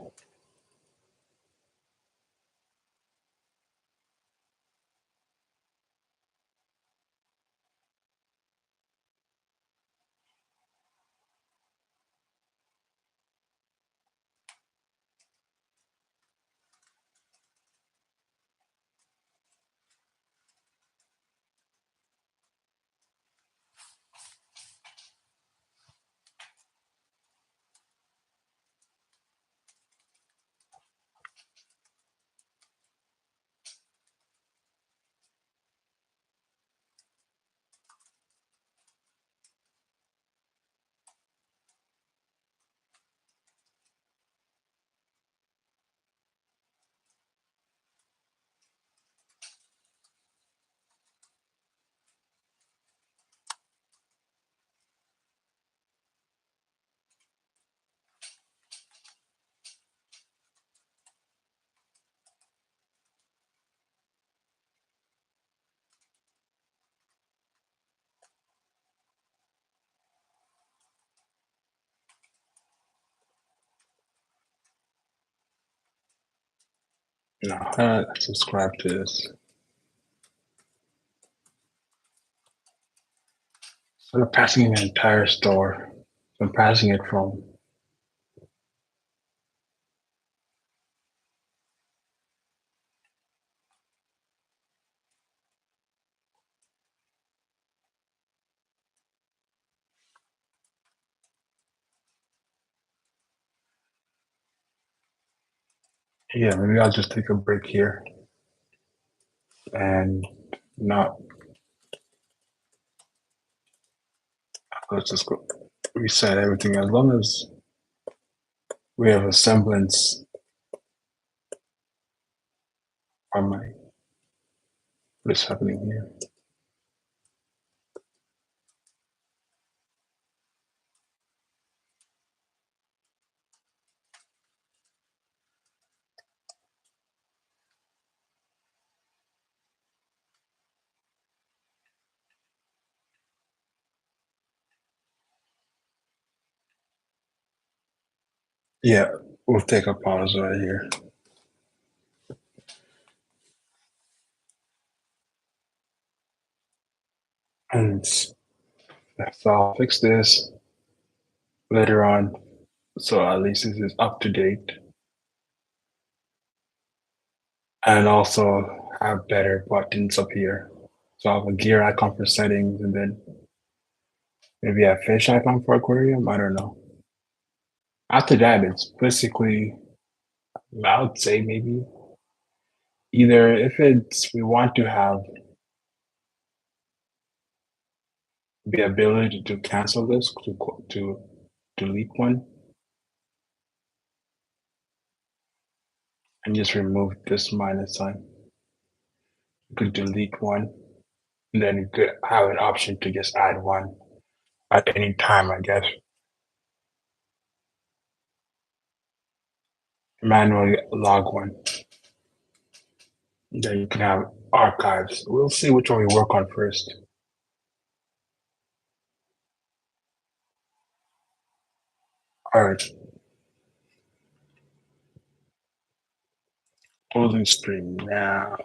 No, I subscribe to this. So I'm passing the entire store. So I'm passing it from. Yeah, maybe I'll just take a break here and not. Let's just go reset everything as long as we have a semblance on my what's happening here. Yeah, we'll take a pause right here. And so I'll fix this later on. So at least this is up to date. And also have better buttons up here. So I have a gear icon for settings and then maybe a fish icon for aquarium. I don't know. After that, it's basically, I would say maybe either if it's, we want to have the ability to cancel this, to delete one and just remove this minus sign. You could delete one and then you could have an option to just add one at any time, I guess. Manually log one. Then you can have archives. We'll see which one we work on first. All right, closing stream now.